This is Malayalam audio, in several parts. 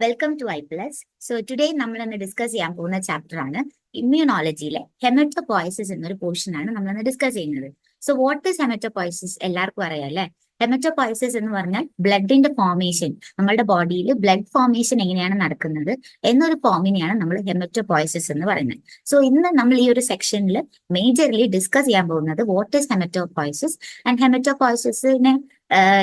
വെൽക്കം ടു ഐ+. സോ ടുഡേ നമ്മളിന്ന് ഡിസ്കസ് ചെയ്യാൻ പോകുന്ന ചാപ്റ്റർ ആണ് ഇമ്മ്യൂണോളജിയിലെ ഹെമറ്റോപോയസിസ് എന്നൊരു പോർഷൻ ആണ് നമ്മളിന്ന് ഡിസ്കസ് ചെയ്യുന്നത്. സോ വാട്ട് ഈസ് ഹെമറ്റോപോയസിസ് എല്ലാവർക്കും അറിയാം അല്ലെ. ഹെമറ്റോപോയസിസ് എന്ന് പറഞ്ഞാൽ ബ്ലഡിന്റെ ഫോർമേഷൻ, നമ്മുടെ ബോഡിയിൽ ബ്ലഡ് ഫോർമേഷൻ എങ്ങനെയാണ് നടക്കുന്നത് എന്നൊരു ഫോമിനെയാണ് നമ്മൾ ഹെമറ്റോപോയസിസ് എന്ന് പറയുന്നത്. സോ ഇന്ന് നമ്മൾ ഈ ഒരു സെക്ഷനിൽ മേജർലി ഡിസ്കസ് ചെയ്യാൻ പോകുന്നത് വാട്ട് ഈസ് ഹെമറ്റോപോയസിസ് ആൻഡ് ഹെമറ്റോപോയസിസിനെ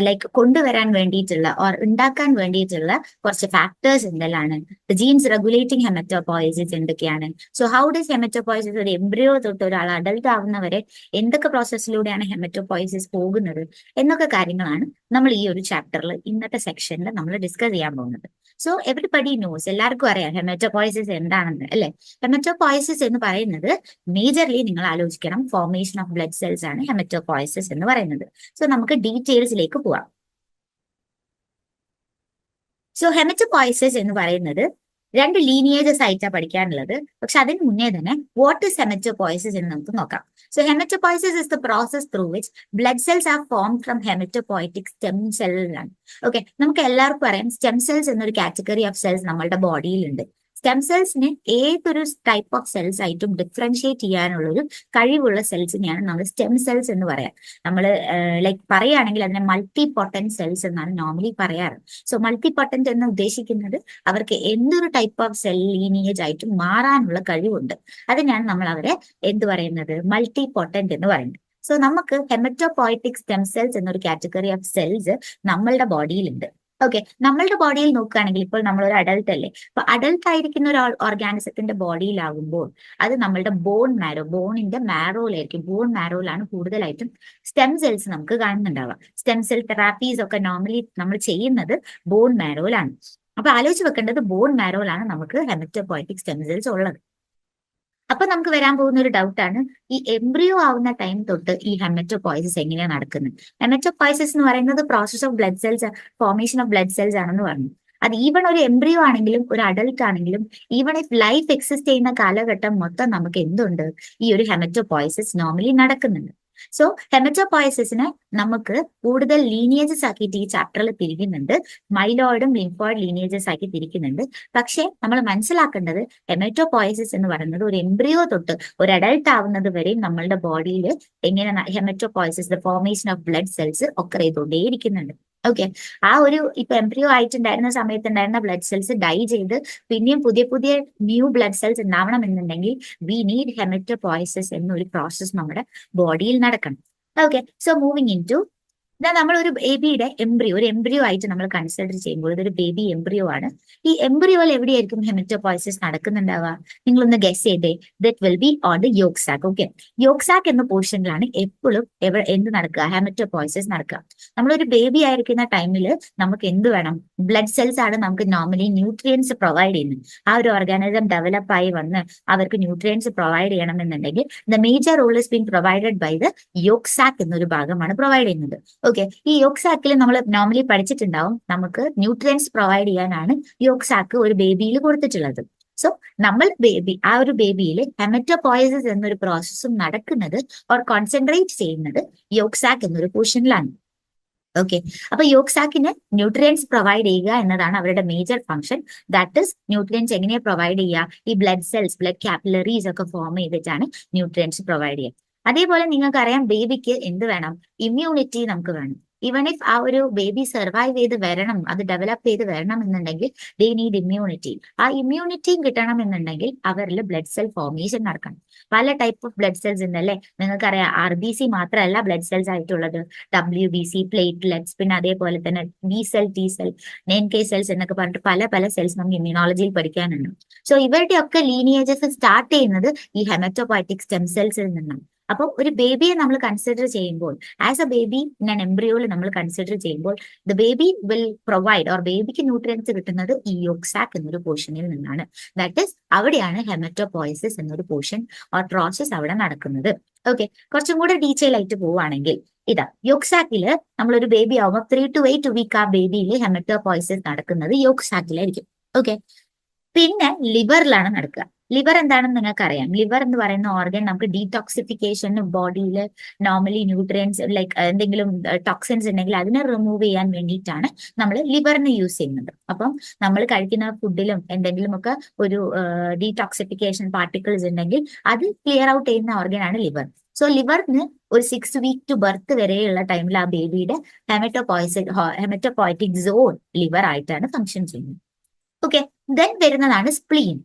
ലൈക്ക് കൊണ്ടുവരാൻ വേണ്ടിയിട്ടുള്ള ഓർ ഉണ്ടാക്കാൻ വേണ്ടിയിട്ടുള്ള കുറച്ച് ഫാക്ടേഴ്സ് എന്തെല്ലാണ്, ജീൻസ് റെഗുലേറ്റിംഗ് ഹെമറ്റോപോയസിസ് എന്തൊക്കെയാണ്, സോ ഹൗ ഡസ് ഹെമറ്റോപോയസിസ് ഒരു എംബ്രിയോ തൊട്ട് ഒരാൾ അഡൽട്ട് ആവുന്നവരെ എന്തൊക്കെ പ്രോസസ്സിലൂടെയാണ് ഹെമറ്റോപോയസിസ് പോകുന്നത് എന്നൊക്കെ കാര്യങ്ങളാണ് നമ്മൾ ഈ ഒരു ചാപ്റ്ററിൽ ഇന്നത്തെ സെക്ഷനിൽ നമ്മൾ ഡിസ്കസ് ചെയ്യാൻ പോകുന്നത്. സോ എവരിബഡി നോസ്, എല്ലാവർക്കും അറിയാം ഹെമറ്റോപോയസിസ് എന്താണെന്ന് അല്ലെ. ഹെമറ്റോപോയസിസ് എന്ന് പറയുന്നത് മേജർലി നിങ്ങൾ ആലോചിക്കണം, ഫോർമേഷൻ ഓഫ് ബ്ലഡ് സെൽസ് ആണ് ഹെമറ്റോപോയസിസ് എന്ന് പറയുന്നത്. സോ നമുക്ക് ഡീറ്റെയിൽസിലേക്ക് പോവാം. സോ ഹെമറ്റോപോയസിസ് എന്ന് പറയുന്നത് രണ്ട് ലീനിയേജസ് ആയിട്ടാണ് പഠിക്കാനുള്ളത്. പക്ഷെ അതിന് മുന്നേ തന്നെ വാട്ട് ഇസ് ഹെമറ്റോപോയസിസ് എന്ന് നമുക്ക് നോക്കാം. So haematopoiesis is the process through which blood cells are form from haematopoietic stem സെല്ലാണ്. ഓക്കെ, നമുക്ക് എല്ലാവർക്കും അറിയാം സ്റ്റെം സെൽസ് എന്നൊരു കാറ്റഗറി ഓഫ് സെൽസ് നമ്മളുടെ ബോഡിയിലുണ്ട്. സ്റ്റെം സെൽസിനെ ഏതൊരു ടൈപ്പ് ഓഫ് സെൽസ് ആയിട്ടും ഡിഫറൻഷിയേറ്റ് ചെയ്യാനുള്ളൊരു കഴിവുള്ള സെൽസിനെയാണ് നമ്മൾ സ്റ്റെം സെൽസ് എന്ന് പറയാം. നമ്മൾ ലൈക്ക് പറയുകയാണെങ്കിൽ അതിനെ മൾട്ടി പൊട്ടന്റ് സെൽസ് എന്നാണ് നോർമലി പറയാറ്. സോ മൾട്ടി പൊട്ടന്റ് എന്ന് ഉദ്ദേശിക്കുന്നത് അവർക്ക് എന്തൊരു ടൈപ്പ് ഓഫ് സെൽ ലീനിയേജ് ആയിട്ടും മാറാനുള്ള കഴിവുണ്ട്. അതിനാണ് നമ്മൾ അവരെ എന്ത് പറയുന്നത്, മൾട്ടി പൊട്ടന്റ് എന്ന് പറയുന്നത്. സോ നമുക്ക് ഹെമറ്റോപോയറ്റിക് സ്റ്റെം സെൽസ് എന്നൊരു കാറ്റഗറി ഓഫ് സെൽസ് നമ്മളുടെ ബോഡിയിലുണ്ട്. ഓക്കെ, നമ്മളുടെ ബോഡിയിൽ നോക്കുകയാണെങ്കിൽ ഇപ്പോൾ നമ്മളൊരു അഡൽട്ട് അല്ലേ. അപ്പൊ അഡൽട്ട് ആയിരിക്കുന്ന ഒരു ഓർഗാനിസത്തിന്റെ ബോഡിയിലാകുമ്പോൾ അത് നമ്മളുടെ ബോൺ മാരോ, ബോണിന്റെ മാരോയിലായിരിക്കും. ബോൺ മാരോയിലാണ് കൂടുതലായിട്ടും സ്റ്റെം സെൽസ് നമുക്ക് കാണുന്നുണ്ടാവുക. സ്റ്റെം സെൽ തെറാപ്പീസ് ഒക്കെ നോർമലി നമ്മൾ ചെയ്യുന്നത് ബോൺ മാരോയിലാണ്. അപ്പൊ ആലോചിച്ച് വെക്കേണ്ടത് ബോൺ മാരോയിലാണ് നമുക്ക് ഹെമറ്റോപോയറ്റിക് സ്റ്റെം സെൽസ് ഉള്ളത്. അപ്പൊ നമുക്ക് വരാൻ പോകുന്ന ഒരു ഡൗട്ടാണ്, ഈ എംബ്രിയോ ആവുന്ന ടൈം തൊട്ട് ഈ ഹെമറ്റോപോയസിസ് എങ്ങനെയാണ് നടക്കുന്നത്. ഹെമറ്റോപോയസിസ് എന്ന് പറയുന്നത് process of blood cells, formation of blood cells ആണെന്ന് പറഞ്ഞു. അത് ഈവൺ ഒരു എംബ്രിയോ ആണെങ്കിലും ഒരു അഡൽട്ട് ആണെങ്കിലും ഈവൺ ഇഫ് ലൈഫ് എക്സിസ്റ്റ് ചെയ്യുന്ന കാലഘട്ടം മൊത്തം നമുക്ക് എന്തുണ്ട്, ഈ ഒരു ഹെമറ്റോപോയസിസ് നോർമലി നടക്കുന്നുണ്ട്. സോ ഹെമറ്റോപോയസിസിനെ നമുക്ക് കൂടുതൽ ലീനിയേജസ് ആക്കിയിട്ട് ഈ ചാപ്റ്ററിൽ തിരിക്കുന്നുണ്ട്. മൈലോയിഡും ലിംഫോയിഡ് ലീനിയേജസ് ആക്കി തിരിക്കുന്നുണ്ട്. പക്ഷെ നമ്മൾ മനസ്സിലാക്കേണ്ടത് ഹെമറ്റോപോയസിസ് എന്ന് പറയുന്നത് ഒരു എംബ്രിയോ തൊട്ട് ഒരു അഡൽട്ട് ആവുന്നത് വരെയും നമ്മളുടെ ബോഡിയിൽ എങ്ങനെ haematopoiesis, the formation of blood cells ഒക്കെ ചെയ്തുകൊണ്ടേയിരിക്കുന്നുണ്ട്. ഓക്കെ, ആ ഒരു ഇപ്പൊ എംബ്രിയോ ആയിട്ടുണ്ടായിരുന്ന സമയത്ത് ഉണ്ടായിരുന്ന ബ്ലഡ് സെൽസ് ഡൈ ചെയ്ത് പിന്നെയും പുതിയ പുതിയ ന്യൂ ബ്ലഡ് സെൽസ് ഉണ്ടാവണം എന്നുണ്ടെങ്കിൽ വി നീഡ് ഹെമറ്റോപോയസിസ് എന്നൊരു പ്രോസസ് നമ്മുടെ ബോഡിയിൽ നടക്കണം. Okay, so moving into നമ്മൾ ഒരു ബേബിയുടെ എംബ്രിയോ, ഒരു എംബ്രിയോ ആയിട്ട് നമ്മൾ കൺസിഡർ ചെയ്യുമ്പോൾ ഇതൊരു ബേബി എംബ്രിയോ ആണ്. ഈ എംബ്രിയോയിൽ എവിടെയായിരിക്കും ഹെമറ്റോപോയസിസ് നടക്കുന്നുണ്ടാവുക? നിങ്ങളൊന്ന് ഗസ് ചെയ്തേ. That will be on the yolk sac. Okay, yolk sac എന്ന പോർഷനിലാണ് എപ്പോഴും എന്ത് നടക്കുക, ഹെമറ്റോപോയസിസ് നടക്കുക. നമ്മളൊരു ബേബി ആയിരിക്കുന്ന ടൈമിൽ നമുക്ക് എന്ത് വേണം, ബ്ലഡ് സെൽസ് ആണ് നമുക്ക് നോർമലി ന്യൂട്രിയൻസ് പ്രൊവൈഡ് ചെയ്യുന്നത്. ആ ഒരു ഓർഗാനിസം ഡെവലപ്പ് ആയി വന്ന് അവർക്ക് ന്യൂട്രിയൻസ് പ്രൊവൈഡ് ചെയ്യണമെന്നുണ്ടെങ്കിൽ the major role is been provided by the yolk sac എന്നൊരു ഭാഗമാണ് പ്രൊവൈഡ് ചെയ്യുന്നത്. ഓക്കെ, ഈ യോക്ക് സാക്കിൽ നമ്മൾ നോർമലി പഠിച്ചിട്ടുണ്ടാവും, നമുക്ക് ന്യൂട്രിയൻസ് പ്രൊവൈഡ് ചെയ്യാനാണ് യോക്ക് സാക്ക് ഒരു ബേബിയിൽ കൊടുത്തിട്ടുള്ളത്. സോ നമ്മൾ ആ ഒരു ബേബിയിൽ ഹെമറ്റോപോയസിസ് എന്നൊരു പ്രോസസ്സും നടക്കുന്നത് ഓർ കോൺസെൻട്രേറ്റ് ചെയ്യുന്നത് യോക്ക് സാക്ക് എന്നൊരു പോർഷനിലാണ്. ഓക്കെ, അപ്പൊ യോക്ക് സാക്കിന് ന്യൂട്രിയൻസ് പ്രൊവൈഡ് ചെയ്യുക എന്നതാണ് അവരുടെ major function. That is nutrients എങ്ങനെയാ പ്രൊവൈഡ് ചെയ്യുക, ഈ ബ്ലഡ് സെൽസ്, ബ്ലഡ് കാപ്പിലറീസ് ഒക്കെ ഫോം ചെയ്തിട്ടാണ് ന്യൂട്രിയൻസ് പ്രൊവൈഡ് ചെയ്യുക. അതേപോലെ നിങ്ങൾക്കറിയാം ബേബിക്ക് എന്ത് വേണം, ഇമ്മ്യൂണിറ്റി നമുക്ക് വേണം. ഈവൻ ഇഫ് ആ ഒരു ബേബി സർവൈവ് ചെയ്ത് വരണം, അത് ഡെവലപ്പ് ചെയ്ത് വരണം എന്നുണ്ടെങ്കിൽ ദേ നീഡ് ഇമ്മ്യൂണിറ്റി. ആ ഇമ്മ്യൂണിറ്റിയും കിട്ടണം എന്നുണ്ടെങ്കിൽ അവരിൽ ബ്ലഡ് സെൽ ഫോർമേഷൻ നടക്കണം. പല ടൈപ്പ് ഓഫ് ബ്ലഡ് സെൽസ് ഉണ്ടല്ലേ, നിങ്ങൾക്കറിയാം RBC മാത്രമല്ല ബ്ലഡ് സെൽസ് ആയിട്ടുള്ളത്, WBC, പ്ലേറ്റ്ലെറ്റ്സ്, പിന്നെ അതേപോലെ തന്നെ B cell, T cell, NK cells എന്നൊക്കെ പറഞ്ഞിട്ട് പല പല സെൽസ് നമുക്ക് ഇമ്മ്യൂണോളജിയിൽ പഠിക്കാനുണ്ട്. സോ ഇവരുടെ ഒക്കെ ലീനിയേജസ് സ്റ്റാർട്ട് ചെയ്യുന്നത് ഈ ഹെമറ്റോപോയറ്റിക് സ്റ്റെം സെൽസിൽ നിന്നാണ്. അപ്പോൾ ഒരു ബേബിയെ നമ്മൾ കൺസിഡർ ചെയ്യുമ്പോൾ, ആസ് എ ബേബി ഞാൻ എംബ്രിയോയിൽ നമ്മൾ കൺസിഡർ ചെയ്യുമ്പോൾ the baby will provide, or ബേബിക്ക് ന്യൂട്രിയൻസ് കിട്ടുന്നത് ഈ യോക്ക് സാക്ക് എന്നൊരു പോർഷനിൽ നിന്നാണ്. ദാറ്റ് ഈസ് അവിടെയാണ് ഹെമറ്റോപോയസിസ് എന്നൊരു പോർഷൻ ഓർ പ്രോസസ് അവിടെ നടക്കുന്നത്. ഓക്കെ, കുറച്ചും കൂടെ ഡീറ്റെയിൽ ആയിട്ട് പോവുകയാണെങ്കിൽ ഇതാ യോക്ക് സാക്കില് നമ്മളൊരു ബേബി ആവുമ്പോൾ 3 to 8 week ആ ബേബിയിൽ ഹെമറ്റോപോയസിസ് നടക്കുന്നത് യോക്ക് സാക്കിലായിരിക്കും. ഓക്കെ, പിന്നെ ലിവറിലാണ് നടക്കുക. ലിവർ എന്താണെന്ന് നിങ്ങൾക്ക് അറിയാം. ലിവർ എന്ന് പറയുന്ന ഓർഗൻ നമുക്ക് ഡീടോക്സിഫിക്കേഷന് ബോഡിയിൽ നോർമലി ന്യൂട്രിയൻസ് ലൈക്ക് എന്തെങ്കിലും ടോക്സിൻസ് ഉണ്ടെങ്കിൽ അതിനെ റിമൂവ് ചെയ്യാൻ വേണ്ടിയിട്ടാണ് നമ്മൾ ലിവറിന് യൂസ് ചെയ്യുന്നത്. അപ്പം നമ്മൾ കഴിക്കുന്ന ഫുഡിലും എന്തെങ്കിലുമൊക്കെ ഒരു ഡീടോക്സിഫിക്കേഷൻ പാർട്ടിക്കിൾസ് ഉണ്ടെങ്കിൽ അത് ക്ലിയർ ഔട്ട് ചെയ്യുന്ന ഓർഗനാണ് ലിവർ. സോ ലിവറിന് ഒരു 6 വീക്ക് ടു ബർത്ത് വരെയുള്ള ടൈമിൽ ആ ബേബിയുടെ ഹെമറ്റോപോയറ്റിക് സോൺ ലിവർ ആയിട്ടാണ് ഫംഗ്ഷൻ ചെയ്യുന്നത്. ഓക്കെ, ദെൻ വരുന്നതാണ് സ്പ്ലീൻ.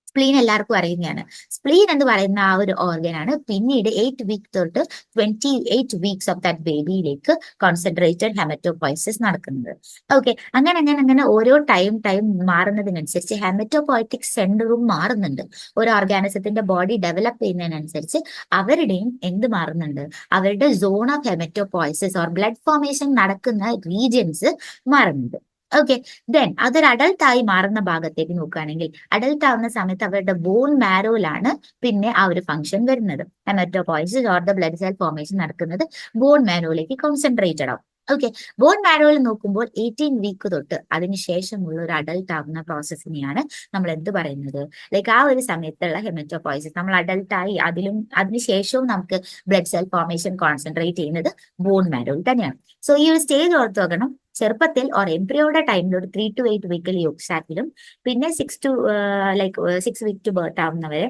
സ്പ്ലീൻ എല്ലാവർക്കും അറിയുന്നതാണ്. സ്പ്ലീൻ എന്ന് പറയുന്ന ആ ഒരു ഓർഗനാണ് പിന്നീട് 8 വീക്ക് തൊട്ട് 28 വീക്സ് ഓഫ് ദാറ്റ് ബേബിയിലേക്ക് കോൺസെൻട്രേറ്റഡ് ഹെമറ്റോപോയസിസ് നടക്കുന്നത്. ഓക്കെ, അങ്ങനെ ഓരോ ടൈം മാറുന്നതിനനുസരിച്ച് ഹെമറ്റോപോയറ്റിക് സെന്ററും മാറുന്നുണ്ട്. ഒരു ഓർഗാനിസത്തിന്റെ ബോഡി ഡെവലപ്പ് ചെയ്യുന്നതിനനുസരിച്ച് അവരുടെയും എന്ത് മാറുന്നുണ്ട്, അവരുടെ zone of haematopoiesis or blood formation നടക്കുന്ന റീജിയൻസ് മാറുന്നുണ്ട്. ഓക്കെ, ദെൻ അതൊരു അഡൾട്ട് ആയി മാറുന്ന ഭാഗത്തേക്ക് നോക്കുകയാണെങ്കിൽ അഡൾട്ട് ആവുന്ന സമയത്ത് അവരുടെ ബോൺ മാരോയിലാണ് പിന്നെ ആ ഒരു ഫംഗ്ഷൻ വരുന്നത്. Haematopoiesis or the blood cell formation നടക്കുന്നത് ബോൺ മാരോയിലേക്ക് കോൺസെൻട്രേറ്റഡ് ആവും. ഓക്കെ, ബോൺ മാരോയിൽ നോക്കുമ്പോൾ 18 വീക്ക് തൊട്ട് അതിനുശേഷമുള്ള ഒരു അഡൾട്ട് ആവുന്ന പ്രോസസ്സിനെയാണ് നമ്മൾ എന്ത് പറയുന്നത്, ലൈക്ക് ആ ഒരു സമയത്തുള്ള ഹെമറ്റോപോയസിസ്. നമ്മൾ അഡൾട്ടായി അതിനുശേഷവും നമുക്ക് ബ്ലഡ് സെൽ ഫോർമേഷൻ കോൺസെൻട്രേറ്റ് ചെയ്യുന്നത് ബോൺ മാരോയിൽ തന്നെയാണ്. സോ ഈ ഒരു സ്റ്റേജ് ഓർത്ത് വെക്കണം. ചെറുപ്പത്തിൽ ഓർ എംബ്രിയോയുടെ ടൈമിൽ ഒരു 3 to 8 വീക്കിൽ യോക്സാക്കിലും പിന്നെ 6 വീക്ക് ടു ബർത്ത് ആവുന്നവരെ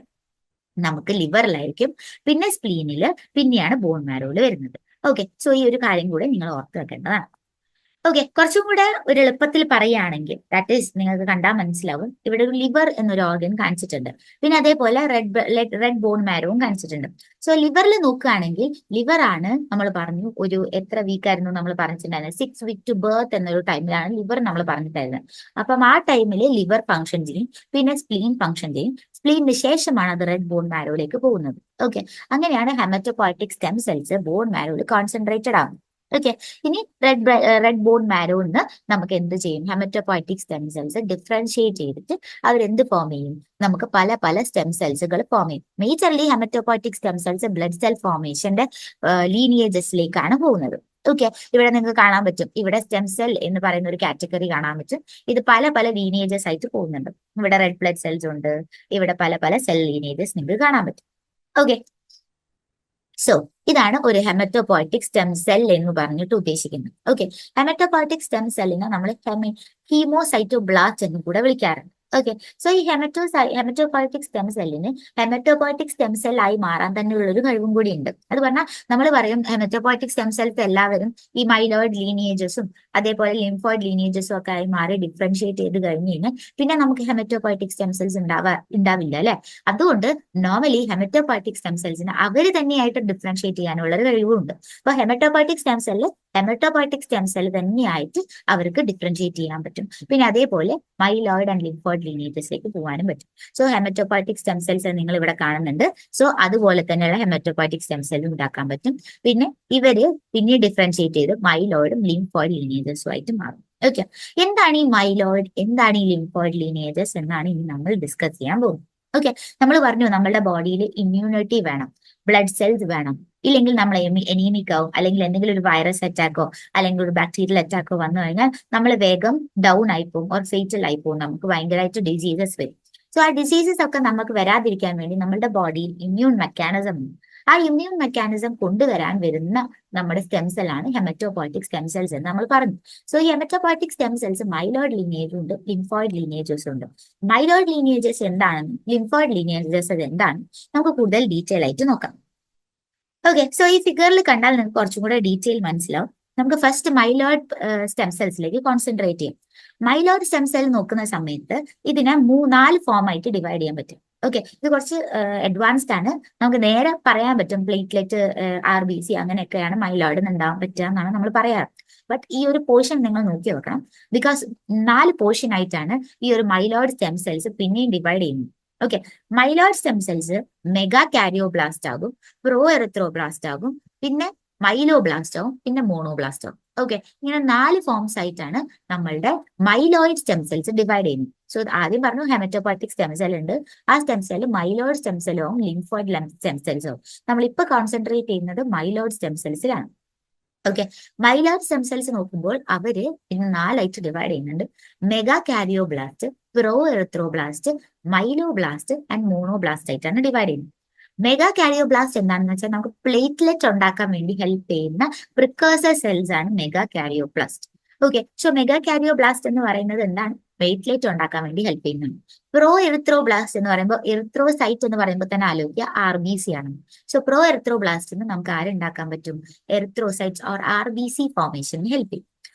നമുക്ക് ലിവറിലായിരിക്കും, പിന്നെ സ്പ്ലീനില്, പിന്നെയാണ് ബോൺ മാരോയിൽ വരുന്നത്. ഓക്കെ, സോ ഈ ഒരു കാര്യം കൂടെ നിങ്ങൾ ഓർത്ത് വെക്കേണ്ടതാണ്. ഓക്കെ, കുറച്ചും കൂടെ ഒരു എളുപ്പത്തിൽ പറയുകയാണെങ്കിൽ ദാറ്റ് ഈസ് നിങ്ങൾക്ക് കണ്ടാൽ മനസ്സിലാവും. ഇവിടെ ഒരു ലിവർ എന്നൊരു ഓർഗൻ കാണിച്ചിട്ടുണ്ട്, പിന്നെ അതേപോലെ റെഡ് ബോൺ മാരോവും കാണിച്ചിട്ടുണ്ട്. സോ ലിവറിൽ നോക്കുകയാണെങ്കിൽ ലിവർ ആണ് നമ്മൾ പറഞ്ഞു ഒരു എത്ര വീക്ക് ആയിരുന്നു നമ്മൾ പറഞ്ഞിട്ടുണ്ടായിരുന്നത്, 6 വീക്ക് ടു ബർത്ത് എന്നൊരു ടൈമിലാണ് ലിവർ നമ്മൾ പറഞ്ഞിട്ടായിരുന്നത്. അപ്പം ആ ടൈമിൽ ലിവർ ഫംഗ്ഷൻ ചെയ്യും, പിന്നെ സ്പ്ലീൻ ഫംഗ്ഷൻ ചെയ്യും. സ്പ്ലീനിന് ശേഷമാണ് അത് റെഡ് ബോൺ മാരോയിലേക്ക് പോകുന്നത്. ഓക്കെ, അങ്ങനെയാണ് haematopoietic stem cells bone മാരോയിൽ concentrated ആവുന്നത്. ഓക്കെ, ഇനി റെഡ് ബോൺ മാരോന്ന് നമുക്ക് എന്ത് ചെയ്യും, ഹെമറ്റോപോയറ്റിക് സ്റ്റെം സെൽസ് ഡിഫറൻഷിയേറ്റ് ചെയ്തിട്ട് അവരെന്ത് ഫോം ചെയ്യും, നമുക്ക് പല സ്റ്റെം സെൽസുകൾ ഫോം ചെയ്യും. Majorly haematopoietic stem cells blood cell ഫോർമേഷന്റെ ലീനിയേജസിലേക്കാണ് പോകുന്നത്. ഓക്കെ, ഇവിടെ നിങ്ങൾക്ക് കാണാൻ പറ്റും, ഇവിടെ സ്റ്റെം സെൽ എന്ന് പറയുന്ന ഒരു കാറ്റഗറി കാണാൻ പറ്റും. ഇത് പല ലീനിയേജസ് ആയിട്ട് പോകുന്നുണ്ട്. ഇവിടെ റെഡ് ബ്ലഡ് സെൽസ് ഉണ്ട്, ഇവിടെ പല സെൽ ലീനിയേജസ് നിങ്ങൾക്ക് കാണാൻ പറ്റും. ഓക്കെ, സോ ഇതാണ് ഒരു ഹെമറ്റോപോയറ്റിക് സ്റ്റെം സെൽ എന്ന് പറഞ്ഞിട്ട് ഉദ്ദേശിക്കുന്നത്. ഓക്കെ, ഹെമറ്റോപോയറ്റിക് സ്റ്റെം സെല്ലിനെ നമ്മൾ ഹീമോസൈറ്റോബ്ലാസ്റ്റ് എന്ന് കൂടെ വിളിക്കാറുണ്ട്. ഓക്കെ, സോ ഈ ഹെമറ്റോപോയറ്റിക് സ്റ്റെം സെല്ലിന് ഹെമറ്റോപോയറ്റിക് സ്റ്റെം സെൽ ആയി മാറാൻ തന്നെയുള്ള ഒരു കഴിവും കൂടി ഉണ്ട്. അത് പറഞ്ഞാൽ നമ്മൾ പറയും ഹെമറ്റോപോയറ്റിക് സ്റ്റെം സെൽസ് എല്ലാവരും ഈ മൈലോയിഡ് ലീനിയേജസും അതേപോലെ ലിംഫോയിഡ് ലീനിയേജസും ഒക്കെ ആയി മാറി ഡിഫറൻഷിയേറ്റ് ചെയ്ത് കഴിഞ്ഞ് കഴിഞ്ഞാൽ പിന്നെ നമുക്ക് ഹെമറ്റോപോയറ്റിക് സ്റ്റെം സെൽസ് ഉണ്ടാവില്ല അല്ലെ. അതുകൊണ്ട് നോർമലി ഹെമറ്റോപോയറ്റിക് സ്റ്റെം സെൽസിന് അവർ തന്നെയായിട്ട് ഡിഫറൻഷിയേറ്റ് ചെയ്യാനുള്ള ഒരു കഴിവുണ്ട്. അപ്പൊ ഹെമറ്റോപോയറ്റിക് സ്റ്റെം സെൽ തന്നെയായിട്ട് അവർക്ക് ഡിഫറൻഷിയേറ്റ് ചെയ്യാൻ പറ്റും. പിന്നെ അതേപോലെ മൈലോയിഡ് ആൻഡ് ലിംഫോയിഡ് ലീനിയേജസിലേക്ക് പോകാനും പറ്റും. സോ ഹെമറ്റോപോയറ്റിക് സ്റ്റെം സെൽസ് നിങ്ങൾ ഇവിടെ കാണുന്നുണ്ട്. സോ അതുപോലെ തന്നെയുള്ള ഹെമറ്റോപോയറ്റിക് സ്റ്റെം സെല്ലും ഉണ്ടാക്കാൻ പറ്റും. പിന്നെ ഇവര് പിന്നെ ഡിഫറൻഷിയേറ്റ് ചെയ്ത് മൈലോയിഡും ലിംഫോയിഡ് ലീനിയേജസും ആയിട്ട് മാറും. ഓക്കെ, എന്താണ് ഈ മൈലോയിഡ്, എന്താണ് ഈ ലിംഫോയിഡ് ലീനിയേജസ് എന്നാണ് ഇനി നമ്മൾ ഡിസ്കസ് ചെയ്യാൻ പോകുന്നത്. ഓക്കെ, നമ്മൾ പറഞ്ഞു നമ്മുടെ ബോഡിയിൽ ഇമ്മ്യൂണിറ്റി വേണം, ബ്ലഡ് സെൽസ് വേണം, ഇല്ലെങ്കിൽ നമ്മൾ എനീമിക് ആവും, അല്ലെങ്കിൽ എന്തെങ്കിലും ഒരു വൈറസ് അറ്റാക്കോ അല്ലെങ്കിൽ ഒരു ബാക്ടീരിയൽ അറ്റാക്കോ വന്നു കഴിഞ്ഞാൽ നമ്മൾ വേഗം ഡൗൺ ആയിപ്പോവും ഓർ ഫേറ്റൽ ആയിപ്പോവും, നമുക്ക് ഭയങ്കരമായിട്ട് ഡിസീസസ് വരും. സോ ആ ഡിസീസസ് ഒക്കെ നമുക്ക് വരാതിരിക്കാൻ വേണ്ടി നമ്മുടെ ബോഡിയിൽ ഇമ്മ്യൂൺ മെക്കാനിസം ഉണ്ട്. ആ ഇമ്മ്യൂൺ മെക്കാനിസം കൊണ്ടുവരാൻ വരുന്ന നമ്മുടെ സ്റ്റെം സെല്ലാണ് ഹെമറ്റോപോയറ്റിക് സ്റ്റെം സെൽസ് എന്ന് നമ്മൾ പറഞ്ഞു. സോ ഈ ഹെമറ്റോപോയറ്റിക് സ്റ്റെം സെൽസ് മൈലോയിഡ് ലീനിയേജും ഉണ്ട്, ലിംഫോയിഡ് ലീനിയേജസും ഉണ്ട്. മൈലോയിഡ് ലീനിയേജസ് എന്താണെന്നും ലിംഫോയിഡ് ലീനിയേജസ് എന്താണ് നമുക്ക് കൂടുതൽ ഡീറ്റെയിൽ ആയിട്ട് നോക്കാം. ഓക്കെ, സോ ഈ ഫിഗറിൽ കണ്ടാൽ നിങ്ങൾക്ക് കുറച്ചും കൂടെ ഡീറ്റെയിൽ മനസ്സിലാവും. നമുക്ക് ഫസ്റ്റ് മൈലോയിഡ് സ്റ്റെം സെൽസിലേക്ക് കോൺസെൻട്രേറ്റ് ചെയ്യാം. മൈലോയിഡ് സ്റ്റെം സെൽ നോക്കുന്ന സമയത്ത് ഇതിനെ 4 ഫോം ആയിട്ട് ഡിവൈഡ് ചെയ്യാൻ പറ്റും. ഓക്കെ, ഇത് കുറച്ച് അഡ്വാൻസ്ഡ് ആണ്. നമുക്ക് നേരെ പറയാൻ പറ്റും പ്ലേറ്റ്ലെറ്റ്, RBC അങ്ങനെയൊക്കെയാണ് മൈലോയിഡ് ഉണ്ടാവാൻ പറ്റുക എന്നാണ് നമ്മൾ പറയാറ്. ബട്ട് ഈ ഒരു പോർഷൻ നിങ്ങൾ നോക്കി വെക്കണം, ബിക്കോസ് 4 പോർഷൻ ആയിട്ടാണ് ഈ ഒരു മൈലോയിഡ് സ്റ്റെം സെൽസ് പിന്നെയും ഡിവൈഡ് ചെയ്യുന്നത്. Okay, myeloid stem cells megakaryoblast ആകും, പ്രോ എറിത്രോബ്ലാസ്റ്റ് ആകും, പിന്നെ മൈലോബ്ലാസ്റ്റ് ആവും, പിന്നെ മോണോബ്ലാസ്റ്റ് ആവും. ഓക്കെ, ഇങ്ങനെ 4 ഫോംസ് ആയിട്ടാണ് നമ്മളുടെ മൈലോയിഡ് സ്റ്റെം സെൽസ് ഡിവൈഡ് ചെയ്യുന്നത്. സോ ആദ്യം പറഞ്ഞു ഹെമറ്റോപോയറ്റിക് സ്റ്റെം സെൽ ഉണ്ട്, ആ സ്റ്റെം സെൽ മൈലോയിഡ് സ്റ്റെം സെല്ലും ലിംഫോയിഡ് സ്റ്റെം സെൽസും. നമ്മളിപ്പോൾ കോൺസെൻട്രേറ്റ് ചെയ്യുന്നത് മൈലോയിഡ് സ്റ്റെം സെൽസിലാണ്. ഓക്കെ, മൈലോയിഡ് സ്റ്റെം സെൽസ് നോക്കുമ്പോൾ അവര് ഇന്ന് 4 ആയിട്ട് ഡിവൈഡ് ചെയ്യുന്നുണ്ട്. Megakaryoblast, pro erythroblast, myeloblast and monoblast ആയിട്ടാണ് ഡിവൈഡ് ചെയ്യുന്നത്. മെഗാ കാരിയോബ്ലാസ്റ്റ് എന്താണെന്ന് വെച്ചാൽ നമുക്ക് പ്ലേറ്റ്ലെറ്റ് ഉണ്ടാക്കാൻ വേണ്ടി ഹെൽപ്പ് ചെയ്യുന്ന പ്രിക്കേഴ്സർ സെൽസ് ആണ് മെഗാ കാരിയോബ്ലാസ്റ്റ്. ഓക്കെ, സോ മെഗാ കാരിയോബ്ലാസ്റ്റ് എന്ന് പറയുന്നത് എന്താണ്? പ്ലേറ്റ്ലെറ്റ് ഉണ്ടാക്കാൻ വേണ്ടി ഹെൽപ്പ് ചെയ്യുന്നുണ്ട്. പ്രോ എറിത്രോബ്ലാസ്റ്റ് എന്ന് പറയുമ്പോൾ എറിത്രോസൈറ്റ് എന്ന് പറയുമ്പോൾ തന്നെ ആലോചിക്കുക RBC ആണ്. സോ പ്രോ എറിത്രോബ്ലാസ്റ്റിന് നമുക്ക് ആരുണ്ടാക്കാൻ പറ്റും? എറിത്രോസൈറ്റ്സ് ഓർ RBC ഫോർമേഷന് ഹെൽപ്പ് ചെയ്യും.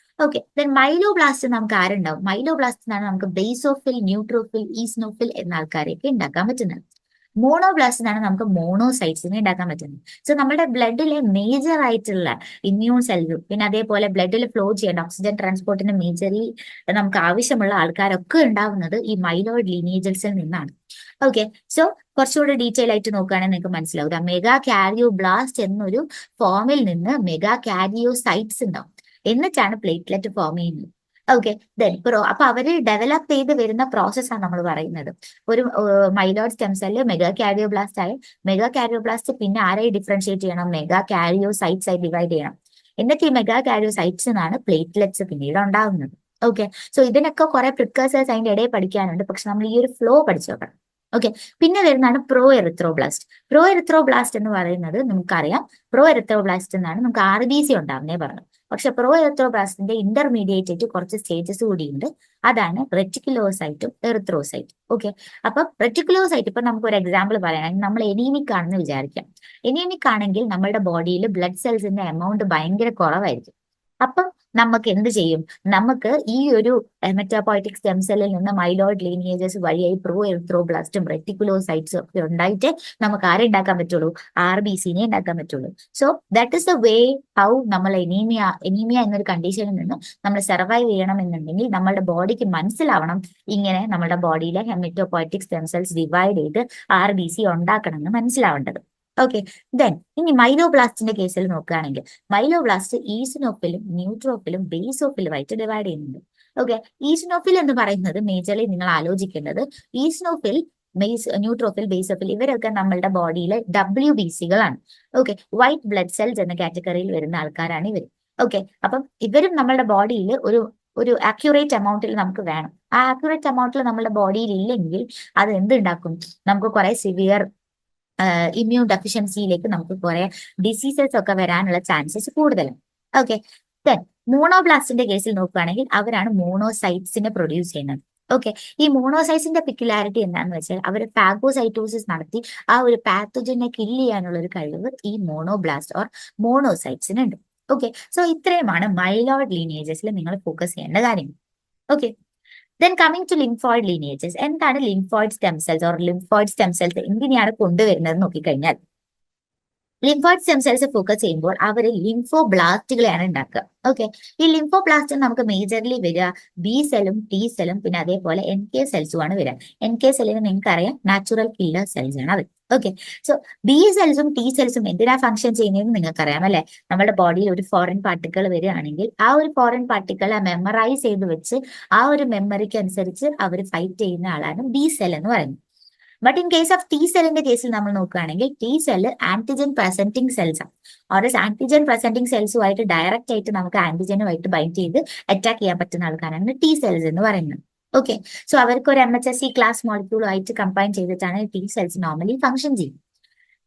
ഓക്കെ, ദെൻ മൈലോബ്ലാസ്റ്റ് നമുക്ക് ആരുണ്ടാവും? മൈലോബ്ലാസ്റ്റിനാണ് നമുക്ക് ബേസോഫിൽ, ന്യൂട്രോഫിൽ, ഈസ്നോഫിൽ എന്ന ആൾക്കാരെയൊക്കെ ഉണ്ടാക്കാൻ പറ്റുന്നത്. മോണോബ്ലാസ്റ്റിനാണ് നമുക്ക് മോണോസൈറ്റ്സിനെ ഉണ്ടാക്കാൻ പറ്റുന്നത്. സോ നമ്മുടെ ബ്ലഡിലെ മേജർ ആയിട്ടുള്ള ഇമ്മ്യൂൺ സെൽസും പിന്നെ അതേപോലെ ബ്ലഡിൽ ഫ്ലോ ചെയ്യേണ്ട ഓക്സിജൻ ട്രാൻസ്പോർട്ടിന് മേജർലി നമുക്ക് ആവശ്യമുള്ള ആൾക്കാരൊക്കെ ഉണ്ടാവുന്നത് ഈ മൈലോയിഡ് ലീനിയേജസിൽ നിന്നാണ്. ഓക്കെ, സോ കുറച്ചുകൂടി ഡീറ്റെയിൽ ആയിട്ട് നോക്കുകയാണെങ്കിൽ നിങ്ങൾക്ക് മനസ്സിലാവും. മെഗാ കാരിയോബ്ലാസ്റ്റ് എന്നൊരു ഫോമിൽ നിന്ന് മെഗാ കാരിയോസൈറ്റ്സ് ഉണ്ടാവും, എന്നിട്ടാണ് പ്ലേറ്റ്ലെറ്റ് ഫോം ചെയ്യുന്നത്. ഓക്കെ, ദെൻ അപ്പൊ അവര് ഡെവലപ്പ് ചെയ്ത് വരുന്ന പ്രോസസ്സാണ് നമ്മൾ പറയുന്നത്. ഒരു മൈലോയിഡ് സ്റ്റെം സെല്ല് മെഗാ കാരിയോബ്ലാസ്റ്റ് ആയി, മെഗാ കാരിയോബ്ലാസ്റ്റ് പിന്നെ ആരായി ഡിഫറൻഷിയേറ്റ് ചെയ്യണം? മെഗാ കാരിയോസൈറ്റ്സ് ആയി ഡിവൈഡ് ചെയ്യണം. എന്നിട്ട് ഈ മെഗാ കാരിയോസൈറ്റ്സ് നിന്നാണ് പ്ലേറ്റ്ലെറ്റ്സ് പിന്നീട് ഉണ്ടാകുന്നത്. ഓക്കെ, സോ ഇതിനൊക്കെ കുറെ പ്രിക്കേഴ്സേഴ്സ് അതിന്റെ ഇടയിൽ പഠിക്കാനുണ്ട്, പക്ഷെ നമ്മൾ ഈ ഒരു ഫ്ലോ പഠിച്ചു നോക്കണം. ഓക്കെ, പിന്നെ വരുന്നതാണ് പ്രോ എറിത്രോബ്ലാസ്റ്റ്. പ്രോ എറിത്രോബ്ലാസ്റ്റ് എന്ന് പറയുന്നത് നമുക്കറിയാം, പ്രോ എറിത്രോബ്ലാസ്റ്റ് എന്നാണ് നമുക്ക് RBC ഉണ്ടാവുന്നേ പറഞ്ഞു. പക്ഷെ പ്രോ എറിത്രോബ്ലാസ്റ്റിന്റെ ഇന്റർമീഡിയറ്റ് ആയിട്ട് കുറച്ച് സ്റ്റേജസ് കൂടിയുണ്ട്. അതാണ് റെറ്റിക്കുലോസൈറ്റും എറിത്രോസൈറ്റും. ഓക്കെ, അപ്പൊ റെറ്റിക്കുലോസൈറ്റ് ഇപ്പൊ നമുക്ക് ഒരു എക്സാമ്പിൾ പറയുകയാണെങ്കിൽ നമ്മൾ എനീമിക് ആണെന്ന് വിചാരിക്കാം. എനീമിക് ആണെങ്കിൽ നമ്മുടെ ബോഡിയിൽ ബ്ലഡ് സെൽസിന്റെ എമൗണ്ട് ഭയങ്കര കുറവായിരിക്കും. അപ്പം നമുക്ക് എന്ത് ചെയ്യും? നമുക്ക് ഈ ഒരു മെറ്റാപോയിറ്റിക് സ്റ്റെം സെല്ലിൽ നിന്ന് മൈലോയിഡ് ലീനിയേജസ് വഴിയായി പ്രോ എറിത്രോബ്ലാസ്റ്റും റെറ്റിക്കുലോസൈറ്റ്സും ഒക്കെ ഉണ്ടായിട്ട് നമുക്ക് ആരെ ഉണ്ടാക്കാൻ പറ്റുള്ളൂ? RBCനെ ഉണ്ടാക്കാൻ പറ്റുള്ളൂ. So that is the way how നമ്മൾ എനീമിയ എന്നൊരു കണ്ടീഷനിൽ നിന്ന് നമ്മൾ സർവൈവ് ചെയ്യണം എന്നുണ്ടെങ്കിൽ നമ്മളുടെ ബോഡിക്ക് മനസ്സിലാവണം ഇങ്ങനെ നമ്മുടെ ബോഡിയിലെ ഹെമറ്റോപോയിറ്റിക് സ്റ്റെം സെൽസ് ഡിവൈഡ് ചെയ്ത് RBC ഉണ്ടാക്കണം എന്ന് മനസ്സിലാവേണ്ടത്. ഓക്കെ, ദെൻ ഇനി മൈലോബ്ലാസ്റ്റിന്റെ കേസിൽ നോക്കുകയാണെങ്കിൽ മൈലോബ്ലാസ്റ്റ് ഈസിനോഫിലും ന്യൂട്രോഫിലും ബേസോഫിലുമായിട്ട് ഡിവൈഡ് ചെയ്യുന്നുണ്ട്. ഓക്കെ, ഈസിനോഫിൽ എന്ന് പറയുന്നത് മേജർലി നിങ്ങൾ ആലോചിക്കേണ്ടത് ഈസിനോഫിൽ, ന്യൂട്രോഫിൽ, ബേസോഫിൽ ഇവരൊക്കെ നമ്മളുടെ ബോഡിയിലെ WBCകളാണ്. ഓക്കെ, വൈറ്റ് ബ്ലഡ് സെൽസ് എന്ന കാറ്റഗറിയിൽ വരുന്ന ആൾക്കാരാണ് ഇവർ. ഓക്കെ, അപ്പം ഇവരും നമ്മളുടെ ബോഡിയിൽ ഒരു അക്യുറേറ്റ് എമൗണ്ടിൽ നമുക്ക് വേണം. ആ അക്യുറേറ്റ് എമൗണ്ടിൽ നമ്മുടെ ബോഡിയിൽ ഇല്ലെങ്കിൽ അത് എന്തുണ്ടാക്കും? നമുക്ക് കുറെ സിവിയർ ഇമ്മ്യൂൺ ഡെഫിഷ്യൻസിയിലേക്ക് നമുക്ക് കുറെ ഡിസീസസ് ഒക്കെ വരാനുള്ള ചാൻസസ് കൂടുതലാണ്. ഓക്കെ, ദെൻ മോണോബ്ലാസ്റ്റിന്റെ കേസിൽ നോക്കുകയാണെങ്കിൽ അവരാണ് മോണോസൈറ്റ്സിനെ പ്രൊഡ്യൂസ് ചെയ്യുന്നത്. ഓക്കെ, ഈ മോണോസൈറ്റ്സിന്റെ പിക്കുലാരിറ്റി എന്താണെന്ന് വെച്ചാൽ അവർ ഫാഗോസൈറ്റോസിസ് നടത്തി ആ ഒരു പാത്തജനെ കില്ല് ചെയ്യാനുള്ള ഒരു കഴിവ് ഈ മോണോബ്ലാസ്റ്റ് ഓർ മോണോസൈറ്റ്സിനുണ്ട്. ഓക്കെ, സോ ഇത്രയുമാണ് മൈലോയിഡ് ലീനിയേജസിൽ നിങ്ങൾ ഫോക്കസ് ചെയ്യേണ്ട കാര്യങ്ങൾ. Okay, then coming to lymphoid lineages. എന്താണ് lymphoid stem cells or lymphoid stem cells എന്തിനാണ് കൊണ്ടുവരുന്നത് നോക്കിക്കഴിഞ്ഞാൽ, ലിംഫോയിഡ് സ്റ്റെം സെൽസ് ഫോക്കസ് ചെയ്യുമ്പോൾ അവർ ലിംഫോബ്ലാസ്റ്റുകളെയാണ് ഉണ്ടാക്കുക. ഓക്കെ, ഈ ലിംഫോബ്ലാസ്റ്റ് നമുക്ക് മേജർലി വരിക B സെല്ലും T സെല്ലും പിന്നെ അതേപോലെ NK സെൽസുമാണ് വരിക. NK സെല്ലിന് നിങ്ങൾക്ക് അറിയാം നാച്ചുറൽ കില്ലർ സെൽസ് ആണ് അവർ. ഓക്കെ, സോ B സെൽസും T സെൽസും എന്തിനാ ഫംഗ്ഷൻ ചെയ്യുന്നതെന്ന് നിങ്ങൾക്കറിയാം അല്ലെ? നമ്മുടെ ബോഡിയിൽ ഒരു ഫോറിൻ പാർട്ടിക്കിൾ വരികയാണെങ്കിൽ ആ ഒരു ഫോറിൻ പാർട്ടിക്കിൾ മെമ്മറൈസ് ചെയ്ത് വെച്ച് ആ ഒരു മെമ്മറിക്ക് അനുസരിച്ച് അവർ ഫൈറ്റ് ചെയ്യുന്ന ആളാണ് B സെൽ എന്ന് പറയുന്നത്. But in case of T സെല്ലിന്റെ കേസിൽ നമ്മൾ നോക്കുകയാണെങ്കിൽ T cell antigen presenting cells ആണ്. ഓർ ആന്റിജൻ പ്രസന്റിംഗ് സെൽസുമായിട്ട് ഡയറക്റ്റ് ആയിട്ട് നമുക്ക് ആന്റിജനുമായിട്ട് ബൈൻഡ് ചെയ്ത് അറ്റാക്ക് ചെയ്യാൻ പറ്റുന്ന ആൾക്കാരാണ് T സെൽസ് എന്ന് പറയുന്നത്. ഓക്കെ, സോ അവർക്ക് ഒരു MHSC ക്ലാസ് മോളിക്യൂളുമായിട്ട് കമ്പൈൻ ചെയ്തിട്ടാണ് T സെൽസ് നോർമലി ഫംഗ്ഷൻ ചെയ്യുന്നത്.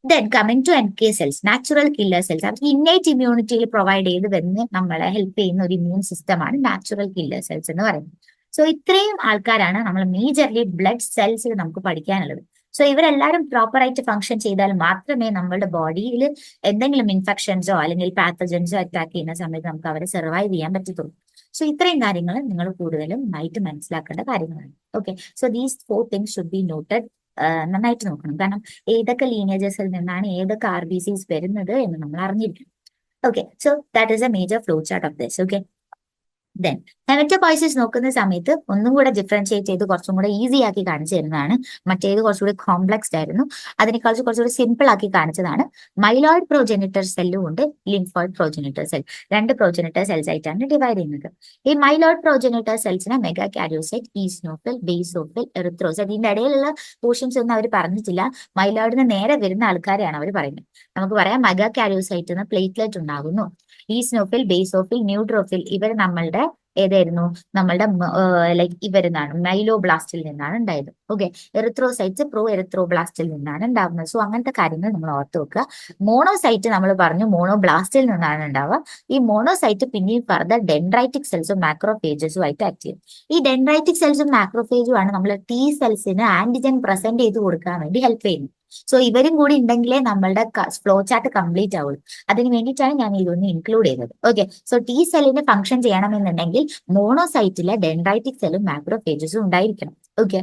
Then coming to NK cells, natural killer cells. അവർക്ക് ഇന്നേറ്റ് ഇമ്മ്യൂണിറ്റിയിൽ പ്രൊവൈഡ് ചെയ്ത് വന്ന് നമ്മളെ ഹെൽപ്പ് ചെയ്യുന്ന ഒരു ഇമ്മ്യൂൺ സിസ്റ്റമാണ് നാച്ചുറൽ കില്ലർ സെൽസ് എന്ന് പറയുന്നത്. സോ ഇത്രയും ആൾക്കാരാണ് നമ്മൾ മേജർലി ബ്ലഡ് സെൽസിൽ നമുക്ക് പഠിക്കാനുള്ളത്. സോ ഇവരെല്ലാവരും പ്രോപ്പറായിട്ട് ഫംഗ്ഷൻ ചെയ്താൽ മാത്രമേ നമ്മളുടെ ബോഡിയിൽ എന്തെങ്കിലും ഇൻഫെക്ഷൻസോ അല്ലെങ്കിൽ പാത്തജൻസോ അറ്റാക്ക് ചെയ്യുന്ന സമയത്ത് നമുക്ക് അവരെ സർവൈവ് ചെയ്യാൻ പറ്റത്തുള്ളൂ. സോ ഇത്രയും കാര്യങ്ങൾ നിങ്ങൾ കൂടുതലും നന്നായിട്ട് മനസ്സിലാക്കേണ്ട കാര്യങ്ങളാണ്. Okay, so these 4 things should be noted. നന്നായിട്ട് നോക്കണം, കാരണം ഏതൊക്കെ ലീനേജസിൽ നിന്നാണ് ഏതൊക്കെ RBCs വരുന്നത് എന്ന് നമ്മൾ അറിഞ്ഞിരിക്കണം. Okay, so that is A major flow chart of this. Okay, then haematopoiesis നോക്കുന്ന സമയത്ത് ഒന്നും കൂടെ ഡിഫറൻഷിയേറ്റ് ചെയ്ത് കുറച്ചും കൂടെ ഈസി ആക്കി കാണിച്ചു തരുന്നതാണ്. മറ്റേത് കുറച്ചുകൂടി കോംപ്ലക്സ്ഡ് ആയിരുന്നു, അതിനേക്കാൾ കുറച്ചുകൂടി സിമ്പിൾ ആക്കി കാണിച്ചതാണ്. മൈലോയിഡ് പ്രോജനിറ്റർ സെല്ലും ഉണ്ട്, lymphoid progenitor cell. 2 progenitor cells ആയിട്ടാണ് ഡിവൈഡ് ചെയ്യുന്നത്. ഈ മൈലോയിഡ് പ്രോജനിറ്റർ സെൽസിനെ megakaryocyte, eosinophil, basophil, erythrocyte. ഇതിന്റെ ഇടയിലുള്ള പോർഷൻസ് ഒന്നും അവർ പറഞ്ഞിട്ടില്ല. മൈലോയിഡിന് നേരെ വരുന്ന ആൾക്കാരെയാണ് അവർ പറയുന്നത്. നമുക്ക് പറയാം മെഗാ കാരിയോസൈറ്റ് എന്ന് പ്ലേറ്റ്ലെറ്റ് ഉണ്ടാകുന്നു. ഈസ്നോഫിൽ, ബേസോഫിൽ, ന്യൂട്രോഫിൽ ഇവർ നമ്മളുടെ ഏതായിരുന്നു? നമ്മളുടെ ലൈക്ക് ഇവരുന്നാണ് മൈലോബ്ലാസ്റ്റിൽ നിന്നാണ് ഉണ്ടായത്. ഓക്കെ, എറിത്രോസൈറ്റ്സ് പ്രോ എറിത്രോബ്ലാസ്റ്റിൽ നിന്നാണ് ഉണ്ടാവുന്നത്. സോ അങ്ങനത്തെ കാര്യങ്ങൾ നമ്മൾ ഓർത്ത് വെക്കുക. മോണോസൈറ്റ് നമ്മൾ പറഞ്ഞു മോണോബ്ലാസ്റ്റിൽ നിന്നാണ് ഉണ്ടാവുക. ഈ മോണോസൈറ്റ് പിന്നീട് ഫർദർ ഡെൻഡ്രൈറ്റിക് സെൽസും മാക്രോഫേജസും ആയിട്ട് ആക്ട് ചെയ്യും. ഈ ഡെൻഡ്രൈറ്റിക് സെൽസും മാക്രോഫേജും ആണ് നമ്മൾ ടി സെൽസിന് ആന്റിജൻ പ്രസന്റ് ചെയ്ത് കൊടുക്കാൻ വേണ്ടി ഹെൽപ്പ് ചെയ്യുന്നത്. സോ ഇവരും കൂടി ഉണ്ടെങ്കിലേ നമ്മളുടെ ഫ്ലോ ചാർട്ട് കംപ്ലീറ്റ് ആവുള്ളൂ. അതിന് വേണ്ടിയിട്ടാണ് ഞാൻ ഇതൊന്ന് ഇൻക്ലൂഡ് ചെയ്തത്. ഓക്കെ, സോ ടി സെല്ലിന് ഫംഗ്ഷൻ ചെയ്യണമെന്നുണ്ടെങ്കിൽ മോണോസൈറ്റിലെ ഡെൻഡ്രൈറ്റിക് സെല്ലും മാക്രോഫേജസും ഉണ്ടായിരിക്കണം. ഓക്കെ,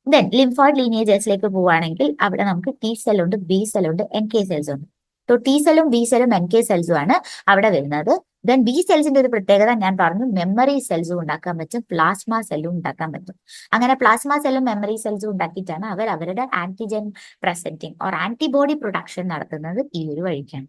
ദെൻ ലിംഫോയിഡ് ലീനിയേജസിലേക്ക് പോവുകയാണെങ്കിൽ അവിടെ നമുക്ക് ടി സെല്ലുണ്ട്, ബി സെല്ലുണ്ട്, എൻ കെ സെൽസ് ഉണ്ട്. സോ ടി സെല്ലും ബി സെല്ലും എൻ കെ സെൽസും ആണ് അവിടെ വരുന്നത്. ദെൻ ബി സെൽസിന്റെ ഒരു പ്രത്യേകത ഞാൻ പറഞ്ഞു, മെമ്മറി സെൽസും ഉണ്ടാക്കാൻ പറ്റും, പ്ലാസ്മ സെല്ലും ഉണ്ടാക്കാൻ പറ്റും. അങ്ങനെ പ്ലാസ്മ സെല്ലും മെമ്മറി സെൽസും ഉണ്ടാക്കിയിട്ടാണ് അവർ അവരുടെ antigen presenting or antibody production നടത്തുന്നത് ഈ ഒരു വഴിക്കാണ്.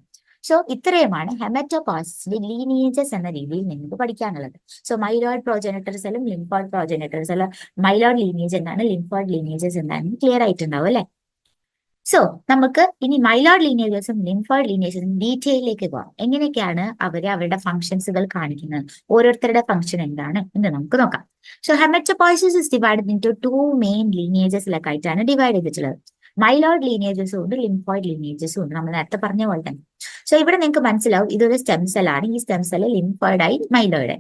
സോ ഇത്രയുമാണ് ഹെമറ്റോപോയ്സിന്റെ ലീനിയേജസ് എന്ന രീതിയിൽ നിങ്ങൾക്ക് പഠിക്കാനുള്ളത്. സോ മൈലോയിഡ് പ്രോജനറ്റർ സെല്ലും ലിംഫോയിഡ് പ്രോജനറ്റർ സെല്ലും മൈലോയിഡ് ലീനിയേജ് എന്താണ്, ലിംഫോയിഡ് ലീനിയേജസ് എന്താണ് ക്ലിയർ ആയിട്ടുണ്ടാവും അല്ലെ? സോ നമുക്ക് ഇനി മൈലോയിഡ് ലീനിയേജസും ലിംഫോയിഡ് ലീനിയേജസും ഡീറ്റെയിലേക്ക് പോകാം. എങ്ങനെയൊക്കെയാണ് അവരുടെ ഫംഗ്ഷൻസുകൾ കാണിക്കുന്നത്, ഓരോരുത്തരുടെ ഫംഗ്ഷൻ എന്താണ് എന്ന് നമുക്ക് നോക്കാം. So haematopoiesis is divided into 2 main ലീനിയേജസിലൊക്കെ ആയിട്ടാണ് ഡിവൈഡ് ചെയ്തിട്ടുള്ളത്. മൈലോയിഡ് ലീനിയേജസും ഉണ്ട്, ലിംഫോയിഡ് ലീനിയേജസും ഉണ്ട്, നമ്മൾ നേരത്തെ പറഞ്ഞ പോലെ തന്നെ. സോ ഇവിടെ നിങ്ങൾക്ക് മനസ്സിലാവും ഇതൊരു സ്റ്റെം സെല്ലാണ്. ഈ സ്റ്റെം സെല്ല് ലിംഫോയിഡായി മൈലോയിഡ്.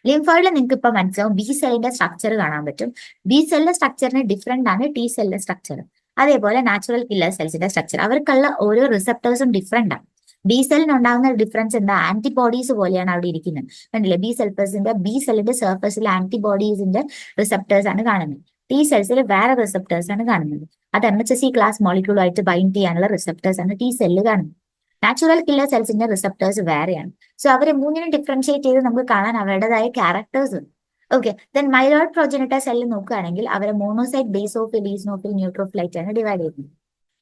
ലിംഫോയിഡിൽ നിങ്ങൾക്ക് ഇപ്പൊ മനസ്സിലാവും ബി സെല്ലിന്റെ സ്ട്രക്ചർ കാണാൻ പറ്റും. ബി സെല്ലിന്റെ സ്ട്രക്ചറിന് ഡിഫറെന്റ് ആണ് ടി സെല്ലിന്റെ സ്ട്രക്ചർ. അതേപോലെ നാച്ചുറൽ കില്ലർ സെൽസിന്റെ സ്ട്രക്ചർ, അവർക്കുള്ള ഓരോ റിസപ്റ്റേഴ്സും ഡിഫറെന്റ് ആണ്. ബി സെല്ലിന് ഉണ്ടാകുന്ന ഡിഫറൻസ് എന്താ, ആന്റിബോഡീസ് പോലെയാണ് അവിടെ ഇരിക്കുന്നത്. കണ്ടില്ലേ, ബി സെല്ലിന്റെ സർഫസിൽ ആന്റിബോഡീസിന്റെ റിസപ്റ്റേഴ്സ് ആണ് കാണുന്നത്. ടി സെൽസിൽ വേറെ റിസപ്റ്റേഴ്സ് ആണ് കാണുന്നത്. അത് MHC ക്ലാസ് മോളിക്യൂളുമായിട്ട് ബൈൻഡ് ചെയ്യാനുള്ള റിസപ്റ്റേഴ്സ് ആണ് ടി സെല്ല് കാണുന്നത്. നാച്ചുറൽ കില്ലർ സെൽസിന്റെ റിസപ്റ്റേഴ്സ് വേറെയാണ്. സോ അവരെ മൂന്നിനും ഡിഫറൻഷിയേറ്റ് ചെയ്ത് നമുക്ക് കാണാൻ അവരുടേതായ ക്യാരക്ടേഴ്സ് ഉണ്ട്. ഓക്കെ, ദെൻ മൈലോയിഡ് പ്രൊജനറ്റർ സെല്ല് നോക്കുകയാണെങ്കിൽ അവരെ മോണോസൈറ്റ്, ബേസോഫിൽ, ഈസ്നോഫിൽ, ന്യൂട്രോഫിൽ ആയിട്ടാണ് ഡിവൈഡ് ചെയ്യുന്നത്.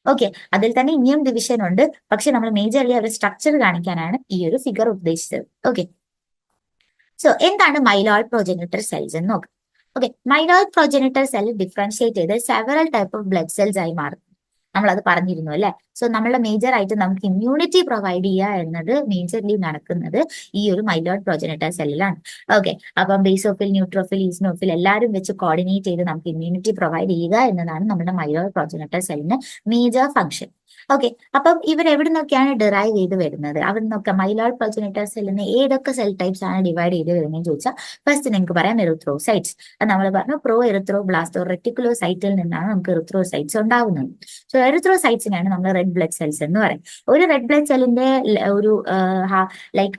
ഓക്കെ, അതിൽ തന്നെ ഇനിയും ഡിവിഷൻ ഉണ്ട്, പക്ഷെ നമ്മൾ മേജർലി അവരുടെ സ്ട്രക്ചർ കാണിക്കാനാണ് ഈ ഒരു ഫിഗർ ഉദ്ദേശിച്ചത്. ഓക്കെ, സോ എന്താണ് മൈലോയിഡ് പ്രൊജനറ്റർ സെൽസ് എന്ന് നോക്കാം. ഓക്കെ, മൈലോയിഡ് പ്രൊജനറ്റർ സെൽ ഡിഫറൻഷിയേറ്റ് ചെയ്ത് several type of blood cells ആയി മാറും. നമ്മളത് പറഞ്ഞിരുന്നു അല്ലെ? സോ നമ്മളുടെ മേജർ ആയിട്ട് നമുക്ക് ഇമ്മ്യൂണിറ്റി പ്രൊവൈഡ് ചെയ്യുക എന്നത് മേജർലി നടക്കുന്നത് ഈ ഒരു മൈലോയിഡ് പ്രൊജനറ്റർ സെല്ലിലാണ്. ഓക്കെ, അപ്പം ബേസോഫിൽ, ന്യൂട്രോഫിൽ, ഈസ്നോഫിൽ എല്ലാവരും വെച്ച് കോർഡിനേറ്റ് ചെയ്ത് നമുക്ക് ഇമ്മ്യൂണിറ്റി പ്രൊവൈഡ് ചെയ്യുക എന്നതാണ് നമ്മുടെ മൈലോയിഡ് പ്രൊജനറ്റർ സെല്ലിന് മേജർ ഫംഗ്ഷൻ. ഓക്കെ, അപ്പം ഇവർ എവിടെ നിന്നൊക്കെയാണ് ഡിറൈവ് ചെയ്ത് വരുന്നത്, അവിടെ നിന്നൊക്കെ മൈലോയിഡ് പ്രൊജനറ്റർ സെല്ലിന് ഏതൊക്കെ സെൽ ടൈപ്സ് ആണ് ഡിവൈഡ് ചെയ്ത് വരുന്നതെന്ന് ചോദിച്ചാൽ ഫസ്റ്റ് നിങ്ങൾക്ക് പറയാം എറിത്രോസൈറ്റ്സ്. അത് നമ്മൾ പറഞ്ഞു പ്രോ എറിത്രോബ്ലാസ്റ്റ് റെറ്റിക്കുലോസൈറ്റിൽ നിന്നാണ് നമുക്ക് എറിത്രോസൈറ്റ്സ് ഉണ്ടാവുന്നത്. സോ എറിത്രോസൈറ്റ്സിനാണ് നമ്മൾ റെഡ് ബ്ലഡ് സെൽസ് എന്ന് പറയും. ഒരു റെഡ് ബ്ലഡ് സെല്ലിന്റെ ഒരു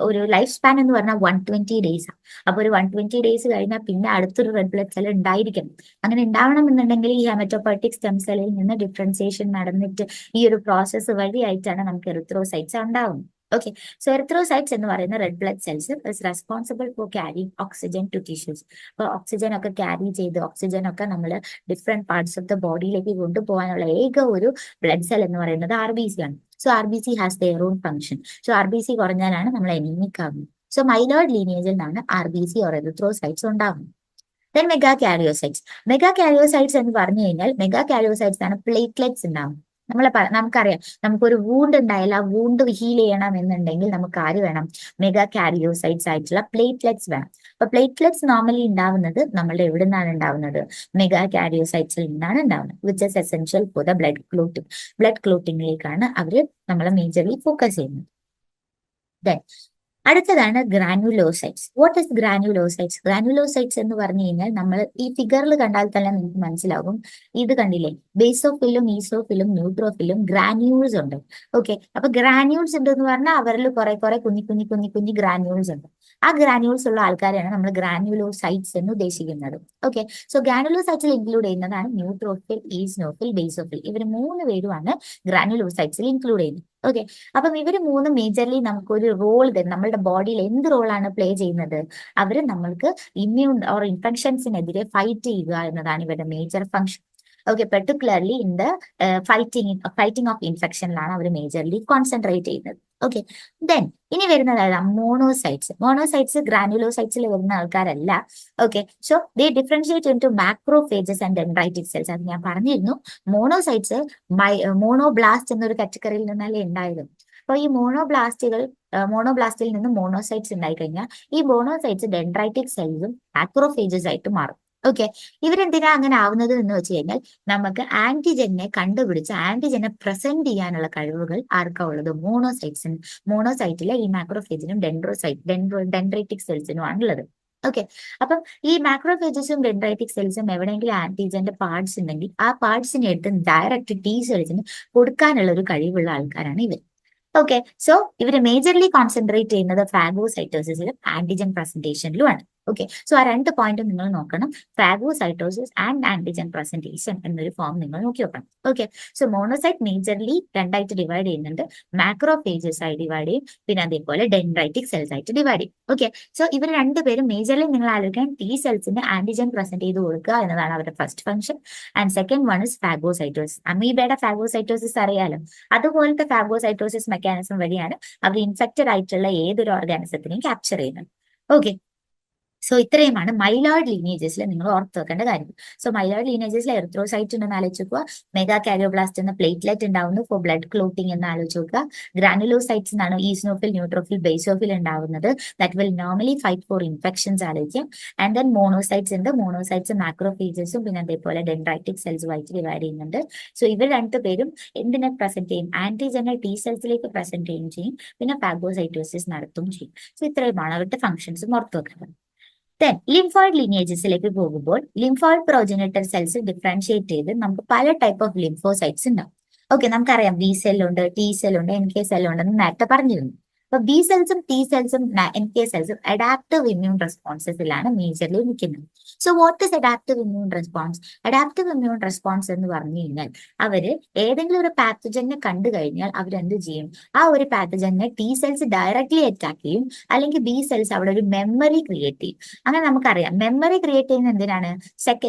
ഒരു ലൈഫ് സ്പാൻ എന്ന് പറഞ്ഞാൽ 120 ഡേയ്സ്. അപ്പൊ ഒരു 120 ഡേയ്സ് കഴിഞ്ഞാൽ പിന്നെ അടുത്തൊരു റെഡ് ബ്ലഡ് സെൽ ഉണ്ടായിരിക്കണം. അങ്ങനെ ഉണ്ടാവണം എന്നുണ്ടെങ്കിൽ ഈ ഹെമറ്റോപോയറ്റിക് സ്റ്റെം സെല്ലിൽ നിന്ന് ഡിഫറൻസിയേഷൻ നടന്നിട്ട് ഈ ഒരു പ്രോസസ്സ് വഴിയായിട്ടാണ് നമുക്ക് എറിത്രോസൈറ്റ്സ് ഉണ്ടാവുന്നത്. ഓക്കെ, സോ എറിത്രോസൈറ്റ്സ് എന്ന് പറയുന്ന red blood cells is responsible for carrying oxygen to tissues. അപ്പൊ ഓക്സിജൻ ഒക്കെ ക്യാരി ചെയ്ത് ഓക്സിജൻ ഒക്കെ നമ്മൾ ഡിഫറെന്റ് പാർട്സ് ഓഫ് ദ ബോഡിയിലേക്ക് കൊണ്ടുപോകാനുള്ള ഏക ഒരു ബ്ലഡ് സെൽ എന്ന് പറയുന്നത് RBC ആണ്. So RBC has their own function. So RBC കുറഞ്ഞാലാണ് നമ്മൾ അനീമിക് ആകുന്നത്. സോ മൈലോയിഡ് ലീനിയേജിൽ നിന്നാണ് RBC ഓർ എറിത്രോസൈറ്റ്സ് ഉണ്ടാകുന്നത്. Then megakaryocytes. Megakaryocytes എന്ന് പറഞ്ഞു കഴിഞ്ഞാൽ മെഗാ കാരിയോസൈറ്റ്സ് ആണ് പ്ലേറ്റ്ലെറ്റ്സ് ഉണ്ടാവും. നമുക്കറിയാം, നമുക്കൊരു വൂണ്ട് ഉണ്ടായാൽ ആ വൂണ്ട് ഹീൽ ചെയ്യണം എന്നുണ്ടെങ്കിൽ നമുക്ക് ആര് വേണം, മെഗാ കാരിയോസൈറ്റ്സ് ആയിട്ടുള്ള പ്ലേറ്റ്ലെറ്റ്സ് വേണം. അപ്പൊ പ്ലേറ്റ്ലെറ്റ്സ് നോർമലി ഉണ്ടാവുന്നത് നമ്മളുടെ എവിടെ നിന്നാണ് ഉണ്ടാവുന്നത്, മെഗാ കാരിയോസൈറ്റ്സിൽ നിന്നാണ് ഉണ്ടാവുന്നത്, which is essential for the blood clotting. Blood ക്ലോട്ടിംഗിലേക്കാണ് അവര് നമ്മളെ മേജർലി ഫോക്കസ് ചെയ്യുന്നത്. ദെൻ അടുത്തതാണ് granulocytes. What is granulocytes? Granulocytes എന്ന് പറഞ്ഞു കഴിഞ്ഞാൽ നമ്മൾ ഈ ഫിഗറിൽ കണ്ടാൽ തന്നെ നിങ്ങൾക്ക് മനസ്സിലാകും. ഇത് കണ്ടില്ലേ, ബേസോഫിലും, ഈസോഫിലും, ന്യൂട്രോഫിലും ഗ്രാന്യൂൾസ് ഉണ്ട്. ഓക്കെ, അപ്പൊ ഗ്രാന്യൂൾസ് ഉണ്ട് എന്ന് പറഞ്ഞാൽ അവരിൽ കുറെ കുഞ്ഞി ഗ്രാന്യൂൾസ് ഉണ്ട്. ആ ഗ്രാന്യൂൾസ് ഉള്ള ആൾക്കാരെയാണ് നമ്മൾ ഗ്രാനുലോസൈറ്റ്സ് എന്ന് ഉദ്ദേശിക്കുന്നത്. ഓക്കെ, സോ ഗ്രാനുലോസൈറ്റ്സിൽ ഇൻക്ലൂഡ് ചെയ്യുന്നതാണ് ന്യൂട്രോഫിൽ, ഈസ്നോഫിൽ, ബേസോഫിൽ. ഇവർ 3 പേരുമാണ് ഗ്രാനുലോസൈറ്റ്സിൽ ഇൻക്ലൂഡ് ചെയ്യുന്നത്. ഓക്കെ, അപ്പം ഇവര് 3 മേജർലി നമുക്കൊരു റോൾ തരും. നമ്മളുടെ ബോഡിയിൽ എന്ത് റോളാണ് പ്ലേ ചെയ്യുന്നത്, അവര് നമ്മൾക്ക് ഇമ്മ്യൂൺ ഓർ ഇൻഫെക്ഷൻസിനെതിരെ ഫൈറ്റ് ചെയ്യുക എന്നതാണ് ഇവരുടെ major function. Okay, particularly in the fighting of ഇൻഫെക്ഷനിലാണ് അവർ മേജർലി കോൺസെൻട്രേറ്റ് ചെയ്യുന്നത്. ഓക്കെ, ദെൻ ഇനി വരുന്നത് മോണോസൈറ്റ്സ്. മോണോസൈറ്റ്സ് ഗ്രാനുലോസൈറ്റ്സിൽ വരുന്ന ആൾക്കാരല്ല. Okay, so they differentiate into macrophages and dendritic cells. അത് ഞാൻ പറഞ്ഞിരുന്നു. മോണോസൈറ്റ്സ് മോണോബ്ലാസ്റ്റ് എന്നൊരു കാറ്റഗറിയിൽ നിന്നല്ലേ ഉണ്ടായത്. അപ്പോൾ ഈ മോണോബ്ലാസ്റ്റിൽ നിന്ന് മോണോസൈറ്റ്സ് ഉണ്ടായിക്കഴിഞ്ഞാൽ ഈ മോണോസൈറ്റ്സ് ഡെൻഡ്രൈറ്റിക് സെൽസും മാക്രോഫേജസ് ആയിട്ട് മാറും. ഓക്കെ, ഇവരെന്തിനാ അങ്ങനെ ആവുന്നത് എന്ന് വെച്ച് കഴിഞ്ഞാൽ നമുക്ക് ആന്റിജനെ കണ്ടുപിടിച്ച് ആന്റിജനെ പ്രസന്റ് ചെയ്യാനുള്ള കഴിവുകൾ ആർക്കാ ഉള്ളത്? മോണോസൈറ്റിലെ ഈ മാക്രോഫേജിനും ഡെൻഡ്രൈറ്റിക് സെൽസിനുമാണ് ഉള്ളത്. ഓക്കെ, അപ്പം ഈ മാക്രോഫേജസും ഡെൻഡ്രൈറ്റിക് സെൽസും എവിടെയെങ്കിലും ആന്റിജന്റെ പാർട്സ് ഉണ്ടെങ്കിൽ ആ പാർട്സിനെ എടുത്ത് ഡയറക്റ്റ് ടി സെൽസിന് കൊടുക്കാനുള്ള ഒരു കഴിവുള്ള ആൾക്കാരാണ് ഇവർ. ഓക്കെ, സോ ഇവര് മേജർലി കോൺസെൻട്രേറ്റ് ചെയ്യുന്നത് ഫാഗോസൈറ്റോസിസിലും ആന്റിജൻ പ്രസന്റേഷനിലുമാണ്. ഓക്കെ, സോ ആ 2 പോയിന്റ് നിങ്ങൾ നോക്കണം. ഫാഗോസൈറ്റോസിസ് ആൻഡ് ആന്റിജൻ പ്രസന്റേഷൻ എന്നൊരു ഫോം നിങ്ങൾ നോക്കി നോക്കണം. ഓക്കെ, സോ മോണോസൈറ്റ് മേജർലി രണ്ടായിട്ട് ഡിവൈഡ് ചെയ്യുന്നുണ്ട്. മാക്രോഫേജസ് ആയി ഡിവൈഡ് ചെയ്യും, പിന്നെ അതേപോലെ ഡെൻഡ്രൈറ്റിക് സെൽസ് ആയിട്ട് ഡിവൈഡ് ചെയ്യും. ഓക്കെ, സോ ഇവർ രണ്ടുപേരും മേജർലി നിങ്ങൾ ആലോചിക്കാൻ ടി സെൽസിന് ആന്റിജൻ പ്രസന്റ് ചെയ്ത് കൊടുക്കുക എന്നതാണ് അവരുടെ first function. And second one is phagocytosis. അമീബയുടെ ഫാഗോസൈറ്റോസിസ് അറിയാലോ, അതുപോലത്തെ ഫാഗോസൈറ്റോസിസ് മെക്കാനിസം വഴിയാണ് അവർ ഇൻഫെക്റ്റഡ് ആയിട്ടുള്ള ഏതൊരു ഓർഗാനിസത്തിനെയും ക്യാപ്ചർ ചെയ്യുന്നത്. ഓക്കെ, സോ ഇത്രയുമാണ് മൈലോയിഡ് ലീനേജസിൽ നിങ്ങൾ ഓർത്ത് വെക്കേണ്ട കാര്യം. സോ മൈലോയിഡ് ലീനേജസിൽ എറിത്രോസൈറ്റ് ഉണ്ടെന്ന് ആലോചിച്ച് നോക്കുക, മെഗാ കാരിയോബ്ലാസ്റ്റ് എന്ന പ്ലേറ്റ്ലെറ്റ് ഉണ്ടാവുന്നു ഫോർ ബ്ലഡ് ക്ലോട്ടിംഗ് എന്ന് ആലോചിച്ച് നോക്കുക. ഗ്രാനുലോസൈറ്റ്സ് എന്നാണ് ഈസ്നോഫിൽ, ന്യൂട്രോഫിൽ, ബേസോഫിൽ ഉണ്ടാവുന്നത്. That will normally fight for infections ആലോചിക്കാം. ആൻഡ് ദെൻ മോണോസൈറ്റ്സ് ഉണ്ട്. മോണോസൈറ്റ്സ് മാക്രോഫേജസും പിന്നെ അതേപോലെ ഡെൻഡ്രൈറ്റിക് സെൽസുമായിട്ട് ഡിവൈഡ് ചെയ്യുന്നുണ്ട്. സോ ഇവർ രണ്ടുപേരും എന്തിനെ പ്രസന്റ് ചെയ്യും? ആന്റിജനെ ടി സെൽസിലേക്ക് പ്രസന്റ് ചെയ്യുകയും ചെയ്യും, പിന്നെ ഫാഗോസൈറ്റോസിസ് നടത്തുകയും ചെയ്യും. സോ ഇത്രയുമാണ് അവരുടെ ഫംഗ്ഷൻസും ഓർത്ത് വെക്കുന്നത്. ദെൻ ലിംഫോയിഡ് ലീനിയേജസിലേക്ക് പോകുമ്പോൾ ലിംഫോയിഡ് പ്രോജനേറ്റർ സെൽസ് ഡിഫറൻഷിയേറ്റ് ചെയ്ത് നമുക്ക് പല ടൈപ്പ് ഓഫ് ലിംഫോസൈറ്റ്സ് ഉണ്ടാവും. ഓക്കെ, നമുക്കറിയാം ബി സെല്ലുണ്ട്, ടി സെല്ലുണ്ട്, NK സെല്ലുണ്ട് എന്ന് നേരത്തെ പറഞ്ഞിരുന്നു. അപ്പൊ ബി സെൽസും ടി സെൽസും NK സെൽസും അഡാപ്റ്റീവ് ഇമ്മ്യൂൺ റെസ്പോൺസസിലാണ് മേജർലി നിൽക്കുന്നത്. So what is adaptive immune response? Adaptive immune response എന്ന് പറഞ്ഞു കഴിഞ്ഞാൽ അവര് ഏതെങ്കിലും ഒരു പാത്തജനെ കണ്ടു കഴിഞ്ഞാൽ അവരെന്ത് ചെയ്യും? ആ ഒരു പാത്തജനെ ടി സെൽസ് ഡയറക്ട്ലി അറ്റാക്ക് ചെയ്യും, അല്ലെങ്കിൽ ബി സെൽസ് അവിടെ ഒരു മെമ്മറി ക്രിയേറ്റ് ചെയ്യും. അങ്ങനെ നമുക്കറിയാം മെമ്മറി ക്രിയേറ്റ് ചെയ്യുന്ന എന്തിനാണ്?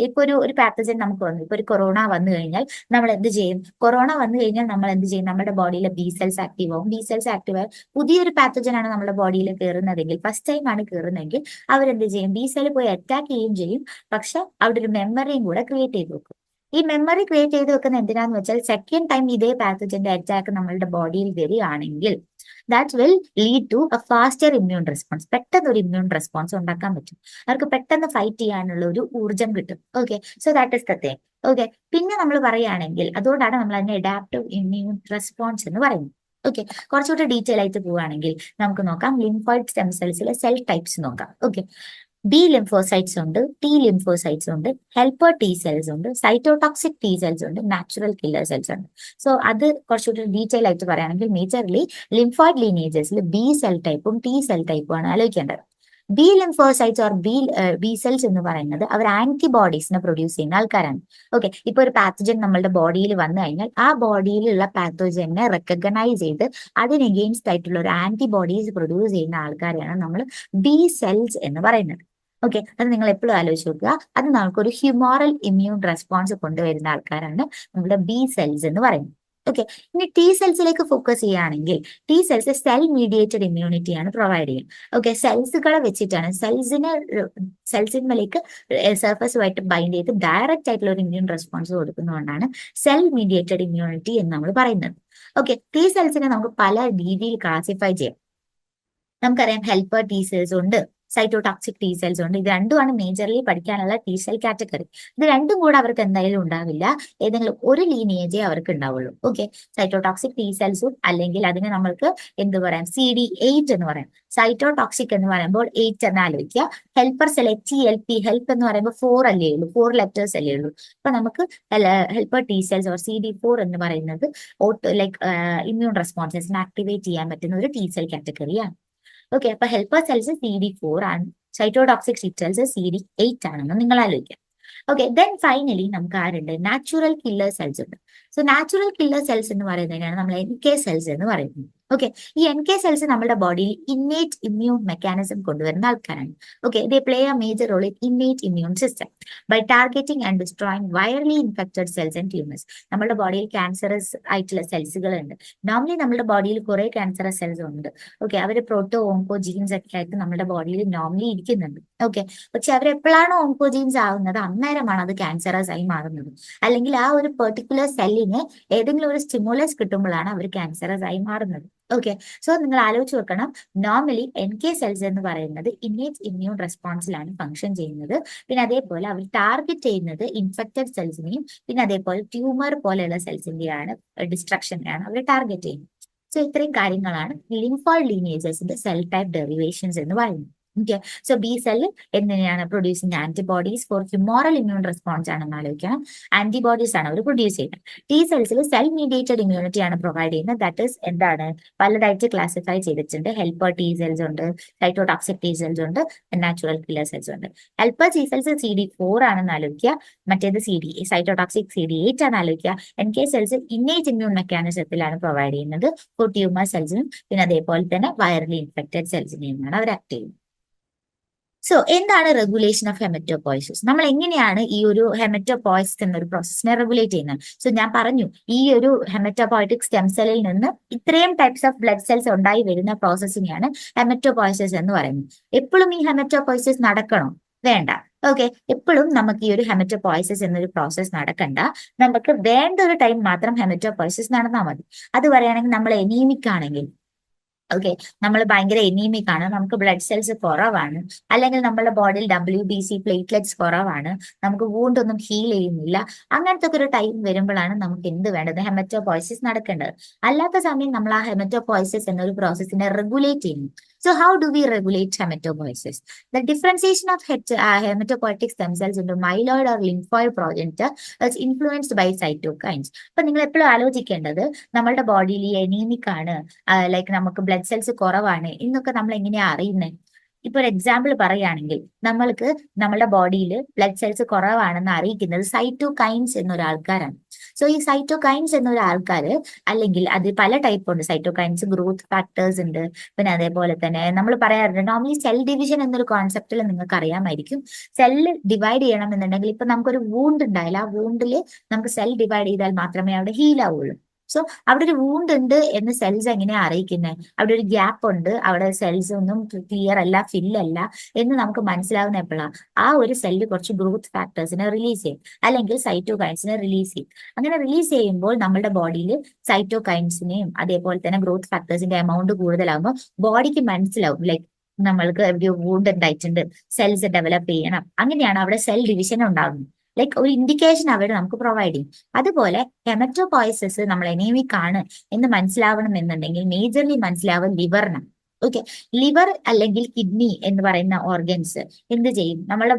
ഇപ്പൊ ഒരു പാത്തജൻ നമുക്ക് വന്നു, ഇപ്പൊ ഒരു കൊറോണ വന്നു കഴിഞ്ഞാൽ നമ്മൾ എന്ത് ചെയ്യും? കൊറോണ വന്നു കഴിഞ്ഞാൽ നമ്മൾ എന്ത് ചെയ്യും? നമ്മുടെ ബോഡിയിലെ ബി സെൽസ് ആക്റ്റീവ് ആവും. ബി സെൽസ് ആക്റ്റീവ് ആയി പുതിയൊരു പാത്തജൻ ആണ് നമ്മുടെ ബോഡിയിൽ കയറുന്നതെങ്കിൽ, ഫസ്റ്റ് ടൈം ആണ് കയറുന്നതെങ്കിൽ അവരെന്ത് ചെയ്യും? ബി സെൽ പോയി അറ്റാക്ക് ചെയ്യുകയും ചെയ്യും, പക്ഷെ അവിടെ ഒരു മെമ്മറിയും കൂടെ ക്രിയേറ്റ് ചെയ്ത് വെക്കും. ഈ മെമ്മറി ക്രിയേറ്റ് ചെയ്ത് വെക്കുന്ന എന്തിനാന്ന് വെച്ചാൽ സെക്കൻഡ് ടൈം ഇതേ പാത്തജന്റെ അറ്റാക്ക് നമ്മളുടെ ബോഡിയിൽ വരികയാണെങ്കിൽ that will lead to a faster immune response. പെട്ടെന്ന് ഒരു ഇമ്മ്യൂൺ റെസ്പോൺസ് ഉണ്ടാക്കാൻ പറ്റും, അവർക്ക് പെട്ടെന്ന് ഫൈറ്റ് ചെയ്യാനുള്ള ഒരു ഊർജ്ജം കിട്ടും. Okay, so that is the thing. Okay, പിന്നെ നമ്മൾ പറയുകയാണെങ്കിൽ അതുകൊണ്ടാണ് നമ്മൾ അതിനെ അഡാപ്റ്റീവ് ഇമ്മ്യൂൺ റെസ്പോൺസ് എന്ന് പറയുന്നത്. ഓക്കെ, കുറച്ചുകൂടി ഡീറ്റെയിൽ ആയിട്ട് പോവുകയാണെങ്കിൽ നമുക്ക് നോക്കാം ലിംഫോയിഡ് സ്റ്റെം സെൽസിലെ സെൽ ടൈപ്സ് നോക്കാം. ഓക്കെ, ബി ലിംഫോസൈറ്റ്സ് ഉണ്ട്, ടി ലിംഫോസൈറ്റ്സ് ഉണ്ട്, ഹെൽപ്പർ ടി സെൽസ് ഉണ്ട്, സൈറ്റോടോക്സിക് ടി സെൽസ് ഉണ്ട്, നാച്ചുറൽ കില്ലർ സെൽസ് ഉണ്ട്. സോ അത് കുറച്ചുകൂടി ഡീറ്റെയിൽ ആയിട്ട് പറയുകയാണെങ്കിൽ മേജർലി ലിംഫോയിഡ് ലീനേജസിൽ ബി സെൽ ടൈപ്പും ടി സെൽ ടൈപ്പും ആണ് ആലോചിക്കേണ്ടത്. B lymphocytes or B cells എന്ന് പറയുന്നത് അവർ ആന്റിബോഡീസിനെ പ്രൊഡ്യൂസ് ചെയ്യുന്ന ആൾക്കാരാണ്. ഓക്കെ, ഇപ്പൊ ഒരു പാത്തജൻ നമ്മളുടെ ബോഡിയിൽ വന്നു കഴിഞ്ഞാൽ ആ ബോഡിയിലുള്ള പാത്തോജനെ റെക്കഗ്നൈസ് ചെയ്ത് അതിന് എഗെയിൻസ്റ്റ് ആയിട്ടുള്ള ഒരു ആന്റിബോഡീസ് പ്രൊഡ്യൂസ് ചെയ്യുന്ന ആൾക്കാരെയാണ് നമ്മൾ ബി സെൽസ് എന്ന് പറയുന്നത്. ഓക്കെ, അത് നിങ്ങൾ എപ്പോഴും ആലോചിച്ച് നോക്കുക. അത് നമുക്കൊരു ഹ്യൂമോറൽ ഇമ്മ്യൂൺ റെസ്പോൺസ് കൊണ്ടുവരുന്ന ആൾക്കാരാണ് നമ്മുടെ ബി സെൽസ് എന്ന് പറയുന്നത്. ഓക്കെ, ഇനി ടി സെൽസിലേക്ക് ഫോക്കസ് ചെയ്യുകയാണെങ്കിൽ ടി സെൽസ് സെൽ മീഡിയേറ്റഡ് ഇമ്മ്യൂണിറ്റിയാണ് പ്രൊവൈഡ് ചെയ്യുന്നത്. ഓക്കെ, സെൽസുകളെ വെച്ചിട്ടാണ് സെൽസിന്മേലേക്ക് സർഫസുമായിട്ട് ബൈൻഡ് ചെയ്ത് ഡയറക്റ്റ് ആയിട്ടുള്ള ഒരു ഇമ്മ്യൂൺ റെസ്പോൺസ് കൊടുക്കുന്നതുകൊണ്ടാണ് സെൽ മീഡിയേറ്റഡ് ഇമ്മ്യൂണിറ്റി എന്ന് നമ്മൾ പറയുന്നത്. ഓക്കെ, ടി സെൽസിനെ നമുക്ക് പല രീതിയിൽ ക്ലാസിഫൈ ചെയ്യാം. നമുക്കറിയാം ഹെൽപ്പർ ടി സെൽസ് ഉണ്ട്, സൈറ്റോടോക്സിക് ടി സെൽസ് ഉണ്ട്. ഇത് രണ്ടുമാണ് മേജർലി പഠിക്കാനുള്ള ടി സെൽ കാറ്റഗറി. ഇത് രണ്ടും കൂടെ അവർക്ക് എന്തായാലും ഉണ്ടാവില്ല, ഏതെങ്കിലും ഒരു ലീനിയേജേ അവർക്ക് ഉണ്ടാവുള്ളൂ. ഓക്കെ, സൈറ്റോടോക്സിക് ടി സെൽസും അല്ലെങ്കിൽ അതിന് നമ്മൾക്ക് എന്ത് പറയാം? CD8 എന്ന് പറയാം. സൈറ്റോടോക്സിക് എന്ന് പറയുമ്പോൾ 8 എന്ന് ആലോചിക്കുക. ഹെൽപ്പർ സെൽ HELP, ഹെൽപ്പ് എന്ന് പറയുമ്പോൾ 4 അല്ലേ ഉള്ളൂ, 4 ലെറ്റേഴ്സ് അല്ലേ ഉള്ളൂ. അപ്പൊ നമുക്ക് helper T cells or CD4 എന്ന് പറയുന്നത് ഇമ്മ്യൂൺ റെസ്പോൺസസിനെ ആക്ടിവേറ്റ് ചെയ്യാൻ പറ്റുന്ന ഒരു ടി സെൽ കാറ്റഗറിയാണ്. ഓക്കെ, അപ്പൊ ഹെൽപ്പർ സെൽസ് CD4 ആണ്, സൈറ്റോടോക്സിക് സെൽസ് CD8 ആണെന്ന് നിങ്ങൾ ആലോചിക്കാം. ഓക്കെ, ദെൻ ഫൈനലി നമുക്ക് ആരുണ്ട്? നാച്ചുറൽ കില്ലർ സെൽസ് ഉണ്ട്. സോ നാച്ചുറൽ കില്ലർ സെൽസ് എന്ന് പറയുന്നതിനാണ് നമ്മൾ NK സെൽസ് എന്ന് പറയുന്നത്. ഓക്കെ, ഈ NK സെൽസ് നമ്മുടെ ബോഡിയിൽ ഇന്നേറ്റ് ഇമ്മ്യൂൺ മെക്കാനിസം കൊണ്ടുവരുന്ന ആൾക്കാരാണ്. Okay, they play a major role in innate immune system by targeting and destroying virally infected cells and tumours. നമ്മുടെ ബോഡിയിൽ ക്യാൻസറസ് ആയിട്ടുള്ള സെൽസുകൾ ഉണ്ട്. നോർമലി നമ്മുടെ ബോഡിയിൽ കുറെ ക്യാൻസറസ് സെൽസ് ഉണ്ട്. ഓക്കെ, അവർ പ്രോട്ടോ ഓങ്കോജീൻസ് ഒക്കെ ആയിട്ട് നമ്മുടെ ബോഡിയിൽ നോർമലി ഇരിക്കുന്നുണ്ട്. ഓക്കെ, പക്ഷെ അവരെപ്പോഴാണ് ഓങ്കോജീൻസ് ആവുന്നത് അന്നേരമാണ് അത് ക്യാൻസറസ് ആയി മാറുന്നത്, അല്ലെങ്കിൽ ആ ഒരു പെർട്ടിക്കുലർ സെല്ലിന് ഏതെങ്കിലും ഒരു സ്റ്റിമുലസ് കിട്ടുമ്പോഴാണ് അവർ ക്യാൻസറസ് ആയി മാറുന്നത്. ഓക്കെ. സോ നിങ്ങൾ ആലോചിച്ച് നോക്കണം, നോർമലി NK സെൽസ് എന്ന് പറയുന്നത് ഇന്നേറ്റ് ഇമ്മ്യൂൺ റെസ്പോൺസിലാണ് ഫംഗ്ഷൻ ചെയ്യുന്നത്. പിന്നെ അതേപോലെ അവർ ടാർഗറ്റ് ചെയ്യുന്നത് ഇൻഫെക്റ്റഡ് സെൽസിനെയും പിന്നെ അതേപോലെ ട്യൂമർ പോലെയുള്ള സെൽസിന്റെയാണ് ഡിസ്ട്രക്ഷനെയാണ് അവർ ടാർഗറ്റ് ചെയ്യുന്നത്. സോ ഇത്രയും കാര്യങ്ങളാണ് ലിംഫോയിഡ് ലീനിയേജസിന്റെ സെൽ ടൈപ്പ് ഡെറിവേഷൻസ് എന്ന് പറയുന്നത്. ഓക്കെ. സോ ബി സെൽ എങ്ങനെയാണ് producing antibodies for humoral immune response ആണെന്ന് ആലോചിക്കണം. ആന്റിബോഡീസ് ആണ് അവർ പ്രൊഡ്യൂസ് ചെയ്യുന്നത്. ടി സെൽസിൽ സെൽ മീഡിയേറ്റഡ് ഇമ്മ്യൂണിറ്റി ആണ് പ്രൊവൈഡ് ചെയ്യുന്നത്. ദാറ്റ് ഈസ് എന്താണ് പലതായിട്ട് ക്ലാസിഫൈ ചെയ്തിട്ടുണ്ട്. ഹെൽപ്പർ ടി സെൽസ് ഉണ്ട്, സൈറ്റോടോക്സിക് ടി സെൽസ് ഉണ്ട്, നാച്ചുറൽ കില്ലർ സെൽസ് ഉണ്ട്. ഹെൽപ്പർ ടി സെൽസ് CD4 ആണെന്ന് ആലോചിക്കുക, മറ്റേത് സൈറ്റോടോക്സിക് CD8 ആണ് ആലോചിക്കുക. NK cells innate immune മെക്കാനിസത്തിലാണ് provide ചെയ്യുന്നത് ഫോർ ട്യൂമർ സെൽസിനും പിന്നെ അതേപോലെ തന്നെ വൈറലി ഇൻഫെക്റ്റഡ് സെൽസിനെയുമാണ് അവർ ആക്ട് ചെയ്യുന്നത്. സോ എന്താണ് റെഗുലേഷൻ ഓഫ് ഹെമറ്റോപോയിസിസ്? നമ്മൾ എങ്ങനെയാണ് ഈ ഒരു ഹെമറ്റോപോയിസിസ് എന്നൊരു പ്രോസസ്സിനെ റെഗുലേറ്റ് ചെയ്യുന്നത്? സോ ഞാൻ പറഞ്ഞു, ഈ ഒരു ഹെമറ്റോപോയിറ്റിക് സ്റ്റെം സെല്ലിൽ നിന്ന് ഇത്രയും ടൈപ്സ് ഓഫ് ബ്ലഡ് സെൽസ് ഉണ്ടായി വരുന്ന പ്രോസസ്സിനെയാണ് ഹെമറ്റോപോയിസിസ് എന്ന് പറയുന്നത്. എപ്പോഴും ഈ ഹെമറ്റോപോയിസിസ് നടക്കണോ? വേണ്ട. ഓക്കെ. എപ്പോഴും നമുക്ക് ഈ ഒരു ഹെമറ്റോപോയിസിസ് എന്നൊരു പ്രോസസ്സ് നടക്കണ്ട. നമുക്ക് വേണ്ട ഒരു ടൈം മാത്രം ഹെമറ്റോപോയിസിസ് നടന്നാൽ മതി. അത് പറയുകയാണെങ്കിൽ നമ്മൾ എനീമിക് ആണെങ്കിൽ, ഓക്കെ, നമ്മൾ ഭയങ്കര എനീമിക് ആണ്, നമുക്ക് ബ്ലഡ് സെൽസ് കുറവാണ്, അല്ലെങ്കിൽ നമ്മുടെ ബോഡിയിൽ WBC പ്ലേറ്റ്ലെറ്റ്സ് കുറവാണ്, നമുക്ക് വൂണ്ട് ഒന്നും ഹീൽ ചെയ്യുന്നില്ല, അങ്ങനത്തെ ഒക്കെ ഒരു ടൈം വരുമ്പോഴാണ് നമുക്ക് എന്ത് വേണ്ടത്? ഹെമറ്റോപോയിസിസ് നടക്കേണ്ടത്. അല്ലാത്ത സമയം നമ്മൾ ആ ഹെമറ്റോപോയിസിസ് എന്നൊരു പ്രോസസ്സിനെ റെഗുലേറ്റ് ചെയ്യുന്നു. So how do we regulate hematopoiesis? The differentiation of hematopoietic stem cells into myeloid or lymphoid progenitor is influenced by cytokines. അപ്പൊ നിങ്ങൾ എപ്പോഴും ആലോചിക്കേണ്ടത്, നമ്മളുടെ ബോഡിയിൽ എനീമിക് ആണ്, ലൈക്ക് നമുക്ക് ബ്ലഡ് സെൽസ് കുറവാണ് എന്നൊക്കെ നമ്മൾ എങ്ങനെയാ അറിയുന്നത്? ഇപ്പൊ ഒരു എക്സാമ്പിൾ പറയുകയാണെങ്കിൽ, നമ്മൾക്ക് നമ്മുടെ ബോഡിയിൽ ബ്ലഡ് സെൽസ് കുറവാണെന്ന് അറിയിക്കുന്നത് സൈറ്റോകൈൻസ് എന്നൊരു ആൾക്കാരാണ്. സോ ഈ സൈറ്റോകൈൻസ് എന്നൊരു ആൾക്കാര്, അല്ലെങ്കിൽ അത് പല ടൈപ്പ് ഉണ്ട്. സൈറ്റോകൈൻസ് ഗ്രോത്ത് ഫാക്ടേഴ്സ് ഉണ്ട്, പിന്നെ അതേപോലെ തന്നെ നമ്മൾ പറയാറുണ്ട് നോർമലി സെൽ ഡിവിഷൻ എന്നൊരു കോൺസെപ്റ്റിൽ നിങ്ങൾക്ക് അറിയാമായിരിക്കും. സെല്ല് ഡിവൈഡ് ചെയ്യണം എന്നുണ്ടെങ്കിൽ ഇപ്പൊ നമുക്കൊരു വൂണ്ട് ഉണ്ടായാൽ ആ വൂണ്ടിൽ നമുക്ക് സെൽ ഡിവൈഡ് ചെയ്താൽ മാത്രമേ അവിടെ ഹീൽ ആവുള്ളൂ. സോ അവിടെ ഒരു വൂണ്ട് ഉണ്ട് എന്ന് സെൽസ് എങ്ങനെയാ അറിയിക്കുന്നത്? അവിടെ ഒരു ഗ്യാപ്പ് ഉണ്ട്, അവിടെ സെൽസ് ഒന്നും ക്ലിയർ അല്ല, ഫില്ലല്ല എന്ന് നമുക്ക് മനസ്സിലാവുന്ന എപ്പോഴാണ്? ആ ഒരു സെല്ല് കുറച്ച് ഗ്രോത്ത് ഫാക്ടേഴ്സിനെ റിലീസ് ചെയ്യും, അല്ലെങ്കിൽ സൈറ്റോകൈൻസിനെ റിലീസ് ചെയ്യും. അങ്ങനെ റിലീസ് ചെയ്യുമ്പോൾ നമ്മുടെ ബോഡിയിൽ സൈറ്റോകൈൻസിനെയും അതേപോലെ തന്നെ ഗ്രോത്ത് ഫാക്ടേഴ്സിന്റെ എമൗണ്ട് കൂടുതലാകുമ്പോൾ ബോഡിക്ക് മനസ്സിലാവും, ലൈക്ക് നമ്മൾക്ക് ഒരു വൂണ്ട് ഉണ്ടായിട്ടുണ്ട്, സെൽസ് ഡെവലപ്പ് ചെയ്യണം. അങ്ങനെയാണ് അവിടെ സെൽ ഡിവിഷൻ ഉണ്ടാകുന്നത്. ലൈക്ക് ഒരു ഇൻഡിക്കേഷൻ അവർ നമുക്ക് പ്രൊവൈഡ് ചെയ്യും. അതുപോലെ ഹെമറ്റോപോയിസിസ് നമ്മൾ എനീമിക് ആണ് എന്ന് മനസ്സിലാവണം എന്നുണ്ടെങ്കിൽ മേജർലി മനസ്സിലാവും ലിവറിന്. ഓക്കെ. ലിവർ അല്ലെങ്കിൽ കിഡ്നി എന്ന് പറയുന്ന ഓർഗൻസ് എന്ത് ചെയ്യും? നമ്മളെ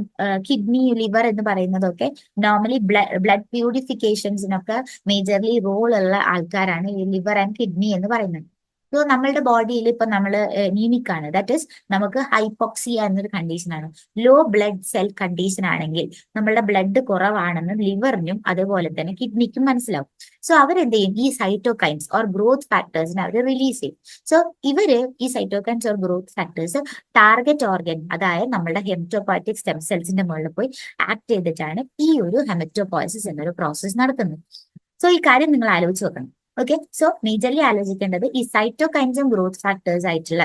കിഡ്നി, ലിവർ എന്ന് പറയുന്നതൊക്കെ നോർമലി ബ്ലഡ് പ്യൂരിഫിക്കേഷൻസിനൊക്കെ മേജർലി റോൾ ഉള്ള ആൾക്കാരാണ് ഈ ലിവർ ആൻഡ് കിഡ്നി എന്ന് പറയുന്നത്. സോ നമ്മളുടെ ബോഡിയിൽ ഇപ്പൊ നമ്മൾ അനീമിക് ആണ്, ദാറ്റ് ഈസ് നമുക്ക് ഹൈപ്പോക്സിയ എന്നൊരു കണ്ടീഷനാണ്, ലോ ബ്ലഡ് സെൽ കണ്ടീഷൻ ആണെങ്കിൽ നമ്മളുടെ ബ്ലഡ് കുറവാണെന്ന് ലിവറിനും അതുപോലെ തന്നെ കിഡ്നിക്കും മനസ്സിലാവും. സോ അവരെന്ത് ചെയ്യും? ഈ സൈറ്റോകൈൻസ് ഓർ ഗ്രോത്ത് ഫാക്ടേഴ്സിനെ അവർ റിലീസ് ചെയ്യും. സോ ഇവര് ഈ cytokines or growth factors target organ, അതായത് നമ്മുടെ ഹെമറ്റോപോയിറ്റിക് സ്റ്റെം സെൽസിന്റെ മുകളിൽ പോയി ആക്ട് ചെയ്തിട്ടാണ് ഈ ഒരു ഹെമറ്റോപോയിസിസ് എന്നൊരു പ്രോസസ്സ് നടത്തുന്നത്. സോ ഈ കാര്യം നിങ്ങൾ ആലോചിച്ച് നോക്കണം. ഓക്കെ. സോ മേജർലി ആലോചിക്കേണ്ടത് ഈ സൈറ്റോകൈൻസും ഗ്രോത്ത് ഫാക്ടേഴ്സ് ആയിട്ടുള്ള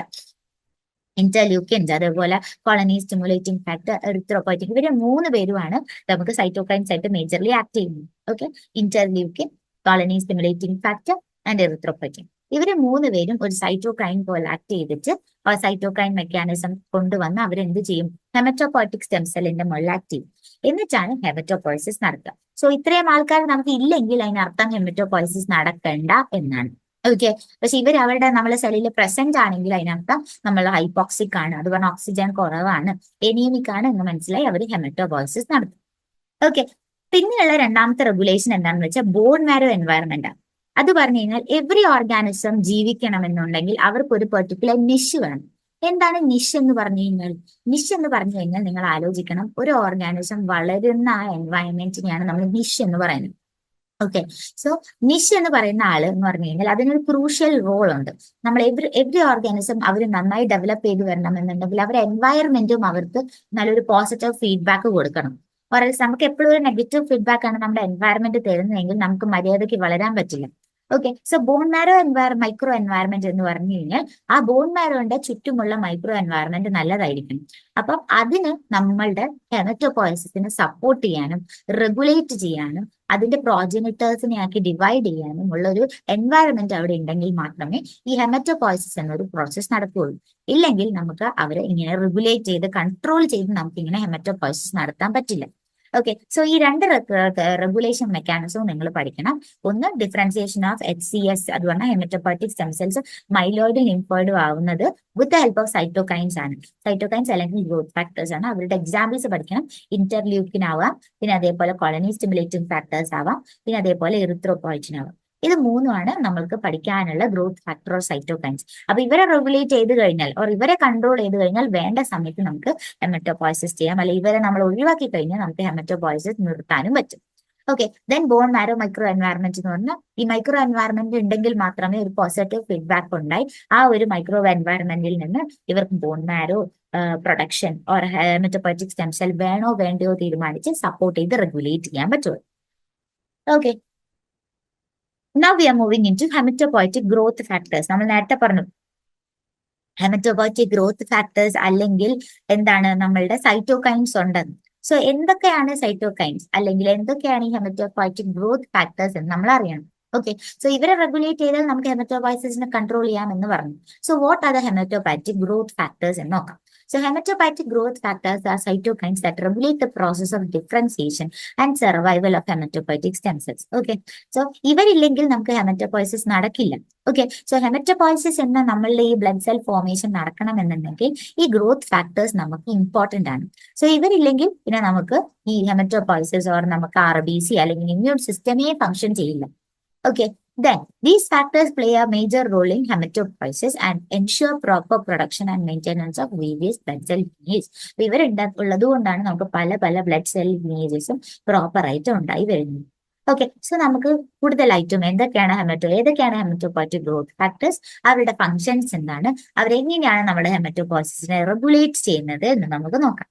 ഇന്റർലൂക്കിൻസ്, അതേപോലെ കോളനി സ്റ്റിമുലേറ്റിംഗ് ഫാക്ടർ, എറിത്രോപോയിറ്റിക്, ഇവര് 3 പേരുമാണ് നമുക്ക് സൈറ്റോകൈൻസ് ആയിട്ട് മേജർലി ആക്ട് ചെയ്യുന്നത്. Okay. Interleukin, colony stimulating factor and erythropoietic, ഇവര് 3 പേരും ഒരു സൈറ്റോകൈൻ പോലെ ആക്ട് ചെയ്തിട്ട് ആ സൈറ്റോകൈൻ മെക്കാനിസം കൊണ്ടുവന്ന് അവരെന്ത് ചെയ്യും? ഹെമറ്റോപോയിറ്റിക് സ്റ്റെം സെല്ലിന്റെ മുകളിൽ ആക്ട് ചെയ്യും. എന്നിട്ടാണ് ഹെമറ്റോപോയിസിസ് നടക്കുക. സോ ഇത്രയും ആൾക്കാർ നമുക്ക് ഇല്ലെങ്കിൽ അതിനർത്ഥം ഹെമറ്റോപോയിസിസ് നടക്കണ്ട എന്നാണ്. ഓക്കെ. പക്ഷെ ഇവർ അവരുടെ നമ്മളെ സെല്ലിൽ പ്രസന്റ് ആണെങ്കിൽ അതിനർത്ഥം നമ്മൾ ഹൈപ്പോക്സിക് ആണ്, അത് പറഞ്ഞാൽ ഓക്സിജൻ കുറവാണ്, എനീമിക് ആണ് എന്ന് മനസ്സിലായി അവർ ഹെമറ്റോപോയിസിസ് നടത്തും. ഓക്കെ. പിന്നെയുള്ള രണ്ടാമത്തെ റെഗുലേഷൻ എന്താണെന്ന് വെച്ചാൽ ബോൺ മാരോ എൻവയറമെന്റ് ആണ്. അത് പറഞ്ഞു കഴിഞ്ഞാൽ എവറി ഓർഗാനിസം ജീവിക്കണമെന്നുണ്ടെങ്കിൽ അവർക്ക് ഒരു പെർട്ടിക്കുലർ നിഷ് വേണം. എന്താണ് നിഷ് എന്ന് പറഞ്ഞു കഴിഞ്ഞാൽ? നിഷ് എന്ന് പറഞ്ഞു കഴിഞ്ഞാൽ നിങ്ങൾ ആലോചിക്കണം, ഒരു ഓർഗാനിസം വളരുന്ന ആ എൻവയൺമെന്റിനെയാണ് നമ്മൾ നിഷ് എന്ന് പറയുന്നത്. ഓക്കെ. സോ നിഷ് എന്ന് പറയുന്ന ആള് എന്ന് പറഞ്ഞു കഴിഞ്ഞാൽ അതിനൊരു ക്രൂഷ്യൽ റോൾ ഉണ്ട്. നമ്മൾ എവറി ഓർഗാനിസം അവർ നന്നായി ഡെവലപ്പ് ചെയ്ത് വരണം എന്നുണ്ടെങ്കിൽ അവരുടെ എൻവയറമെന്റും അവർക്ക് നല്ലൊരു പോസിറ്റീവ് ഫീഡ്ബാക്ക് കൊടുക്കണം. ഓരൽസ് നമുക്ക് എപ്പോഴും ഒരു നെഗറ്റീവ് ഫീഡ്ബാക്ക് ആണ് നമ്മുടെ എൻവയറമെന്റ് തരുന്നതെങ്കിൽ നമുക്ക് മര്യാദയ്ക്ക് വളരാൻ പറ്റില്ല. Okay, so bone marrow micro environment എന്ന് പറഞ്ഞു കഴിഞ്ഞാൽ ആ ബോൺ മാരോന്റെ ചുറ്റുമുള്ള മൈക്രോ എൻവയറമെന്റ് നല്ലതായിരിക്കും. അപ്പം അതിന് നമ്മളുടെ ഹെമറ്റോപോയസിസിനെ സപ്പോർട്ട് ചെയ്യാനും റെഗുലേറ്റ് ചെയ്യാനും അതിന്റെ പ്രോജനിറ്റേഴ്സിനെ ആക്കി ഡിവൈഡ് ചെയ്യാനും ഉള്ള ഒരു എൻവയറമെന്റ് അവിടെ ഉണ്ടെങ്കിൽ മാത്രമേ ഈ ഹെമറ്റോപോയസിസ് എന്നൊരു പ്രോസസ്സ് നടക്കുകയുള്ളൂ. ഇല്ലെങ്കിൽ നമുക്ക് അവരെ ഇങ്ങനെ റെഗുലേറ്റ് ചെയ്ത് കൺട്രോൾ ചെയ്ത് നമുക്ക് ഇങ്ങനെ ഹെമറ്റോപോയസിസ് നടത്താൻ പറ്റില്ല. ഓക്കെ, സോ ഈ രണ്ട് റെഗുലേഷൻ മെക്കാനിസവും നിങ്ങൾ പഠിക്കണം. ഒന്ന് ഡിഫറൻസിയേഷൻ ഓഫ് HCS, അത് പറഞ്ഞാൽ ഹെമറ്റോപോയറ്റിക് സ്റ്റെം സെൽസ് മൈലോയിഡും ലിംഫോയിഡും ആവുന്നത് with the help of cytokines ആണ്. സൈറ്റോകൈൻസ് അല്ലെങ്കിൽ ഗ്രോത്ത് ഫാക്ടേഴ്സ് ആണ്. അവരുടെ എക്സാമ്പിൾസ് പഠിക്കണം. ഇന്റർലൂക്കിൻ ആവാം, പിന്നെ അതേപോലെ കോളനി സ്റ്റിമുലേറ്റിംഗ് ഫാക്ടേഴ്സ് ആവാം, പിന്നെ അതേപോലെ എറിത്രോപോയിറ്റിൻ ആവാം. ഇത് മൂന്നുമാണ് നമ്മൾക്ക് പഠിക്കാനുള്ള ഗ്രോത്ത് ഫാക്ടർ ഓർ സൈറ്റോകൈൻസ്. അപ്പൊ ഇവരെ റെഗുലേറ്റ് ചെയ്ത് കഴിഞ്ഞാൽ ഓർ ഇവരെ കൺട്രോൾ ചെയ്ത് കഴിഞ്ഞാൽ വേണ്ട സമയത്ത് നമുക്ക് ഹെമറ്റോപോയസിസ് ചെയ്യാം, അല്ലെങ്കിൽ ഇവരെ നമ്മൾ ഒഴിവാക്കി കഴിഞ്ഞാൽ നമുക്ക് ഹെമറ്റോപോയസിസ് നിർത്താനും പറ്റും. Okay, then bone marrow micro environment എന്ന് പറഞ്ഞാൽ ഈ മൈക്രോ എൻവയറമെന്റ് ഉണ്ടെങ്കിൽ മാത്രമേ ഒരു പോസിറ്റീവ് ഫീഡ്ബാക്ക് ഉണ്ടായി ആ ഒരു മൈക്രോ എൻവയറമെന്റിൽ നിന്ന് ഇവർക്ക് bone marrow production or haematopoietic stem cell വേണോ വേണ്ടയോ തീരുമാനിച്ച് സപ്പോർട്ട് ചെയ്ത് റെഗുലേറ്റ് ചെയ്യാൻ പറ്റുള്ളൂ. Okay, now we are moving into hematopoietic growth factors. നമ്മൾ നേരത്തെ പറഞ്ഞു ഹെമറ്റോപോയറ്റിക് ഗ്രോത്ത് ഫാക്ടേഴ്സ് അല്ലെങ്കിൽ എന്താണ് നമ്മളുടെ സൈറ്റോകൈൻസ് ഉണ്ടെന്ന്. സോ എന്തൊക്കെയാണ് സൈറ്റോകൈൻസ് അല്ലെങ്കിൽ എന്തൊക്കെയാണ് ഈ ഹെമറ്റോപോയറ്റിക് ഗ്രോത്ത് ഫാക്ടേഴ്സ് എന്ന് നമ്മൾ അറിയണം. ഓക്കെ, സോ ഇവരെ റെഗുലേറ്റ് ചെയ്താൽ നമുക്ക് ഹെമറ്റോപോയസിസിനെ കൺട്രോൾ ചെയ്യാം എന്ന് പറഞ്ഞു. So what are the haematopoietic growth factors എന്ന് നോക്കാം. So hematopoietic growth factors are cytokines that regulate the process of differentiation and survival of hematopoietic stem cells. Okay, so ഇവരില്ലെങ്കിൽ നമുക്ക് ഹെമറ്റോപോയസിസ് നടക്കില്ല. ഓക്കെ, സോ ഹെമറ്റോപോയസിസ് എന്ന നമ്മളുടെ ഈ ബ്ലഡ് സെൽ ഫോർമേഷൻ നടക്കണമെന്നുണ്ടെങ്കിൽ ഈ ഗ്രോത്ത് ഫാക്ടേഴ്സ് നമുക്ക് ഇമ്പോർട്ടന്റ് ആണ്. സോ ഇവരില്ലെങ്കിൽ പിന്നെ നമുക്ക് ഈ ഹെമറ്റോപോയസിസ് ഓർ നമുക്ക് RBC അല്ലെങ്കിൽ ഇമ്മ്യൂൺ സിസ്റ്റമേ ഫംഗ്ഷൻ ചെയ്യില്ല. Okay, then these factors play a major role in hematopoiesis and ensure proper production and maintenance of various blood cell lineages. ഇവരുള്ളത് കൊണ്ടാണ് നമുക്ക് പല പല ബ്ലഡ് സെൽ lineagesഉം പ്രോപ്പർ ആയിട്ട് ഉണ്ടായി വരുന്നത്. ഓക്കെ, സോ നമുക്ക് കൂടുതലായിട്ടും ഏതൊക്കെയാണ് ഹെമറ്റോപോയറ്റിക് ഗ്രോത്ത് ഫാക്ടേഴ്സ്, അവരുടെ ഫങ്ഷൻസ് എന്താണ്, അവരെങ്ങനെയാണ് നമ്മുടെ ഹെമറ്റോപോയസിസിനെ റെഗുലേറ്റ് ചെയ്യുന്നത് എന്ന് നമുക്ക് നോക്കാം.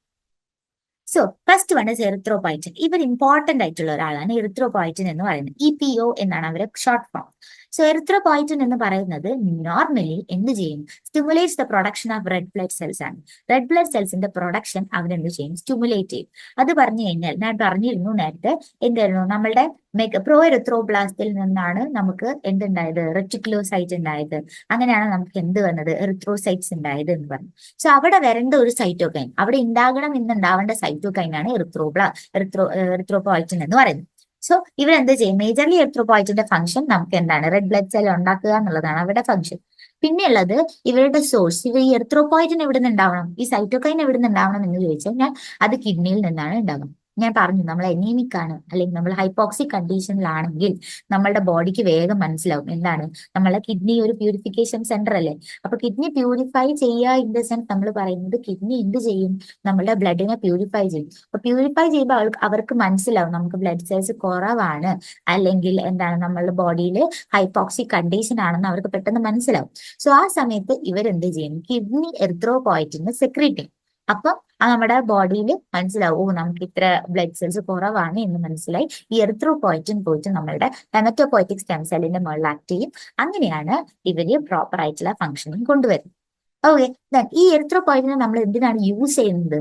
So first one is erythropoietin. ഇവർ ഇമ്പോർട്ടന്റ് ആയിട്ടുള്ള ഒരാളാണ് എറിത്രോപോയിറ്റിൻ എന്ന് പറയുന്നത്. EPO എന്നാണ് അവരെ ഷോർട്ട് ഫോം. സോ എറിത്രോപോയിറ്റിൻ എന്ന് പറയുന്നത് നോർമലി എന്ത് ചെയ്യും, stimulates the production of red blood cells ആണ്. റെഡ് ബ്ലഡ് സെൽസിന്റെ പ്രൊഡക്ഷൻ അവരെന്ത് ചെയ്യും, സ്റ്റിമുലേറ്റ് ചെയ്യും. അത് പറഞ്ഞു കഴിഞ്ഞാൽ ഞാൻ പറഞ്ഞിരുന്നു നേരത്തെ എന്തായിരുന്നു, നമ്മളുടെ പ്രോ എറിത്രോബ്ലാസ്റ്റിൽ നിന്നാണ് നമുക്ക് എന്തുണ്ടായത്, റെറ്റിക്കുലോസൈറ്റ് ഉണ്ടായത്. അങ്ങനെയാണ് നമുക്ക് എന്ത് വന്നത്, എറിത്രോസൈറ്റ്സ് ഉണ്ടായത് എന്ന് പറഞ്ഞു. സോ അവിടെ വരേണ്ട ഒരു സൈറ്റോകൈൻ, അവിടെ ഉണ്ടാകണം എന്നുണ്ടാവേണ്ട സൈറ്റോകൈൻ ആണ് എറിത്രോപോയിറ്റിൻ എന്ന് പറയുന്നത്. സോ ഇവരെന്ത് ചെയ്യും, മേജർലി എറിത്രോപോയിറ്റിന്റെ ഫംഗ്ഷൻ നമുക്ക് എന്താണ്, റെഡ് ബ്ലഡ് സെൽ ഉണ്ടാക്കുക എന്നുള്ളതാണ് അവരുടെ ഫംഗ്ഷൻ. പിന്നെയുള്ളത് ഇവരുടെ സോഴ്സ്. ഇവർ ഈ എറിത്രോപോയിറ്റിൻ എവിടെ നിന്ന് ഉണ്ടാവണം, ഈ സൈറ്റോകൈൻ എവിടെ നിന്ന് ഉണ്ടാവണം എന്ന് ചോദിച്ചാൽ ഞാൻ അത് കിഡ്നിയിൽ നിന്നാണ് ഉണ്ടാകും. ഞാൻ പറഞ്ഞു നമ്മൾ അനീമിക് ആണ് അല്ലെങ്കിൽ നമ്മൾ ഹൈപ്പോക്സിക് കണ്ടീഷനിലാണെങ്കിൽ നമ്മളുടെ ബോഡിക്ക് വേഗം മനസ്സിലാവും എന്താണ്, നമ്മളെ കിഡ്നി ഒരു പ്യൂരിഫിക്കേഷൻ സെന്റർ അല്ലേ. അപ്പൊ കിഡ്നി പ്യൂരിഫൈ ചെയ്യുക ഇൻ ദ സെൻസ് നമ്മൾ പറയുന്നത് കിഡ്നി എന്ത് ചെയ്യും, നമ്മളുടെ ബ്ലഡിനെ പ്യൂരിഫൈ ചെയ്യും. അപ്പൊ പ്യൂരിഫൈ ചെയ്യുമ്പോൾ അവർക്ക് മനസ്സിലാവും നമുക്ക് ബ്ലഡ് സെൽസ് കുറവാണ് അല്ലെങ്കിൽ എന്താണ് നമ്മളുടെ ബോഡിയിൽ ഹൈപ്പോക്സിക് കണ്ടീഷൻ ആണെന്ന് അവർക്ക് പെട്ടെന്ന് മനസ്സിലാവും. സോ ആ സമയത്ത് ഇവരെന്ത് ചെയ്യും, കിഡ്നി എറിത്രോപോയിറ്റിനെ സെക്രീറ്റ് ചെയ്യും. അപ്പം നമ്മുടെ ബോഡിയിൽ മനസ്സിലാവും നമുക്ക് ഇത്ര ബ്ലഡ് സെൽസ് കുറവാണ് എന്ന് മനസ്സിലായി ഈ എറിത്രോപോയിറ്റിൻ പോയിട്ട് നമ്മളുടെ ഹെമറ്റോപോയറ്റിക് സ്റ്റെം സെല്ലിന്റെ മുകളിൽ ആക്ട് ചെയ്യും. അങ്ങനെയാണ് ഇവര് പ്രോപ്പർ ആയിട്ടുള്ള ഫംഗ്ഷനിങ് കൊണ്ടുവരുന്നത്. ഓക്കെ, ഈ എറിത്രോപോയിറ്റിനെ നമ്മൾ എന്തിനാണ് യൂസ് ചെയ്യുന്നത്,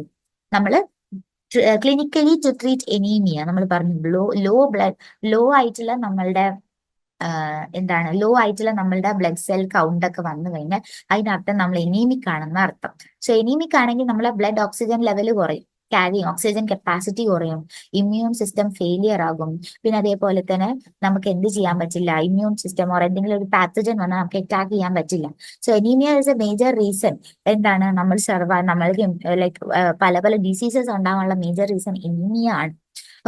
നമ്മൾ ക്ലിനിക്കലി ടു ട്രീറ്റ് എനീമിയ. നമ്മൾ പറഞ്ഞു ലോ ആയിട്ടുള്ള നമ്മളുടെ എന്താണ്, ലോ ആയിട്ടുള്ള നമ്മളുടെ ബ്ലഡ് സെൽ കൗണ്ട് ഒക്കെ വന്നു കഴിഞ്ഞാൽ അതിനർത്ഥം നമ്മൾ എനീമിക് ആണെന്ന് അർത്ഥം. സോ എനീമിക് ആണെങ്കിൽ നമ്മളെ ബ്ലഡ് ഓക്സിജൻ ലെവൽ കുറയും, ഓക്സിജൻ കപ്പാസിറ്റി കുറയും, ഇമ്മ്യൂൺ സിസ്റ്റം ഫെയിലിയർ ആകും. പിന്നെ അതേപോലെ തന്നെ നമുക്ക് എന്ത് ചെയ്യാൻ പറ്റില്ല, ഇമ്മ്യൂൺ സിസ്റ്റം ഓർ എന്തെങ്കിലും ഒരു പാത്തജൻ വന്നാൽ നമുക്ക് അറ്റാക്ക് ചെയ്യാൻ പറ്റില്ല. So anaemia is a major reason എന്താണ് നമ്മൾക്ക് ലൈക്ക് പല പല ഡിസീസസ് ഉണ്ടാകാനുള്ള മേജർ റീസൺ എനീമിയ ആണ്.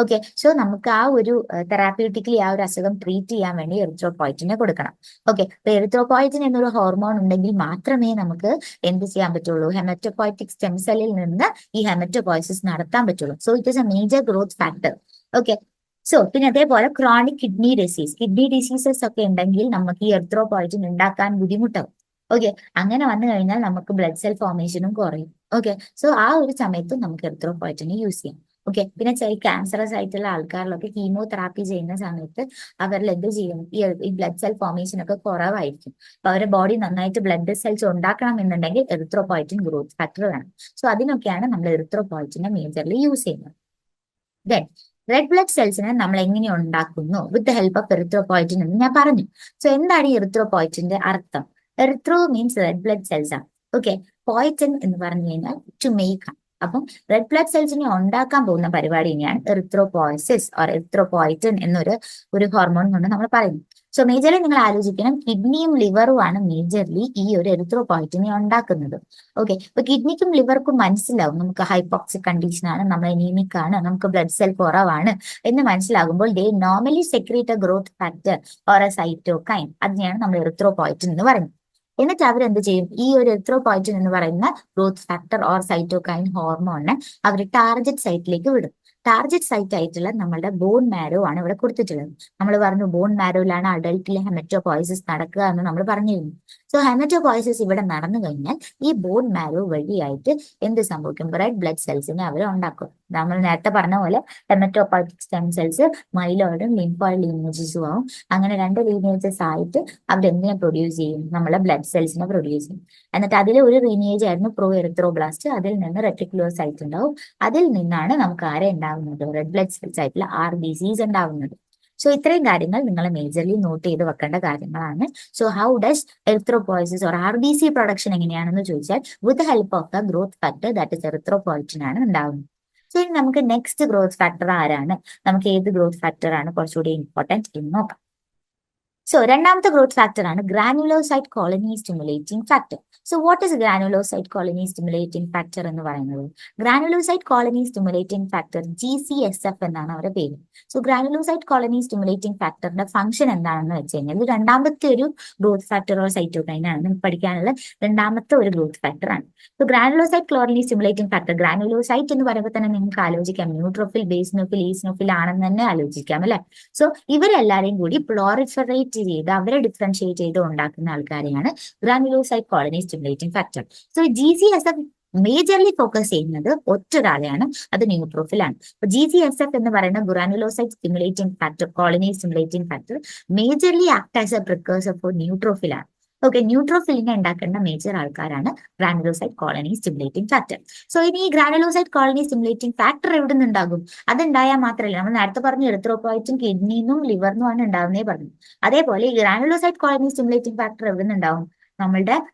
ഓക്കെ, സോ നമുക്ക് ആ ഒരു തെറാപ്യൂട്ടിക്കലി ആ ഒരു അസുഖം ട്രീറ്റ് ചെയ്യാൻ വേണ്ടി എറിത്രോപോയിറ്റിനെ കൊടുക്കണം. ഓക്കെ, അപ്പൊ എറിത്രോപോയിറ്റിൻ എന്നൊരു ഹോർമോൺ ഉണ്ടെങ്കിൽ മാത്രമേ നമുക്ക് എന്ത് ചെയ്യാൻ പറ്റുള്ളൂ, ഹെമറ്റോപോയറ്റിക് സ്റ്റെം സെല്ലിൽ നിന്ന് ഈ ഹെമറ്റോപോയസിസ് നടത്താൻ പറ്റുള്ളൂ. So it is a major growth factor. Okay, so പിന്നെ അതേപോലെ ക്രോണിക് കിഡ്നി ഡിസീസസ് ഒക്കെ ഉണ്ടെങ്കിൽ നമുക്ക് ഈ എറിത്രോപോയിറ്റിൻ ഉണ്ടാക്കാൻ ബുദ്ധിമുട്ടാവും. ഓക്കെ, അങ്ങനെ വന്നു കഴിഞ്ഞാൽ നമുക്ക് ബ്ലഡ് സെൽ ഫോർമേഷനും കുറയും. ഓക്കെ, സോ ആ ഒരു സമയത്ത് നമുക്ക് എറിത്രോപോയിറ്റിനെ യൂസ് ചെയ്യാം. ഓക്കെ, പിന്നെ ക്യാൻസറസ് ആയിട്ടുള്ള ആൾക്കാരിലൊക്കെ കീമോതെറാപ്പി ചെയ്യുന്ന സമയത്ത് അവരിൽ എന്ത് ചെയ്യും, ഈ ബ്ലഡ് സെൽ ഫോർമേഷൻ ഒക്കെ കുറവായിരിക്കും. അപ്പൊ അവരുടെ ബോഡി നന്നായിട്ട് ബ്ലഡ് സെൽസ് ഉണ്ടാക്കണം എന്നുണ്ടെങ്കിൽ എറിത്രോപോയിറ്റിൻ ഗ്രോത്ത് ഫാക്ടർ വേണം. സോ അതിനൊക്കെയാണ് നമ്മൾ എറിത്രോപോയിറ്റിനെ മേജർലി യൂസ് ചെയ്യുന്നത്. ദെൻ റെഡ് ബ്ലഡ് സെൽസിനെ നമ്മൾ എങ്ങനെ ഉണ്ടാക്കുന്നു with the help of erythropoietin എന്ന് ഞാൻ പറഞ്ഞു. സോ എന്താണ് ഈ എറിത്രോപോയിറ്റിന്റെ അർത്ഥം? Erythro means red blood cells ആണ്. ഓക്കെ, പോയിറ്റിൻ എന്ന് പറഞ്ഞു കഴിഞ്ഞാൽ ടു മേക്ക്. അപ്പം റെഡ് ബ്ലഡ് സെൽസിനെ ഉണ്ടാക്കാൻ പോകുന്ന പരിപാടി തന്നെയാണ് എറിത്രോപോയസിസ് ഓർ എറിത്രോപോയിറ്റിൻ ഒരു ഹോർമോൺ കൊണ്ട് നമ്മൾ പറയുന്നത്. സോ മേജർലി നിങ്ങൾ ആലോചിക്കണം, കിഡ്നിയും ലിവറും ആണ് മേജർലി ഈ ഒരു എറിത്രോപോയിറ്റിനെ ഉണ്ടാക്കുന്നത്. ഓക്കെ, അപ്പൊ കിഡ്നിക്കും ലിവർക്കും മനസ്സിലാവും നമുക്ക് ഹൈപ്പോക്സിക് കണ്ടീഷൻ ആണ്, നമ്മൾ അനീമിക് ആണ്, നമുക്ക് ബ്ലഡ് സെൽ കുറവാണ് എന്ന് മനസ്സിലാകുമ്പോൾ they normally secrete a growth factor or a cytokine. അതിനെയാണ് നമ്മൾ എറിത്രോപോയിറ്റിൻ എന്ന് പറയുന്നത്. എന്നിട്ട് അവരെന്ത് ചെയ്യും, ഈ ഒരു എറിത്രോപോയിറ്റിൻ എന്ന് പറയുന്ന ഗ്രോത്ത് ഫാക്ടർ ഓർ സൈറ്റോകൈൻ ഹോർമോണിനെ അവർ ടാർഗറ്റ് സൈറ്റിലേക്ക് വിടും. ടാർഗറ്റ് സൈറ്റ് ആയിട്ടുള്ള നമ്മളുടെ ബോൺ മാരോ ആണ് ഇവിടെ കൊടുത്തിട്ടുള്ളത്. നമ്മൾ പറഞ്ഞു ബോൺ മാരോയിലാണ് അഡൽട്ടിലെ ഹെമറ്റോപോയിസിസ് നടക്കുക എന്ന് നമ്മൾ പറഞ്ഞിരുന്നു. സോ ഹെമറ്റോപോയിസിസ് ഇവിടെ നടന്നു കഴിഞ്ഞാൽ ഈ ബോൺ മാരോ വഴിയായിട്ട് എന്ത് സംഭവിക്കും, റെഡ് ബ്ലഡ് സെൽസിനെ അവർ ഉണ്ടാക്കും. നമ്മൾ നേരത്തെ പറഞ്ഞ പോലെ ഹെമറ്റോപോയിറ്റിക് സ്റ്റെം സെൽസ് മൈലോയിഡും ലിംഫോയിഡ് ലീനേജസും ആവും. അങ്ങനെ രണ്ട് ലീനേജസ് ആയിട്ട് അവരെന്തിനെ പ്രൊഡ്യൂസ് ചെയ്യും, നമ്മളെ ബ്ലഡ് സെൽസിനെ പ്രൊഡ്യൂസ് ചെയ്യും. എന്നിട്ട് അതിലെ ഒരു ലീനേജ് ആയിരുന്നു പ്രോ എറിത്രോബ്ലാസ്റ്റ്. അതിൽ നിന്ന് റെറ്റിക്കുലോസൈറ്റ് ഉണ്ടാവും. അതിൽ നിന്നാണ് നമുക്ക് ആരെ ഉണ്ടാവുന്നത്, റെഡ് ബ്ലഡ് സെൽസ് ആയിട്ടുള്ള RBCs ഉണ്ടാവുന്നത്. സോ ഇത്രയും കാര്യങ്ങൾ നിങ്ങൾ മേജർലി നോട്ട് ചെയ്ത് വെക്കേണ്ട കാര്യങ്ങളാണ്. So how does എറിത്രോപോയസിസ് or RBC production എങ്ങനെയാണെന്ന് ചോദിച്ചാൽ with help of the growth factor that is erythropoietin ആണ് ഉണ്ടാവുന്നത്. സോ ഇനി നമുക്ക് നെക്സ്റ്റ് ഗ്രോത്ത് ഫാക്ടർ ആരാണ്, നമുക്ക് ഏത് ഗ്രോത്ത് ഫാക്ടർ ആണ് കുറച്ചുകൂടി ഇമ്പോർട്ടൻറ്റ് എന്ന് നോക്കാം. സോ രണ്ടാമത്തെ ഗ്രോത്ത് ഫാക്ടർ ആണ് granulocyte colony stimulating factor. So what is granulocyte colony stimulating factor എന്ന് പറയുന്നത്? Granulocyte colony stimulating factor GCSF എന്നാണ് അവരുടെ പേര്. സോ ഗ്രാനുലോസൈറ്റ് കോളനി സ്റ്റിമുലേറ്റിംഗ് ഫാക്ടറിന്റെ ഫംഗ്ഷൻ എന്താണെന്ന് വെച്ച് കഴിഞ്ഞാൽ ഇത് രണ്ടാമത്തെ ഒരു ഗ്രോത്ത് ഫാക്ടർ ഓർ സൈറ്റോകൈൻ ആണ്, നിങ്ങൾക്ക് പഠിക്കാനുള്ള രണ്ടാമത്തെ ഒരു ഗ്രോത്ത് ഫാക്ടർ ആണ്. So granulocyte colony stimulating factor, granulocyte എന്ന് പറയുമ്പോൾ തന്നെ നിങ്ങൾക്ക് ആലോചിക്കാം ന്യൂട്രോഫിൽ, ബേസ്നോഫിൽ, ഈസ്നോഫിൽ ആണെന്ന് തന്നെ ആലോചിക്കാം അല്ലെ. സോ ഇവരെല്ലാരെയും കൂടി പ്ലോറിഫറേറ്റ് ചെയ്ത് അവരെ ഡിഫറൻഷിയേറ്റ് ചെയ്ത് ഉണ്ടാക്കുന്ന ആൾക്കാരെയാണ് granulocyte colony stimulating factor. So GCSF majorly focus ചെയ്യുന്നത് ഒറ്റൊരാളെയാണ്, അത് ന്യൂട്രോഫിൽ ആണ്. അപ്പൊ GCSF എന്ന് പറയുന്ന granulocyte stimulating factor, colony stimulating factor majorly act as a precursor for neutrophil ആണ്. ഓക്കെ, ന്യൂട്രോഫിലിനെ ഉണ്ടാക്കേണ്ട മേജർ ആൾക്കാരാണ് granulocyte colony stimulating factor. So ഇനി ഈ ഗ്രാനുലോസൈറ്റ് കോളനി സ്റ്റിമുലേറ്റിംഗ് ഫാക്ടർ എവിടെ നിന്നുണ്ടാകും? അതുണ്ടായാൽ മാത്രമല്ല, നമ്മൾ നേരത്തെ പറഞ്ഞു എറിത്രോപോയിറ്റും കിഡ്നിന്നും ലിവറിനും ആണ് ഉണ്ടാവുന്നേ പറഞ്ഞു. അതേപോലെ ഈ ഗ്രാനുലോസൈറ്റ് കോളനി സ്റ്റിമുലേറ്റിംഗ് ഫാക്ടർ എവിടെ നിന്നുണ്ടാവും?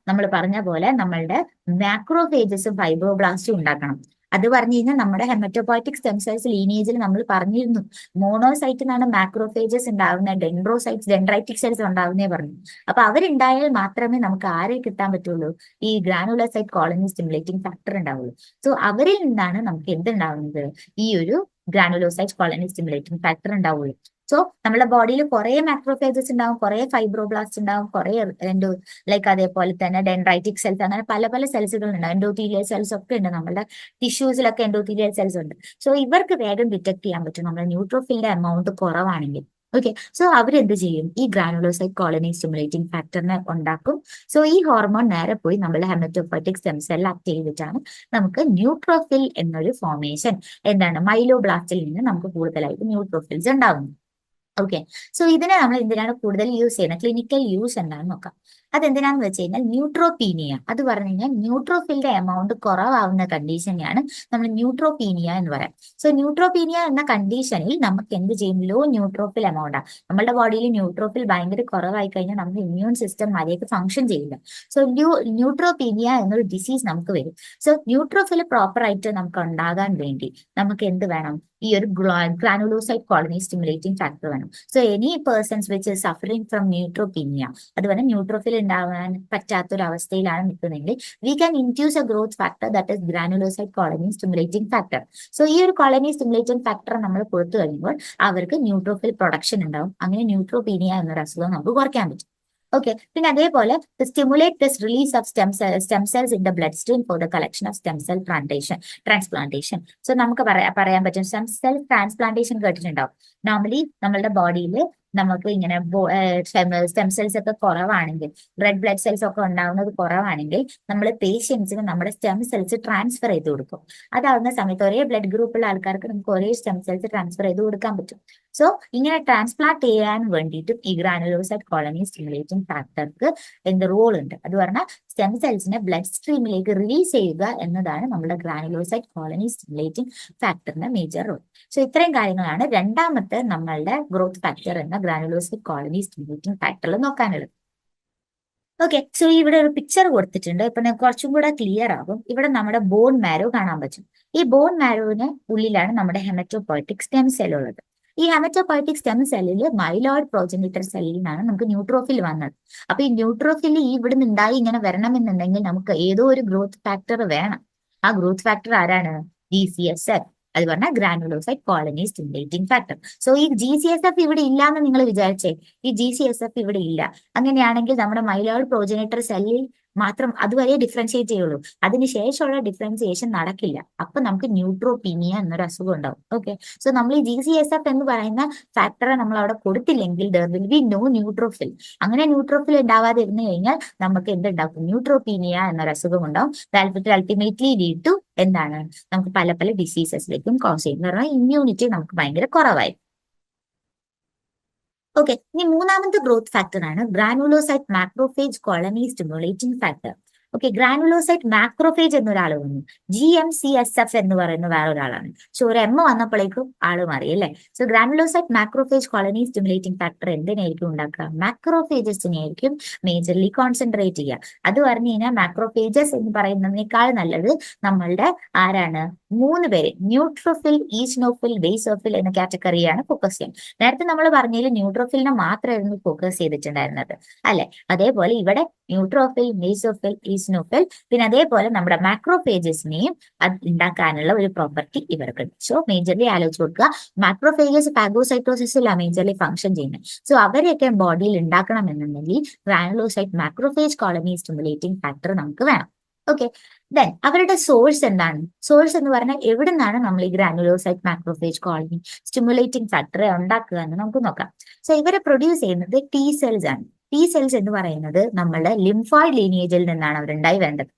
നമ്മൾ പറഞ്ഞ പോലെ നമ്മളുടെ മാക്രോഫേജസും ഫൈബ്രോബ്ലാസ്റ്റും ഉണ്ടാക്കണം. അത് പറഞ്ഞു കഴിഞ്ഞാൽ നമ്മുടെ ഹെമറ്റോപോയിറ്റിക് സ്റ്റെം സെൽസ് ലീനിയേജിൽ നമ്മൾ പറഞ്ഞിരുന്നു മോണോസൈറ്റിനാണ് മാക്രോഫേജസ് ഉണ്ടാവുന്ന, ഡെൻഡ്രൈറ്റിക് സെൽസ് ഉണ്ടാവുന്നേ പറഞ്ഞു. അപ്പൊ അവരുണ്ടായാൽ മാത്രമേ നമുക്ക് ആരെ കിട്ടാൻ പറ്റുള്ളൂ, ഈ ഗ്രാനുലോസൈറ്റ് കോളനി സ്റ്റിമുലേറ്റിംഗ് ഫാക്ടർ ഉണ്ടാവുള്ളൂ. സോ അവരിൽ നിന്നാണ് നമുക്ക് എന്തുണ്ടാവുന്നത്, ഈ ഒരു ഗ്രാനുലോസൈറ്റ് കോളനി സ്റ്റിമുലേറ്റിംഗ് ഫാക്ടർ ഉണ്ടാവുള്ളൂ. സോ നമ്മുടെ ബോഡിയിൽ കുറെ മാക്രോഫേജസ് ഉണ്ടാവും, കുറെ ഫൈബ്രോബ്ലാസ്റ്റ് ഉണ്ടാവും, കുറെ അതേപോലെ തന്നെ ഡെൻഡ്രൈറ്റിക് സെൽസ്, അങ്ങനെ പല പല സെൽസുകൾ ഉണ്ട്. എൻഡോത്തീലിയൽ സെൽസ് ഒക്കെ ഉണ്ട്, നമ്മുടെ ടിഷ്യൂസിലൊക്കെ എൻഡോത്തീലിയൽ സെൽസ് ഉണ്ട്. സോ ഇവർക്ക് വേഗം ഡിറ്റക്ട് ചെയ്യാൻ പറ്റും നമ്മുടെ ന്യൂട്രോഫിലിന്റെ എമൗണ്ട് കുറവാണെങ്കിൽ. ഓക്കെ, സോ അവരെന്ത് ചെയ്യും, ഈ ഗ്രാനുലോസൈറ്റ് കോളനി സ്റ്റിമുലേറ്റിംഗ് ഫാക്ടറിനെ ഉണ്ടാക്കും. സോ ഈ ഹോർമോൺ നേരെ പോയി നമ്മുടെ ഹെമറ്റോപോയിറ്റിക് സ്റ്റെം സെൽ ആക്ട് ചെയ്തിട്ടാണ് നമുക്ക് ന്യൂട്രോഫിൽ എന്നൊരു ഫോർമേഷൻ, എന്താണ് മൈലോബ്ലാസ്റ്റിൽ നിന്ന് നമുക്ക് കൂടുതലായിട്ട് ന്യൂട്രോഫിൽസ് ഉണ്ടാവുന്നു. ഓക്കെ, സോ ഇതിനെ നമ്മൾ എന്തിനാണ് കൂടുതൽ യൂസ് ചെയ്യുന്നത്, ക്ലിനിക്കൽ യൂസ് എന്താണെന്ന് നോക്കാം. അതെന്തിനാന്ന് വെച്ച് കഴിഞ്ഞാൽ ന്യൂട്രോപീനിയ, അത് പറഞ്ഞു കഴിഞ്ഞാൽ ന്യൂട്രോഫിലിന്റെ എമൗണ്ട് കുറവാകുന്ന കണ്ടീഷനെയാണ് നമ്മൾ ന്യൂട്രോപീനിയ എന്ന് പറയാം. സോ ന്യൂട്രോപീനിയ എന്ന കണ്ടീഷനിൽ നമുക്ക് എന്ത് ചെയ്യും, ലോ ന്യൂട്രോഫിൽ എമൗണ്ട് ആണ്. നമ്മുടെ ബോഡിയിൽ ന്യൂട്രോഫിൽ ഭയങ്കര കുറവായി കഴിഞ്ഞാൽ നമ്മുടെ ഇമ്മ്യൂൺ സിസ്റ്റം മര്യാദയ്ക്ക് ഫംഗ്ഷൻ ചെയ്യില്ല. സോ ന്യൂട്രോപീനിയ എന്നൊരു ഡിസീസ് നമുക്ക് വരും. സോ ന്യൂട്രോഫിൽ പ്രോപ്പർ ആയിട്ട് നമുക്ക് ഉണ്ടാകാൻ വേണ്ടി നമുക്ക് എന്ത് വേണം, ഈ ഒരു ഗ്രാനുലോസൈറ്റ് കോളനി സ്റ്റിമുലേറ്റിംഗ് ഫാക്ടർ വേണം. So any persons which suffering from neutropenia, അതുപോലെ ന്യൂട്രോഫിൽ ഉണ്ടാവാൻ പറ്റാത്തൊരു അവസ്ഥയിലാണ് നിൽക്കുന്നതെങ്കിൽ we can induce a growth factor that is granulocyte colony stimulating factor. So ഈ ഒരു കോളനി സ്റ്റിമുലേറ്റിംഗ് ഫാക്ടർ നമ്മൾ കൊടുത്തു കഴിയുമ്പോൾ അവർക്ക് ന്യൂട്രോഫിൽ പ്രൊഡക്ഷൻ ഉണ്ടാവും. അങ്ങനെ ന്യൂട്രോപീനിയ എന്നൊരു അസുഖം നമുക്ക് കുറയ്ക്കാൻ പറ്റും. ഓക്കെ, പിന്നെ അതേപോലെ stimulate this release of stem cells in the blood stream for the collection of stem cell transplantation. So നമുക്ക് പറയാൻ പറ്റും സ്റ്റെം സെൽ ട്രാൻസ്പ്ലാന്റേഷൻ കേട്ടിട്ടുണ്ടാവും. നോർമലി നമ്മളുടെ ബോഡിയിൽ നമുക്ക് ഇങ്ങനെ സ്റ്റെം സെൽസ് ഒക്കെ കുറവാണെങ്കിൽ, റെഡ് ബ്ലഡ് സെൽസ് ഒക്കെ ഉണ്ടാവുന്നത് കുറവാണെങ്കിൽ നമ്മൾ പേഷ്യൻസിന് നമ്മുടെ സ്റ്റെം സെൽസ് ട്രാൻസ്ഫർ ചെയ്ത് കൊടുക്കും. അതാവുന്ന സമയത്ത് ഒരേ ബ്ലഡ് ഗ്രൂപ്പുള്ള ആൾക്കാർക്ക് നമുക്ക് ഒരേ സ്റ്റെം സെൽസ് ട്രാൻസ്ഫർ ചെയ്ത് കൊടുക്കാൻ പറ്റും. സോ ഇങ്ങനെ ട്രാൻസ്പ്ലാന്റ് ചെയ്യാൻ വേണ്ടിയിട്ടും ഈ ഗ്രാനുലോസൈറ്റ് കോളനി സ്റ്റിമുലേറ്റിംഗ് ഫാക്ടർക്ക് എന്ത് റോൾ ഉണ്ട്? അത് പറഞ്ഞാൽ സ്റ്റെം സെൽസിനെ ബ്ലഡ് സ്ട്രീമിലേക്ക് റിലീസ് ചെയ്യുക എന്നതാണ് നമ്മുടെ ഗ്രാനുലോസൈറ്റ് കോളനി സ്റ്റിമുലേറ്റിംഗ് ഫാക്ടറിന്റെ മേജർ റോൾ. സോ ഇത്രയും കാര്യങ്ങളാണ് രണ്ടാമത്തെ നമ്മളുടെ ഗ്രോത്ത് ഫാക്ടർ എന്ന ഗ്രാനുലോസൈറ്റ് കോളനി സ്റ്റിമുലേറ്റിംഗ് ഫാക്ടറിൽ നോക്കാനുള്ളത്. ഓക്കെ, സോ ഇവിടെ ഒരു പിക്ചർ കൊടുത്തിട്ടുണ്ട്. ഇപ്പൊ കുറച്ചും കൂടെ ക്ലിയർ ആകും. ഇവിടെ നമ്മുടെ ബോൺ മാരോ കാണാൻ പറ്റും. ഈ ബോൺ മാരോവിന് ഉള്ളിലാണ് നമ്മുടെ ഹെമറ്റോപോയറ്റിക് സ്റ്റെം സെൽ ഉള്ളത്. ഈ ഹെമറ്റോപോയറ്റിക് സ്റ്റെം സെല്ലിൽ മൈലോയിഡ് പ്രോജനിറ്റർ സെല്ലിൽ നിന്നാണ് നമുക്ക് ന്യൂട്രോഫിൽ വന്നത്. അപ്പൊ ഈ ന്യൂട്രോഫിൽ ഇവിടെ നിന്നുണ്ടായി ഇങ്ങനെ വരണമെന്നുണ്ടെങ്കിൽ നമുക്ക് ഏതോ ഒരു ഗ്രോത്ത് ഫാക്ടർ വേണം. ആ ഗ്രോത്ത് ഫാക്ടർ ആരാണ്? GCSF. അത് പറഞ്ഞാൽ granulocyte colony stimulating factor. So ഈ GCSF ഇവിടെ ഇല്ല എന്ന് നിങ്ങൾ വിചാരിച്ചേ, ഈ GCSF ഇവിടെ ഇല്ല. അങ്ങനെയാണെങ്കിൽ നമ്മുടെ മൈലോയിഡ് പ്രോജനേറ്റർ സെല്ലിൽ മാത്രം അതുവരെ ഡിഫറൻഷിയേറ്റ് ചെയ്യുള്ളൂ. അതിനുശേഷമുള്ള ഡിഫറൻസിയേഷൻ നടക്കില്ല. അപ്പൊ നമുക്ക് ന്യൂട്രോപീനിയ എന്നൊരു അസുഖം ഉണ്ടാവും. ഓക്കെ, സോ നമ്മൾ ഈ GCSF എന്ന് പറയുന്ന ഫാക്ടറെ നമ്മൾ അവിടെ കൊടുത്തില്ലെങ്കിൽ there will be no neutrophil. അങ്ങനെ ന്യൂട്രോഫിൽ ഉണ്ടാവാതെ ഇരുന്ന് കഴിഞ്ഞാൽ നമുക്ക് എന്തുണ്ടാക്കും? ന്യൂട്രോപീനിയ എന്നൊരു അസുഖം ഉണ്ടാവും. ദാറ്റ് അൾട്ടിമേറ്റ്ലി ലീഡ് ടു എന്താണ്? നമുക്ക് പല പല ഡിസീസസിലേക്കും കോസ് ചെയ്യും. എന്ന് പറഞ്ഞാൽ ഇമ്മ്യൂണിറ്റി നമുക്ക് ഭയങ്കര കുറവായി. ഓക്കെ, ഇനി മൂന്നാമത്തെ ഗ്രോത്ത് ഫാക്ടർ ആണ് granulocyte macrophage colony stimulating factor. Okay, granulocyte macrophage എന്നൊരാൾ വന്നു. GMCSF എന്ന് പറയുന്ന വേറൊരാളാണ്. സോ ഒരു M വന്നപ്പോഴേക്കും ആള് മാറി അല്ലേ. So granulocyte macrophage colony stimulating factor എന്തിനായിരിക്കും ഉണ്ടാക്കുക? മാക്രോഫേജസിനെ ആയിരിക്കും മേജർലി കോൺസെൻട്രേറ്റ് ചെയ്യുക. അത് പറഞ്ഞു കഴിഞ്ഞാൽ മാക്രോഫേജസ് എന്ന് പറയുന്നതിനേക്കാൾ നല്ലത് നമ്മളുടെ ആരാണ്? 3 പേര് ന്യൂട്രോഫിൽ, ഈസ്നോഫിൽ, ബേസോഫിൽ എന്ന കാറ്റഗറിയാണ് ഫോക്കസ് ചെയ്യാൻ. നേരത്തെ നമ്മൾ പറഞ്ഞതിൽ ന്യൂട്രോഫിലിനെ മാത്രമായിരുന്നു ഫോക്കസ് ചെയ്തിട്ടുണ്ടായിരുന്നത് അല്ലെ. അതേപോലെ ഇവിടെ ന്യൂട്രോഫിൽ, ബേസോഫിൽ, ഈസ്നോഫിൽ, പിന്നെ അതേപോലെ നമ്മുടെ മാക്രോഫേജസിനെയും അത് ഉണ്ടാക്കാനുള്ള ഒരു പ്രോപ്പർട്ടി ഇവർക്കുണ്ട്. സോ മേജർലി ആലോചിച്ച് കൊടുക്കുക, മാക്രോഫേജസ് ഫാഗോസൈറ്റോസിസിലാണ് മേജർലി ഫംഗ്ഷൻ ചെയ്യുന്നത്. സോ അവരെയൊക്കെ ബോഡിയിൽ ഉണ്ടാക്കണമെന്നുണ്ടെങ്കിൽ granulocyte macrophage colony stimulating factor നമുക്ക് വേണം. ഓക്കെ, ദെൻ അവരുടെ സോഴ്സ് എന്താണ്? സോഴ്സ് എന്ന് പറഞ്ഞാൽ എവിടെ നിന്നാണ് നമ്മൾ ഈ ഗ്രാനുലോസൈറ്റ് മാക്രോഫേജ് കോളനി സ്റ്റിമുലേറ്റിംഗ് ഫാക്ടറെ ഉണ്ടാക്കുക എന്ന് നമുക്ക് നോക്കാം. സോ ഇവരെ പ്രൊഡ്യൂസ് ചെയ്യുന്നത് T സെൽസ് ആണ്. T സെൽസ് എന്ന് പറയുന്നത് നമ്മളുടെ ലിംഫോയിഡ് ലീനിയേജിൽ നിന്നാണ് അവരുണ്ടായി വേണ്ടത്.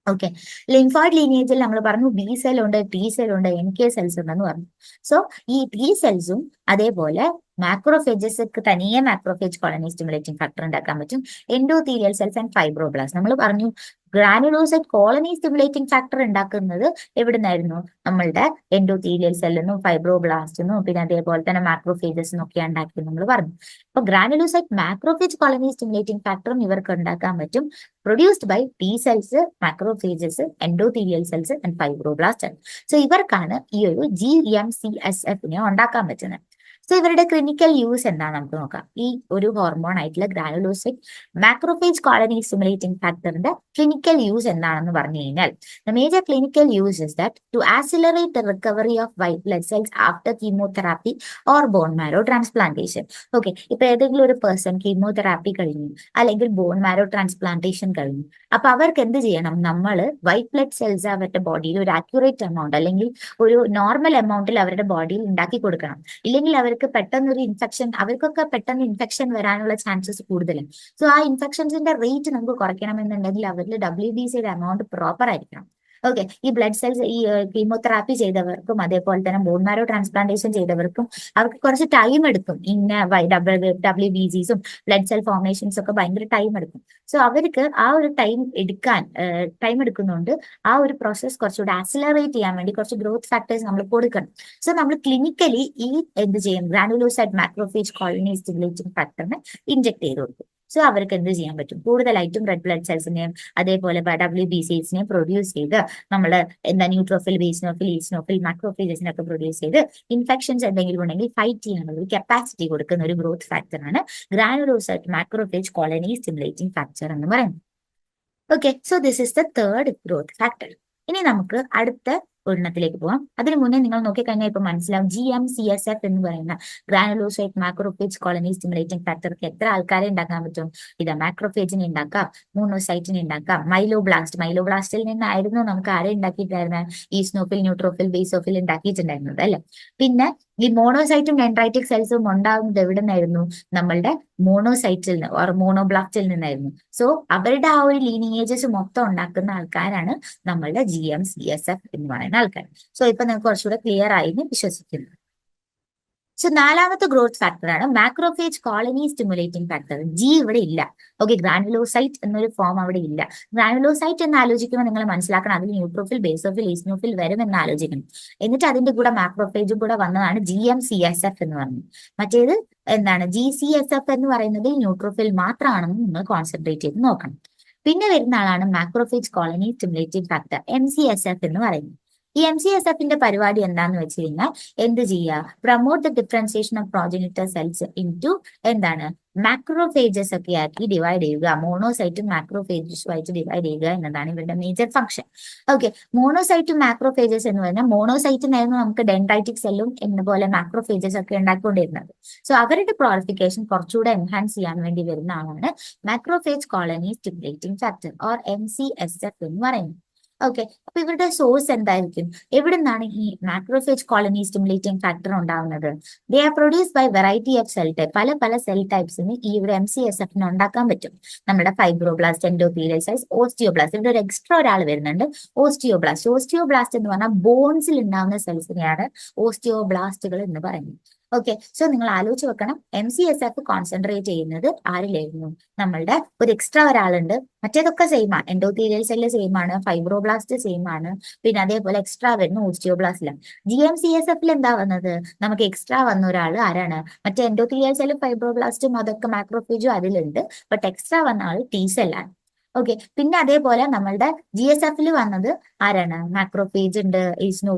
ഓക്കെ, ലിംഫോയിഡ് ലീനിയേജിൽ നമ്മൾ പറഞ്ഞു B സെൽ ഉണ്ട്, T സെൽ ഉണ്ട്, NK സെൽസ് ഉണ്ടെന്ന് പറഞ്ഞു. സോ ഈ T സെൽസും അതേപോലെ മാക്രോഫേജസ് തനിയെ മാക്രോഫേജ് കോളനി സ്റ്റിമുലേറ്റിംഗ് ഫാക്ടർ ഉണ്ടാക്കാൻ പറ്റും. Endothelial cells and fibroblast. നമ്മൾ പറഞ്ഞു ഗ്രാനുലോസൈറ്റ് കോളനി സ്റ്റിമുലേറ്റിംഗ് ഫാക്ടർ ഉണ്ടാക്കുന്നത് എവിടുന്നായിരുന്നു? നമ്മളുടെ എൻഡോത്തീലിയൽ സെല്ലിനും ഫൈബ്രോബ്ലാസ്റ്റിനും പിന്നെ അതേപോലെ തന്നെ മാക്രോഫേജസിനും ഒക്കെ ഉണ്ടാക്കി നമ്മൾ പറഞ്ഞു. അപ്പൊ ഗ്രാനുലോസൈറ്റ് മാക്രോഫേജ് കോളനി സ്റ്റിമുലേറ്റിംഗ് ഫാക്ടറും ഇവർക്ക് ഉണ്ടാക്കാൻ പറ്റും, produced by T cells, macrophages, endothelial cells and fibroblast. So ഇവർക്കാണ് ഈ ഒരു GMCSF ഉണ്ടാക്കാൻ പറ്റുന്നത്. സോ ഇവരുടെ ക്ലിനിക്കൽ യൂസ് എന്താണെന്ന് നമുക്ക് നോക്കാം. ഈ ഒരു ഹോർമോൺ ആയിട്ടുള്ള ഗ്രാനുലോസൈറ്റ് മാക്രോഫേജ് കോളനി സ്റ്റിമുലേറ്റിംഗ് ഫാക്ടറിന്റെ ക്ലിനിക്കൽ യൂസ് എന്താണെന്ന് പറഞ്ഞു കഴിഞ്ഞാൽ the major clinical use is that to accelerate the recovery of white blood cells after chemotherapy or bone marrow transplantation. Okay, ഇപ്പൊ ഏതെങ്കിലും ഒരു പേഴ്സൺ കീമോതെറാപ്പി കഴിഞ്ഞു അല്ലെങ്കിൽ ബോൺ മാരോ ട്രാൻസ്പ്ലാന്റേഷൻ കഴിഞ്ഞു. അപ്പൊ അവർക്ക് എന്ത് ചെയ്യണം? നമ്മൾ വൈറ്റ് ബ്ലഡ് സെൽസ് അവരുടെ ബോഡിയിൽ ഒരു ആക്യുറേറ്റ് എമൗണ്ട് അല്ലെങ്കിൽ ഒരു നോർമൽ എമൗണ്ടിൽ അവരുടെ ബോഡിയിൽ ഉണ്ടാക്കി കൊടുക്കണം. ഇല്ലെങ്കിൽ അവർക്ക് പെട്ടെന്നൊരു ഇൻഫെക്ഷൻ, അവർക്കൊക്കെ പെട്ടെന്ന് ഇൻഫെക്ഷൻ വരാനുള്ള ചാൻസസ് കൂടുതലാണ്. സോ ആ ഇൻഫെക്ഷൻസിന്റെ റേറ്റ് നമുക്ക് കുറയ്ക്കണമെന്നുണ്ടെങ്കിൽ അവരിൽ WBCയുടെ എമൗണ്ട് പ്രോപ്പർ ആയിരിക്കണം. ഓക്കെ, ഈ ബ്ലഡ് സെൽസ് ഈ കീമോതെറാപ്പി ചെയ്തവർക്കും അതേപോലെ തന്നെ ബോൺ മാരോ ട്രാൻസ്പ്ലാന്റേഷൻ ചെയ്തവർക്കും അവർക്ക് കുറച്ച് ടൈം എടുക്കും. ഇന്ന WBCസും ബ്ലഡ് സെൽ ഫോർമേഷൻസ് ഒക്കെ ഭയങ്കര ടൈം എടുക്കും. സോ അവർക്ക് ആ ഒരു ടൈം എടുക്കുന്നതുകൊണ്ട് ആ ഒരു പ്രോസസ് കുറച്ചുകൂടെ ആക്സിലറേറ്റ് ചെയ്യാൻ വേണ്ടി കുറച്ച് ഗ്രോത്ത് ഫാക്ടേഴ്സ് നമ്മൾ കൊടുക്കണം. സോ നമ്മൾ ക്ലിനിക്കലി ഈ എന്ത് ചെയ്യും? ഗ്രാനുലോസൈറ്റ് മാക്രോഫേജ് കോളനി സ്റ്റിമുലേറ്റിംഗ് ഫാക്ടറിനെ ഇൻജെക്ട് ചെയ്ത് കൊടുക്കും. സോ അവർക്ക് എന്ത് ചെയ്യാൻ പറ്റും? കൂടുതലായിട്ടും റെഡ് ബ്ലഡ് സെൽസിനെയും അതേപോലെ WBCസിനെയും പ്രൊഡ്യൂസ് ചെയ്ത് നമ്മൾ ന്യൂട്രോഫിൽ, ബേസ്നോഫിൽ, ഈസ്നോഫിൽ, മാക്രോഫേജസിനൊക്കെ പ്രൊഡ്യൂസ് ചെയ്ത് ഇൻഫെക്ഷൻസ് എന്തെങ്കിലും ഉണ്ടെങ്കിൽ ഫൈറ്റ് ചെയ്യാനുള്ള ഒരു കപ്പാസിറ്റി കൊടുക്കുന്ന ഒരു ഗ്രോത്ത് ഫാക്ടറാണ് granulocyte macrophage colony stimulating factor എന്ന് പറയുന്നത്. Okay, so this is the third growth factor. ഇനി നമുക്ക് അടുത്ത ഒരെണ്ണത്തിലേക്ക് പോവാം. അതിന് മുന്നേ നിങ്ങൾ നോക്കിക്കഴിഞ്ഞാൽ ഇപ്പൊ മനസ്സിലാവും GM-CSF എന്ന് പറയുന്ന ഗ്രാനുലോസൈറ്റ് മാക്രോഫേജ് കോളനി സ്റ്റിമുലേറ്റിംഗ് ഫാക്ടർക്ക് എത്ര ആൾക്കാരെ ഉണ്ടാക്കാൻ പറ്റും. ഇത് മാക്രോഫേജിനെ ഉണ്ടാക്കാം, മോണോസൈറ്റിനെ ഉണ്ടാക്കാം, മൈലോബ്ലാസ്റ്റിൽ നിന്നായിരുന്നു നമുക്ക് ആരെ ഉണ്ടാക്കിയിട്ടായിരുന്നത്, ഈസ്നോഫിൽ, ന്യൂട്രോഫിൽ, ബേസോഫിൽ ഉണ്ടാക്കിയിട്ടുണ്ടായിരുന്നത് അല്ലെ. പിന്നെ ഈ മോണോസൈറ്റും ഡെൻഡ്രൈറ്റിക് സെൽസും ഉണ്ടാകുന്നത് എവിടെ നിന്നായിരുന്നു, നമ്മളുടെ മോണോസൈറ്റിൽ നിന്ന് ഓർ മോണോബ്ലാസ്റ്റിൽ നിന്നായിരുന്നു. സോ അവരുടെ ആ ഒരു ലീനിയേജസ് മൊത്തം ഉണ്ടാക്കുന്ന ആൾക്കാരാണ് നമ്മളുടെ GM-CSF എന്ന് പറയുന്ന ആൾക്കാർ. സോ ഇപ്പൊ നിങ്ങൾക്ക് കുറച്ചുകൂടെ ക്ലിയർ ആയി എന്ന് വിശ്വസിക്കുന്നു. സോ നാലാമത്തെ ഗ്രോത്ത് ഫാക്ടറാണ് മാക്രോഫേജ് കോളനി സ്റ്റിമുലേറ്റിംഗ് ഫാക്ടർ. ഇവിടെ ഇല്ല. ഓക്കെ, ഗ്രാനുലോസൈറ്റ് എന്നൊരു ഫോം അവിടെ ഇല്ല. ഗ്രാനുലോസൈറ്റ് എന്ന് ആലോചിക്കുമ്പോൾ നിങ്ങൾ മനസ്സിലാക്കണം, അതിൽ ന്യൂട്രോഫിൽ, ബേസോഫിൽ, ഈസ്നോഫിൽ വരും എന്ന് ആലോചിക്കണം. എന്നിട്ട് അതിന്റെ കൂടെ മാക്രോഫേജും കൂടെ വന്നതാണ് GM-CSF എന്ന് പറയുന്നത്. മറ്റേത് എന്താണ്, GC-SF എന്ന് പറയുന്നത് ന്യൂട്രോഫിൽ മാത്രമാണെന്ന് നിങ്ങൾ കോൺസെൻട്രേറ്റ് ചെയ്ത് നോക്കണം. പിന്നെ വരുന്ന ആളാണ് macrophage colony stimulating factor, MCSF എന്ന് പറയുന്നത്. ഈ MCSFന്റെ പരിപാടി എന്താന്ന് വെച്ച് കഴിഞ്ഞാൽ എന്ത് ചെയ്യുക, promote the differentiation of progenitor cells into എന്താണ് മാക്രോഫേജസ് ഒക്കെ ആക്കി ഡിവൈഡ് ചെയ്യുക, മോണോസൈറ്റും മാക്രോഫേജസുമായിട്ട് ഡിവൈഡ് ചെയ്യുക എന്നതാണ് ഇവരുടെ മേജർ ഫംഗ്ഷൻ. ഓക്കെ, മോണോസൈറ്റും മാക്രോഫേജസ് എന്ന് പറഞ്ഞാൽ മോണോസൈറ്റിനായിരുന്നു നമുക്ക് ഡെൻഡ്രൈറ്റിക് സെല്ലും എന്ന പോലെ മാക്രോഫേജസ് ഒക്കെ ഉണ്ടാക്കിക്കൊണ്ടിരുന്നത്. സോ അവരുടെ പ്രോളിഫിക്കേഷൻ കുറച്ചുകൂടെ എൻഹാൻസ് ചെയ്യാൻ വേണ്ടി വരുന്ന ആളാണ് macrophage colony stimulating factor or MCSF എന്ന് പറയുന്നത്. ഓക്കെ, അപ്പൊ ഇവരുടെ സോഴ്സ് എന്തായിരിക്കും, എവിടെ നിന്നാണ് ഈ മാക്രോഫേജ് കോളനി സ്റ്റിമുലേറ്റിംഗ് ഫാക്ടർ ഉണ്ടാവുന്നത്? They are produce by variety of cell type. പല സെൽ ടൈപ്സിന് ഈ ഒരു MCSF ഉണ്ടാക്കാൻ പറ്റും. നമ്മുടെ ഫൈബ്രോബ്ലാസ്റ്റ്, എൻഡോത്തീലിയൽ സെൽസ്, ഓസ്റ്റിയോബ്ലാസ്റ്റ്. ഇവിടെ ഒരു എക്സ്ട്രാ ഒരാൾ വരുന്നുണ്ട്, ഓസ്റ്റിയോബ്ലാസ്റ്റ് എന്ന് പറഞ്ഞാൽ ബോൺസിൽ ഉണ്ടാകുന്ന സെൽസിനെയാണ് ഓസ്റ്റിയോബ്ലാസ്റ്റുകൾ എന്ന് പറയുന്നത്. ഓക്കെ, സോ നിങ്ങൾ ആലോചിച്ച് വെക്കണം, MCSF കോൺസെൻട്രേറ്റ് ചെയ്യുന്നത് ആരിലായിരുന്നു, നമ്മളുടെ ഒരു എക്സ്ട്രാ ഒരാളുണ്ട്. മറ്റേതൊക്കെ സെയിം ആണ്, എൻഡോത്തീലിയൽ സെല്ല് സെയിം ആണ്, ഫൈബ്രോബ്ലാസ്റ്റ് സെയിം ആണ്, പിന്നെ അതേപോലെ എക്സ്ട്രാ വരുന്ന ഓസ്റ്റിയോബ്ലാസ്റ്റിലാണ്. GM-CSF എന്താ വന്നത്, നമുക്ക് എക്സ്ട്രാ വന്ന ഒരാൾ ആരാണ്, മറ്റേ എൻഡോത്തീലിയൽ സെല്ലും ഫൈബ്രോബ്ലാസ്റ്റും അതൊക്കെ മാക്രോഫേജും അതിലുണ്ട്, ബട്ട് എക്സ്ട്രാ വന്ന ആൾ T സെല്ലാണ്. ഓക്കെ, പിന്നെ അതേപോലെ നമ്മളുടെ GSF വന്നത് ആരാണ്, മാക്രോഫേജ് ഉണ്ട്,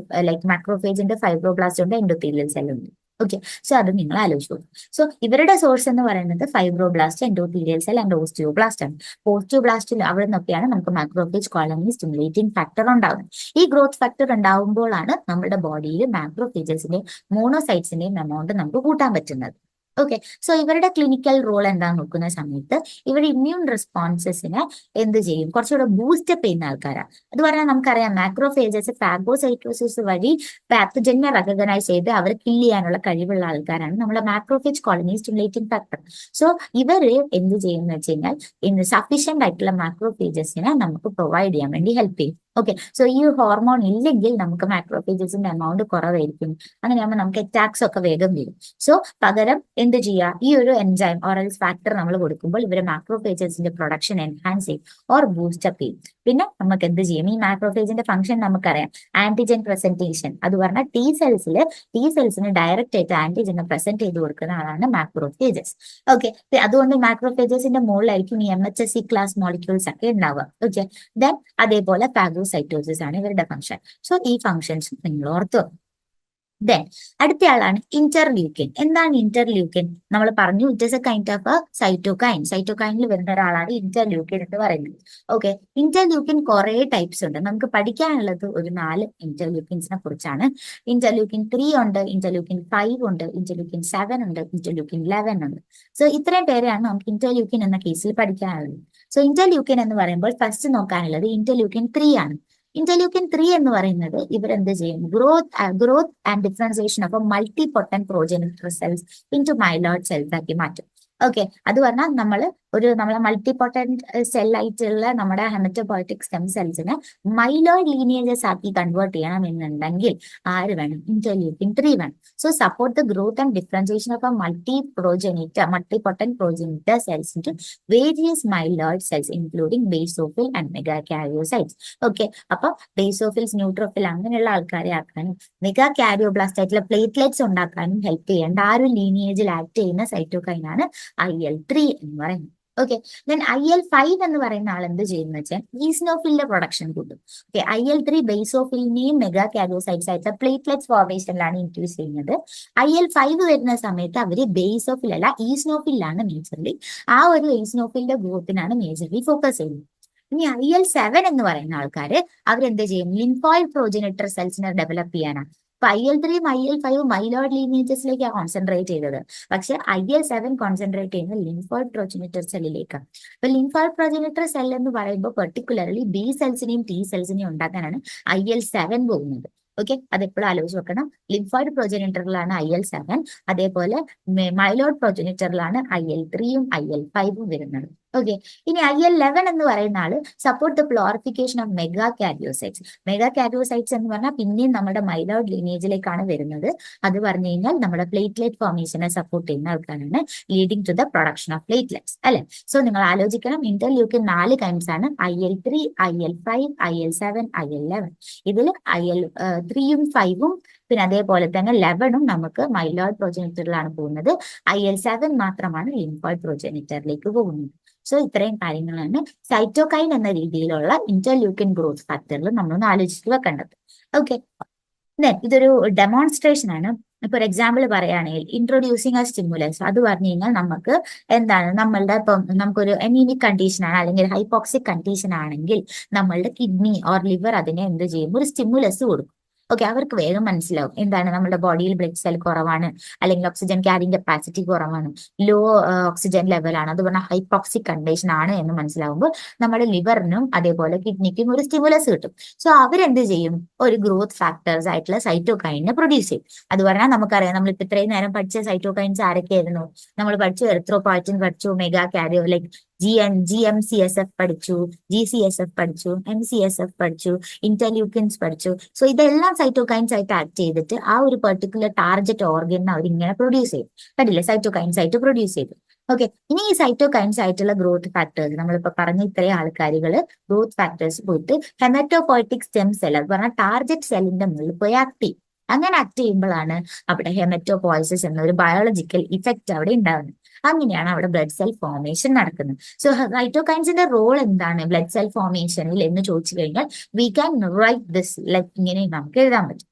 മാക്രോഫേജ് ഉണ്ട്, ഫൈബ്രോബ്ലാസ്റ്റ് ഉണ്ട്, എൻഡോത്തീലിയൽ സെല്ലുണ്ട്. ഓക്കെ, സോ അത് നിങ്ങൾ ആലോചിച്ചു. സോ ഇവരുടെ സോഴ്സ് എന്ന് പറയുന്നത് fibroblast, endothelial cell and osteoblast ആണ്. ഓസ്റ്റിയോബ്ലാസ്റ്റിൽ അവിടെ നിന്നൊക്കെയാണ് നമുക്ക് മാക്രോഫേജ് കോളനി സ്റ്റിമുലേറ്റിംഗ് ഫാക്ടർ ഉണ്ടാകുന്നത്. ഈ ഗ്രോത്ത് ഫാക്ടർ ഉണ്ടാകുമ്പോഴാണ് നമ്മുടെ ബോഡിയിൽ മാക്രോഫേജസിന്റെയും മോണോസൈറ്റ്സിന്റെയും എമൗണ്ട് നമുക്ക് കൂട്ടാൻ പറ്റുന്നത്. ഓക്കെ, സോ ഇവരുടെ ക്ലിനിക്കൽ റോൾ എന്താന്ന് നോക്കുന്ന സമയത്ത് ഇവർ ഇമ്മ്യൂൺ റെസ്പോൺസസിനെ എന്ത് ചെയ്യും, കുറച്ചുകൂടെ ബൂസ്റ്റപ്പ് ചെയ്യുന്ന ആൾക്കാരാണ്. അത് പറഞ്ഞാൽ നമുക്കറിയാം മാക്രോഫേജസ് ഫാഗോസൈറ്റോസിസ് വഴി പാത്തജനെ റെക്കഗ്നൈസ് ചെയ്ത് അവർ കില്ല് ചെയ്യാനുള്ള കഴിവുള്ള ആൾക്കാരാണ് നമ്മളെ macrophage colony stimulating factor. So ഇവര് എന്ത് ചെയ്യുന്ന വെച്ച് കഴിഞ്ഞാൽ ഇന്ന് സഫീഷ്യന്റ് ആയിട്ടുള്ള മാക്രോഫേജസിനെ നമുക്ക് പ്രൊവൈഡ് ചെയ്യാൻ വേണ്ടി ഹെൽപ്പ് ചെയ്യും. ഓക്കെ, സോ ഈ ഹോർമോൺ ഇല്ലെങ്കിൽ നമുക്ക് മാക്രോഫേജസിന്റെ എമൗണ്ട് കുറവായിരിക്കും. അങ്ങനെയാകുമ്പോൾ നമുക്ക് അറ്റാക്സ് ഒക്കെ വേഗം വരും. സോ പകരം എന്ത് ചെയ്യുക, ഈ ഒരു എൻസൈം ഓറൽസ് ഫാക്ടർ നമ്മൾ കൊടുക്കുമ്പോൾ ഇവര് മാക്രോഫേജസിന്റെ പ്രൊഡക്ഷൻ എൻഹാൻസ് ചെയ്യും ഓർ ബൂസ്റ്റപ്പ് ചെയ്യും. പിന്നെ നമുക്ക് എന്ത് ചെയ്യും, ഈ മാക്രോഫേജിന്റെ ഫംഗ്ഷൻ നമുക്കറിയാം, ആന്റിജൻ പ്രസന്റേഷൻ. അത് പറഞ്ഞാൽ T സെൽസിന് ഡയറക്റ്റ് ആയിട്ട് ആന്റിജനെ പ്രസന്റ് ചെയ്ത് കൊടുക്കുന്ന ആളാണ് മാക്രോഫേജസ്. ഓക്കെ, അതുകൊണ്ട് മാക്രോഫേജസിന്റെ മുകളിലായിരിക്കും ഈ MHSC ക്ലാസ് മോളിക്യൂൾസ് ഒക്കെ ഉണ്ടാവുക. ഓക്കെ, ദെൻ അതേപോലെ ഫാഗോസൈറ്റോസിസ് ആണ് ഇവരുടെ ഫംഗ്ഷൻ. സോ ഈ ഫംഗ്ഷൻസ് നിങ്ങൾ ഓർത്തു. ദെൻ അടുത്ത ആളാണ് ഇന്റർലൂക്കിൻ. എന്താണ് ഇന്റർലൂക്കിൻ? നമ്മൾ പറഞ്ഞു it is a kind of cytokine. സൈറ്റോകൈനിൽ വരുന്ന ഒരാളാണ് ഇന്റർലൂക്കിൻ എന്ന് പറയുന്നത്. ഓക്കെ, ഇന്റർലൂക്കിൻ കുറെ ടൈപ്സ് ഉണ്ട്. നമുക്ക് പഠിക്കാനുള്ളത് ഒരു 4 ഇന്റർലൂക്കിൻസിനെ കുറിച്ചാണ്. ഇന്റർലൂക്കിൻ 3 ഉണ്ട്, ഇന്റർലൂക്കിൻ 5 ഉണ്ട്, ഇന്റർലൂക്കിൻ 7 ഉണ്ട്, ഇന്റർലൂക്കിൻ 11 ഉണ്ട്. സോ ഇത്രയും പേരെയാണ് നമുക്ക് ഇന്റർലൂക്കിൻ എന്ന കേസിൽ പഠിക്കാനുള്ളത്. സോ ഇന്റർലൂക്കിൻ എന്ന് പറയുമ്പോൾ ഫസ്റ്റ് നോക്കാനുള്ളത് ഇന്റർലൂക്കിൻ 3 ആണ്. ഇന്റർലൂക്കിൻ 3 എന്ന് പറയുന്നത് ഇവരെന്ത് ചെയ്യും, growth and differentiation of multipotent progenitor cells into myeloid cells ആക്കി മാറ്റും. ഓക്കെ, അത് പറഞ്ഞാൽ നമ്മളെ മൾട്ടിപോട്ടന്റ് സെല്ലായിട്ടുള്ള നമ്മുടെ ഹെമറ്റോപോയറ്റിക് സ്റ്റെം സെൽസിനെ മൈലോയിഡ് ലീനിയേജസ് ആക്കി കൺവേർട്ട് ചെയ്യണം എന്നുണ്ടെങ്കിൽ ആര് വേണം, ഇന്റർലൂക്കിൻ 3 വേണം. So support the growth and differentiation of multipotent progenitor cells into various myeloid cells including basophil and megakaryocytes. Okay, അപ്പൊ ബേസോഫിൽസ്, ന്യൂട്രോഫിൽ അങ്ങനെയുള്ള ആൾക്കാരെ ആക്കാനും മെഗാകാരിയോബ്ലാസ്റ്റ് ആയിട്ടുള്ള പ്ലേറ്റ്ലെറ്റ്സ് ഉണ്ടാക്കാനും ഹെൽപ്പ് ചെയ്യേണ്ട ആ ഒരു ലീനിയേജിൽ ആക്ട് ചെയ്യുന്ന സൈറ്റോകൈനാണ് IL-3 എന്ന് പറയുന്നത്. ഓക്കെ, ദെൻ IL-5 എന്ന് പറയുന്ന ആൾ എന്ത് ചെയ്യുന്ന വെച്ചാൽ ഈസ്നോഫിലിന്റെ പ്രൊഡക്ഷൻ കൂട്ടും. ഓക്കെ, IL-3 ബേസോഫിലിനെയും മെഗാകാരിയോസൈറ്റ്സ് ആയിട്ടുള്ള പ്ലേറ്റ്ലെറ്റ്സ് ഫോർമേഷനിലാണ് ഇൻക്രീസ് ചെയ്യുന്നത്. IL-5 വരുന്ന സമയത്ത് അവര് ബേസോഫിൽ അല്ല ഈസ്നോഫിലാണ് മേജർലി, ആ ഒരു ഈസ്നോഫിലിന്റെ ഗ്രോത്തിനാണ് മേജർലി ഫോക്കസ് ചെയ്യുന്നത്. ഇനി IL-7 എന്ന് പറയുന്ന ആൾക്കാര് അവരെന്ത് ചെയ്യും? ലിംഫോയിഡ് പ്രോജനിറ്റർ സെൽസിനെ ഡെവലപ്പ് ചെയ്യാനാണ്. ഇപ്പൊ IL-3 IL-5 മൈലോയിഡ് ലീനിയേജസിലേക്കാണ് കോൺസെൻട്രേറ്റ് ചെയ്തത്. പക്ഷെ IL-7 കോൺസെൻട്രേറ്റ് ചെയ്യുന്നത് ലിംഫോയിഡ് പ്രൊജനിറ്റർ സെല്ലിലേക്കാണ്. അപ്പൊ ലിംഫോയിഡ് പ്രൊജനിറ്റർ സെൽ എന്ന് പറയുമ്പോൾ പെർട്ടിക്കുലർലി B സെൽസിനെയും T സെൽസിനെയും ഉണ്ടാക്കാനാണ് IL-7 പോകുന്നത്. ഓക്കെ, അതെപ്പോഴും ആലോചിച്ച് വെക്കണം. ലിംഫോയിഡ് പ്രൊജനിറ്ററിലാണ് IL-7, അതേപോലെ മൈലോയിഡ് പ്രൊജനിറ്ററിലാണ് IL-3യും IL-5ഉം വരുന്നത്. ഓക്കെ, ഇനി IL-11 എന്ന് പറയുന്ന ആള് support the proliferation of megakaryocytes. Megakaryocytes എന്ന് പറഞ്ഞാൽ പിന്നെയും നമ്മുടെ മൈലോയിഡ് ലീനേജിലേക്കാണ് വരുന്നത്. അത് പറഞ്ഞു കഴിഞ്ഞാൽ നമ്മുടെ പ്ലേറ്റ്ലെറ്റ് ഫോർമേഷനെ സപ്പോർട്ട് ചെയ്യുന്ന ആൾക്കാരാണ്, leading to the production of platelets അല്ലെ. സോ നിങ്ങൾ ആലോചിക്കണം, ഇന്റർലൂക്കിൻ 4 കൈൻഡ്സ് ആണ്: IL-3, IL-5, IL-7, IL-11. ഇതിൽ IL-3യും 5ഉം പിന്നെ അതേപോലെ തന്നെ 11ഉം നമുക്ക് മൈലോയിഡ് പ്രൊജനിറ്ററിലാണ് പോകുന്നത്. IL-7 മാത്രമാണ് ലിംഫോയിഡ് പ്രൊജനിറ്ററിലേക്ക് പോകുന്നത്. സോ ഇത്രയും കാര്യങ്ങളാണ് സൈറ്റോകൈൻ എന്ന രീതിയിലുള്ള ഇന്റർലൂക്കിൻ ഗ്രോത്ത് ഫാക്ടറിൽ നമ്മളൊന്ന് ആലോചിച്ച് വെക്കേണ്ടത്. ഓക്കെ, ഇതൊരു ഡെമോൺസ്ട്രേഷൻ ആണ്. ഇപ്പൊ ഒരു എക്സാമ്പിൾ പറയുകയാണെങ്കിൽ ഇൻട്രൊഡ്യൂസിങ് എ സ്റ്റിമുലസ്, അത് പറഞ്ഞു കഴിഞ്ഞാൽ നമുക്ക് എന്താണ്, നമ്മളുടെ ഇപ്പം നമുക്കൊരു അനീമിക് കണ്ടീഷൻ ആണ് അല്ലെങ്കിൽ ഹൈപ്പോക്സിക് കണ്ടീഷൻ ആണെങ്കിൽ നമ്മളുടെ കിഡ്നി ഓർ ലിവർ അതിനെ എന്ത് ചെയ്യും? ഒരു സ്റ്റിമുലസ് കൊടുക്കും. ഓക്കെ, അവർക്ക് വേഗം മനസ്സിലാവും എന്താണ് നമ്മുടെ ബോഡിയിൽ ബ്ലഡ് സെൽ കുറവാണ്, അല്ലെങ്കിൽ ഓക്സിജൻ ക്യാരിങ് കപ്പാസിറ്റി കുറവാണ്, ലോ ഓക്സിജൻ ലെവലാണ്, അത് പറഞ്ഞാൽ ഹൈപ്പോക്സിക് കണ്ടീഷൻ ആണ് എന്ന് മനസ്സിലാവുമ്പോൾ നമ്മുടെ ലിവറിനും അതേപോലെ കിഡ്നിക്കും ഒരു സ്റ്റിമുലസ് കിട്ടും. സോ അവരെന്ത് ചെയ്യും? ഒരു ഗ്രോത്ത് ഫാക്ടേഴ്സ് ആയിട്ടുള്ള സൈറ്റോകൈനെ പ്രൊഡ്യൂസ് ചെയ്യും. അത് പറഞ്ഞാൽ നമുക്കറിയാം, നമ്മളിപ്പോൾ ഇത്രയും നേരം പഠിച്ച സൈറ്റോകൈൻസ് ആരൊക്കെയായിരുന്നു? നമ്മൾ പഠിച്ചു എറിത്രോപോയറ്റിൻ പഠിച്ചു, മെഗാ കാരിയോ ലൈക്ക് GM-CSF പഠിച്ചു, GCSF പഠിച്ചു, MCSF പഠിച്ചു, ഇന്റർലൂക്കിൻസ് പഠിച്ചു. സോ ഇതെല്ലാം സൈറ്റോകൈൻസ് ആയിട്ട് ആക്ട് ചെയ്തിട്ട് ആ ഒരു പെർട്ടിക്കുലർ ടാർഗറ്റ് ഓർഗൻ അവർ ഇങ്ങനെ പ്രൊഡ്യൂസ് ചെയ്യും. കണ്ടില്ലേ, സൈറ്റോകൈൻസ് ആയിട്ട് പ്രൊഡ്യൂസ് ചെയ്തു. ഓക്കെ, ഇനി ഈ സൈറ്റോകൈൻസ് ആയിട്ടുള്ള ഗ്രോത്ത് ഫാക്ടേഴ്സ് നമ്മളിപ്പോ പറഞ്ഞ ഇത്രയും ആൾക്കാരുകൾ ഗ്രോത്ത് ഫാക്ടേഴ്സ് പോയിട്ട് ഹെമറ്റോപോയറ്റിക് സ്റ്റെം സെൽ, അത് പറഞ്ഞാൽ ടാർഗറ്റ് സെല്ലിന്റെ മുകളിൽ പോയി ആക്ട് ചെയ്യും. അങ്ങനെ ആക്ട് ചെയ്യുമ്പോഴാണ് അവിടെ ഹെമറ്റോപോയസിസ് എന്നൊരു ബയോളജിക്കൽ ഇഫക്റ്റ് അവിടെ ഉണ്ടാകുന്നത്. അങ്ങനെയാണ് അവിടെ ബ്ലഡ് സെൽ ഫോർമേഷൻ നടക്കുന്നത്. സോ സൈറ്റോകൈൻസിന്റെ റോൾ എന്താണ് ബ്ലഡ് സെൽ ഫോർമേഷനിൽ എന്ന് ചോദിച്ചു കഴിഞ്ഞാൽ we can write this like ഇങ്ങനെ നമുക്ക് എഴുതാൻ പറ്റും.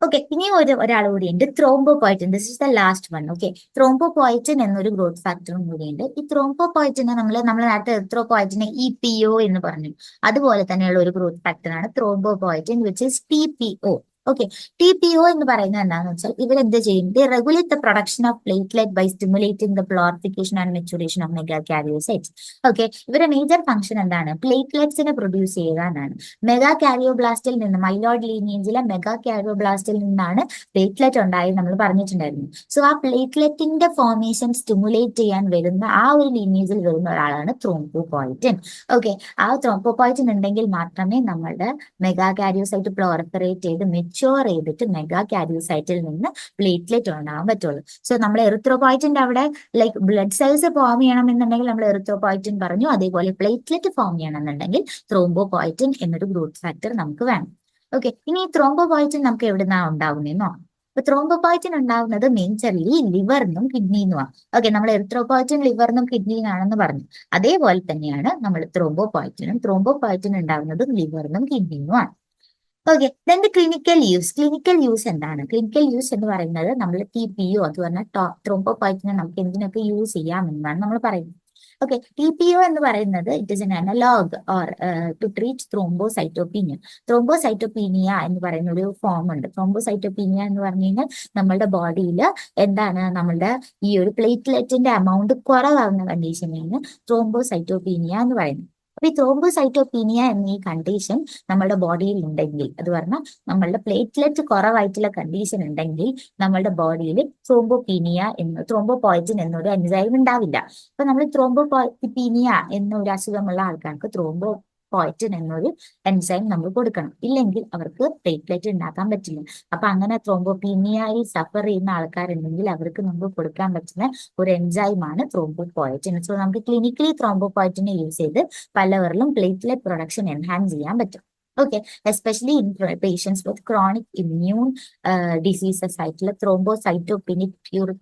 ഓക്കെ, ഇനി ഒരാൾ കൂടിയുണ്ട്, thrombopoietin. This is the last one. Okay, thrombopoietin എന്നൊരു ഗ്രോത്ത് ഫാക്ടറും കൂടിയുണ്ട്. ഈ ത്രോംബോപോയറ്റിനെ നമ്മൾ നേരത്തെ എർത്രോപോയറ്റിനെ EPO എന്ന് പറഞ്ഞു, അതുപോലെ തന്നെയുള്ള ഒരു ഗ്രോത്ത് ഫാക്ടറാണ് thrombopoietin, which is TPO. Okay, TPO എന്ന് പറയുന്നത് എന്താണെന്ന് വെച്ചാൽ ഇവരെന്ത് ചെയ്യും? They regulate the production of platelet by stimulating the proliferation and maturation of megakaryocytes. Okay, ഇവരുടെ മേജർ ഫംഗ്ഷൻ എന്താണ്? പ്ലേറ്റ്ലെറ്റ്സിനെ പ്രൊഡ്യൂസ് ചെയ്യാനാണ്. മെഗാ കാരിയോബ്ലാസ്റ്റിൽ നിന്ന്, മൈലോയിഡ് ലീനിയേജിലെ മെഗാ കാരിയോബ്ലാസ്റ്റിൽ നിന്നാണ് പ്ലേറ്റ്ലെറ്റ് ഉണ്ടായി നമ്മൾ പറഞ്ഞിട്ടുണ്ടായിരുന്നു. സോ ആ പ്ലേറ്റ്ലെറ്റിന്റെ ഫോർമേഷൻ സ്റ്റിമുലേറ്റ് ചെയ്യാൻ വരുന്ന ആ ഒരു ലീനിയേജിൽ വരുന്ന ഒരാളാണ് ത്രോംബോപോയറ്റിൻ. ഓക്കെ, ആ ത്രോംബോപോയറ്റിൻ ഉണ്ടെങ്കിൽ മാത്രമേ നമ്മളുടെ മെഗാ കാരിയോസൈറ്റ് പ്ലോറിഫറേറ്റ് ചെയ്ത് മെച്യൂർ ചെയ്തിട്ട് മെഗാ കാരിയോസൈറ്റിൽ നിന്ന് പ്ലേറ്റ്ലെറ്റ് ഉണ്ടാകാൻ പറ്റുള്ളൂ. സോ നമ്മൾ എറിത്രോപോയറ്റിന്റെ അവിടെ ലൈക്ക് ബ്ലഡ് സെൽസ് ഫോം ചെയ്യണമെന്നുണ്ടെങ്കിൽ നമ്മൾ എറിത്രോപോയറ്റിൻ പറഞ്ഞു, അതേപോലെ പ്ലേറ്റ്ലെറ്റ് ഫോം ചെയ്യണമെന്നുണ്ടെങ്കിൽ ത്രോംബോപോയറ്റിൻ എന്നൊരു ഗ്രോത്ത് ഫാക്ടർ നമുക്ക് വേണം. ഓക്കെ, ഇനി ഈ ത്രോംബോപോയറ്റിൻ നമുക്ക് എവിടുന്നാ ഉണ്ടാകുന്നതെന്നോ? അപ്പൊ ത്രോംബോപോയറ്റിൻ ഉണ്ടാകുന്നത് മേജർലി ലിവറിനും കിഡ്നിന്നുമാണ്. ഓക്കെ, നമ്മൾ എറിത്രോപോയറ്റിൻ ലിവറിനും കിഡ്നിയിലാണെന്ന് പറഞ്ഞു, അതേപോലെ തന്നെയാണ് നമ്മൾ ത്രോംബോപോയറ്റിൻ ഉണ്ടാകുന്നതും ലിവറിനും കിഡ്നിന്നുമാണ്. Okay, then the clinical use. Clinical use എന്താണ്? ക്ലിനിക്കൽ യൂസ് എന്ന് പറയുന്നത് നമ്മൾ TPO, അത് പറഞ്ഞാൽ ത്രോംബോപോയറ്റിനെ നമുക്ക് എന്തിനൊക്കെ യൂസ് ചെയ്യാം എന്നാണ് നമ്മൾ പറയുന്നത്. ഓക്കെ, TPO എന്ന് പറയുന്നത് it is an analogue or to treat thrombocytopenia. Thrombocytopenia എന്ന് പറയുന്ന ഒരു ഫോം ഉണ്ട്. ത്രോംബോസൈറ്റോപീനിയ എന്ന് പറഞ്ഞു കഴിഞ്ഞാൽ നമ്മളുടെ ബോഡിയിൽ എന്താണ്, നമ്മളുടെ ഈ ഒരു പ്ലേറ്റ്ലെറ്റിന്റെ എമൗണ്ട് കുറവാകുന്ന കണ്ടീഷനാണ് ത്രോംബോസൈറ്റോപീനിയ എന്ന് പറയുന്നത്. അപ്പൊ ഈ ത്രോംബോസൈറ്റോപീനിയ എന്ന ഈ കണ്ടീഷൻ നമ്മുടെ ബോഡിയിൽ ഉണ്ടെങ്കിൽ, അത് പറഞ്ഞാൽ നമ്മളുടെ പ്ലേറ്റ്ലെറ്റ് കുറവായിട്ടുള്ള കണ്ടീഷൻ ഉണ്ടെങ്കിൽ നമ്മളുടെ ബോഡിയിൽ ത്രോംബോപോയറ്റിൻ എന്നൊരു എൻസൈം ഉണ്ടാവില്ല. അപ്പൊ നമ്മൾ ത്രോംബോപോയറ്റിപീനിയ എന്നൊരു അസുഖമുള്ള ആൾക്കാർക്ക് ത്രോംബോപോയറ്റിൻ എന്നൊരു എൻസൈം നമ്മൾ കൊടുക്കണം, ഇല്ലെങ്കിൽ അവർക്ക് പ്ലേറ്റ്ലെറ്റ് ഉണ്ടാക്കാൻ പറ്റില്ല. അപ്പൊ അങ്ങനെ ത്രോംബോപീനിയയിൽ സഫർ ചെയ്യുന്ന ആൾക്കാരുണ്ടെങ്കിൽ അവർക്ക് നമുക്ക് കൊടുക്കാൻ പറ്റുന്ന ഒരു എൻസൈമാണ് ത്രോംബോപോയറ്റിൻ. സോ നമുക്ക് ക്ലിനിക്കലി ത്രോംബോപോയറ്റിനെ യൂസ് ചെയ്ത് പലവരിലും പ്ലേറ്റ്ലെറ്റ് പ്രൊഡക്ഷൻ എൻഹാൻസ് ചെയ്യാൻ പറ്റും. Okay, especially in patients with chronic immune diseases ആയിട്ടുള്ള ത്രോംബോസൈറ്റോപെനിക്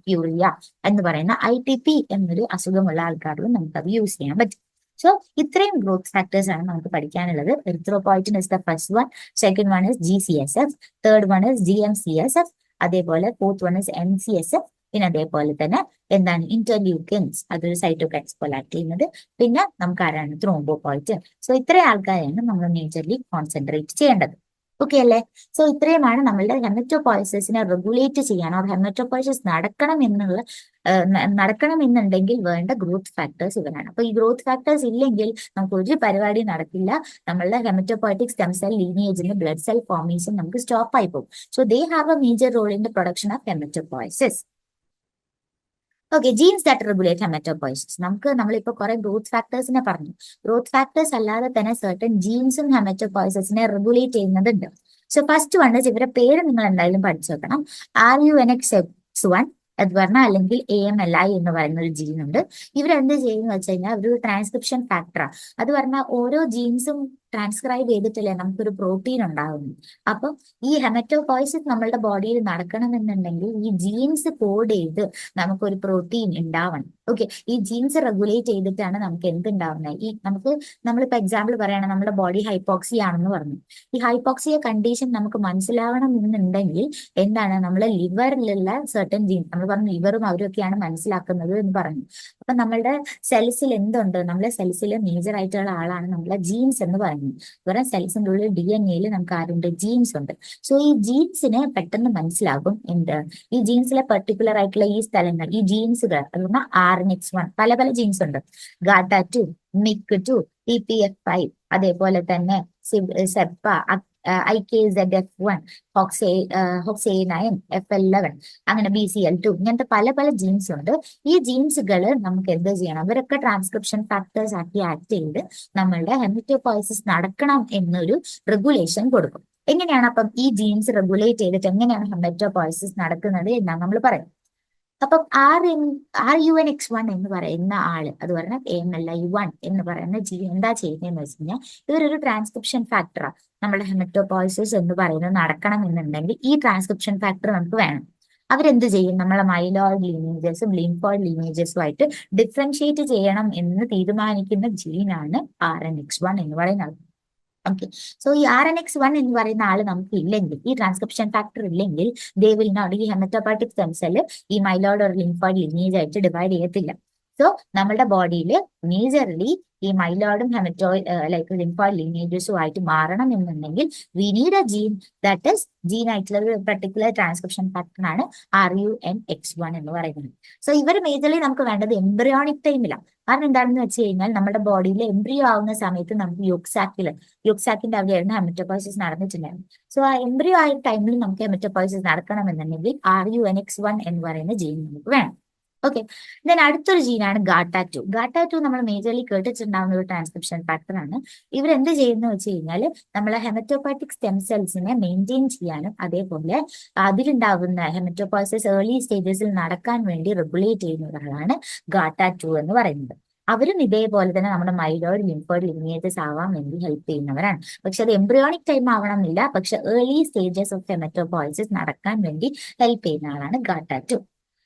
പ്യൂറിയ എന്ന് പറയുന്ന ITP എന്നൊരു അസുഖമുള്ള ആൾക്കാരിലും നമുക്കത് യൂസ് ചെയ്യാൻ പറ്റും. സോ ഇത്രയും ഗ്രോത്ത് ഫാക്ടേഴ്സ് ആണ് നമുക്ക് പഠിക്കാനുള്ളത്. എറിത്രോപോയറ്റിൻ is the first one, second one is GCSF, third one is GM-CSF, അതേപോലെ ഫോർത്ത് വൺ ഇസ് MCSF, പിന്നെ അതേപോലെ തന്നെ എന്താണ് ഇന്റർലൂക്കിൻസ്, അതൊരു സൈറ്റോകൈൻസ് പോലെ ആക്ട് ചെയ്യുന്നത്. പിന്നെ നമുക്ക് ആരാണ് ത്രോംബോപോയിറ്റിൻ. സോ ഇത്രയും ആൾക്കാരെയാണ് നമ്മൾ മേജർലി കോൺസെൻട്രേറ്റ് ചെയ്യേണ്ടത്. ഓക്കെ അല്ലേ? സോ ഇത്രയുമാണ് നമ്മളുടെ ഹെമറ്റോപോയസിസിനെ റെഗുലേറ്റ് ചെയ്യാൻ, ഓർ ഹെമറ്റോപോയസിസ് നടക്കണം എന്നുണ്ടെങ്കിൽ വേണ്ട ഗ്രോത്ത് ഫാക്ടേഴ്സ് ഇവരാണ്. അപ്പൊ ഈ ഗ്രോത്ത് ഫാക്ടേഴ്സ് ഇല്ലെങ്കിൽ നമുക്ക് ഒരു പരിപാടി നടക്കില്ല. നമ്മളുടെ ഹെമറ്റോപോയറ്റിക് സ്റ്റെം സെൽ ലീനിയേജിന് ബ്ലഡ് സെൽ ഫോർമേഷൻ നമുക്ക് സ്റ്റോപ്പ് ആയി പോകും. So they have a major role in the production of haematopoiesis. Okay, genes that regulate haematopoiesis. നമ്മളിപ്പോ കുറെ ഗ്രോത്ത് ഫാക്ടേഴ്സിനെ പറഞ്ഞു. ഗ്രോത്ത് ഫാക്ടേഴ്സ് അല്ലാതെ തന്നെ സർട്ടൻ ജീൻസും ഹെമറ്റോപോയസിസിനെ റെഗുലേറ്റ് ചെയ്യുന്നതുണ്ട്. സോ ഫസ്റ്റ് വൺ ഇവരുടെ പേര് നിങ്ങൾ എന്തായാലും പഠിച്ചു വെക്കണം. RUNX1 അത് പറഞ്ഞാൽ, അല്ലെങ്കിൽ AMLI എന്ന് പറയുന്ന ഒരു ജീൻ ഉണ്ട്. ഇവരെന്ത് ചെയ്യുന്ന വെച്ച് കഴിഞ്ഞാൽ ഒരു ട്രാൻസ്ക്രിപ്ഷൻ ഫാക്ടറാണ്. അത് പറഞ്ഞാൽ ഓരോ ജീൻസും ട്രാൻസ്ക്രൈബ് ചെയ്തിട്ടില്ലേ നമുക്കൊരു പ്രോട്ടീൻ ഉണ്ടാകുന്നു. അപ്പം ഈ ഹെമറ്റോപോയസിസ് നമ്മളുടെ ബോഡിയിൽ നടക്കണമെന്നുണ്ടെങ്കിൽ ഈ ജീൻസ് കോഡ് ചെയ്ത് നമുക്കൊരു പ്രോട്ടീൻ ഉണ്ടാവണം. ഓക്കെ, ഈ ജീൻസ് റെഗുലേറ്റ് ചെയ്തിട്ടാണ് നമുക്ക് എന്തുണ്ടാവുന്നത്. നമ്മളിപ്പോ എക്സാമ്പിൾ പറയുകയാണെങ്കിൽ നമ്മുടെ ബോഡി ഹൈപ്പോക്സിയ ആണെന്ന് പറഞ്ഞു. ഈ ഹൈപ്പോക്സിയ കണ്ടീഷൻ നമുക്ക് മനസ്സിലാവണം എന്നുണ്ടെങ്കിൽ എന്താണ്, നമ്മളെ ലിവറിലുള്ള സർട്ടൻ ജീൻ, നമ്മൾ പറഞ്ഞു ലിവറും അവരൊക്കെയാണ് മനസ്സിലാക്കുന്നത് എന്ന് പറഞ്ഞു. അപ്പൊ നമ്മളുടെ സെൽസിൽ എന്തുണ്ട്, നമ്മളെ സെൽസിൽ മേജർ ആയിട്ടുള്ള ആളാണ് നമ്മളെ ജീൻസ് എന്ന് പറയുന്നത്. വേറെ സെൽസിന്റെ ഉള്ളിൽ DNA നമുക്ക് ആരുണ്ട്, ജീൻസ് ഉണ്ട്. സോ ഈ ജീൻസിനെ പെട്ടെന്ന് മനസ്സിലാകും എന്ത്, ഈ ജീൻസിലെ പെർട്ടിക്കുലർ ആയിട്ടുള്ള ഈ സ്ഥലങ്ങൾ, ഈ ജീൻസുകൾ, അത് പറഞ്ഞാൽ RNX1 പല ജീൻസ് ഉണ്ട്. GATA2, MYC2, PPF5, അതേപോലെ തന്നെ സെപ്പ, IKZF1, HOXA9, FL11, അങ്ങനെ BCL2, ഇങ്ങനത്തെ പല ജീൻസ് ഉണ്ട്. ഈ ജീൻസുകൾ നമുക്ക് എന്ത് ചെയ്യണം, അവരൊക്കെ ട്രാൻസ്ക്രിപ്ഷൻ ഫാക്ടേഴ്സ് ആക്കി ആക്ട് ചെയ്ത് നമ്മളുടെ ഹെമറ്റോപോയസിസ് നടക്കണം എന്നൊരു റെഗുലേഷൻ കൊടുക്കും. എങ്ങനെയാണ് അപ്പം ഈ ജീൻസ് റെഗുലേറ്റ് ചെയ്തിട്ട് എങ്ങനെയാണ് ഹെമറ്റോപോയസിസ് നടക്കുന്നത് എന്നാണ് നമ്മൾ പറയും. അപ്പം RUNX1 എന്ന് പറയുന്ന ആള്, അത് പറഞ്ഞാൽ AMLI1 എന്ന് പറയുന്ന ജീൻ എന്താ ചെയ്യുന്നതെന്ന് വെച്ച് കഴിഞ്ഞാൽ, ഇവരൊരു ട്രാൻസ്ക്രിപ്ഷൻ ഫാക്ടറാണ്. നമ്മുടെ ഹെമറ്റോപോയസിസ് എന്ന് പറയുന്നത് നടക്കണം എന്നുണ്ടെങ്കിൽ ഈ ട്രാൻസ്ക്രിപ്ഷൻ ഫാക്ടർ നമുക്ക് വേണം. അവരെന്ത് ചെയ്യും, നമ്മളെ മൈലോയിഡ് ലീനേജസും ലിംഫോയിഡ് ലീനേജസും ആയിട്ട് ഡിഫറൻഷിയേറ്റ് ചെയ്യണം എന്ന് തീരുമാനിക്കുന്ന ജീനാണ് RNX1 എന്ന് പറയുന്നത്. ഓക്കെ, സോ ഈ RNX1 എന്ന് പറയുന്ന ആള് നമുക്ക് ഇല്ലെങ്കിൽ, ഈ ട്രാൻസ്ക്രിപ്ഷൻ ഫാക്ടർ ഇല്ലെങ്കിൽ, ദേ വിൽ നോട്ട്, ഈ ഹെമറ്റോപോയറ്റിക് സ്റ്റെം സെൽ ഈ മൈലോയിഡ് ഓർ ലിംഫോയിഡ് ലീനേജ് ആയിട്ട് ഡിവൈഡ് ചെയ്യത്തില്ല. സോ നമ്മുടെ ബോഡിയിൽ മേജർലി ഈ മൈലോയിഡും ലൈക്ക് ലിംഫോയിഡ് ലീനേജസും ആയിട്ട് മാറണം എന്നുണ്ടെങ്കിൽ we need a gene, that is gene ആയിട്ടുള്ള ഒരു പെർട്ടിക്കുലർ ട്രാൻസ്ക്രിപ്ഷൻ ഫാക്ടറാണ് RUNX1 എന്ന് പറയുന്നത്. സോ ഇവർ മേജർലി നമുക്ക് വേണ്ടത് എംബ്രിയോണിക് ടൈമിലാണ്. കാരണം എന്താണെന്ന് വെച്ച് കഴിഞ്ഞാൽ നമ്മുടെ ബോഡിയിൽ എംബ്രിയോ ആവുന്ന സമയത്ത് നമുക്ക് യോക്സാക്കിന്റെ അവിടെയായിരുന്നു ഹെമറ്റോപോയസിസ് നടന്നിട്ടുണ്ടായിരുന്നു. സോ ആ എംബ്രിയോ ആയ ടൈമിൽ നമുക്ക് ഹെമറ്റോപോയസിസ് നടക്കണമെന്നുണ്ടെങ്കിൽ RUNX1 എന്ന് പറയുന്ന ജീൻ നമുക്ക് വേണം. ഓക്കെ, ദെൻ അടുത്തൊരു ജീനാണ് GATA2. GATA2 നമ്മൾ മേജർലി കേട്ടിട്ടുണ്ടാവുന്ന ഒരു ട്രാൻസ്ക്രിപ്ഷൻ ഫാക്ടറാണ്. ഇവരെന്ത് ചെയ്യുന്ന വെച്ച് കഴിഞ്ഞാൽ നമ്മളെ ഹെമറ്റോപോയറ്റിക് സ്റ്റെം സെൽസിനെ മെയിൻറ്റെയിൻ ചെയ്യാനും അതേപോലെ അതിലുണ്ടാകുന്ന ഹെമറ്റോപോയസിസ് ഏർലി സ്റ്റേജസിൽ നടക്കാൻ വേണ്ടി റെഗുലേറ്റ് ചെയ്യുന്ന ഒരാളാണ് GATA2 എന്ന് പറയുന്നത്. അവരും ഇതേപോലെ തന്നെ നമ്മുടെ മൈലോയിഡ് ലിംഫോയിഡ് ലിനിയേജസ് ആവാൻ വേണ്ടി ഹെൽപ്പ് ചെയ്യുന്നവരാണ്. പക്ഷെ അത് എംബ്രിയോണിക് ടൈം ആവണമെന്നില്ല, പക്ഷെ ഏർലി സ്റ്റേജസ് ഓഫ് ഹെമറ്റോപോയസിസ് നടക്കാൻ വേണ്ടി ഹെൽപ്പ് ചെയ്യുന്ന ആളാണ് GATA2.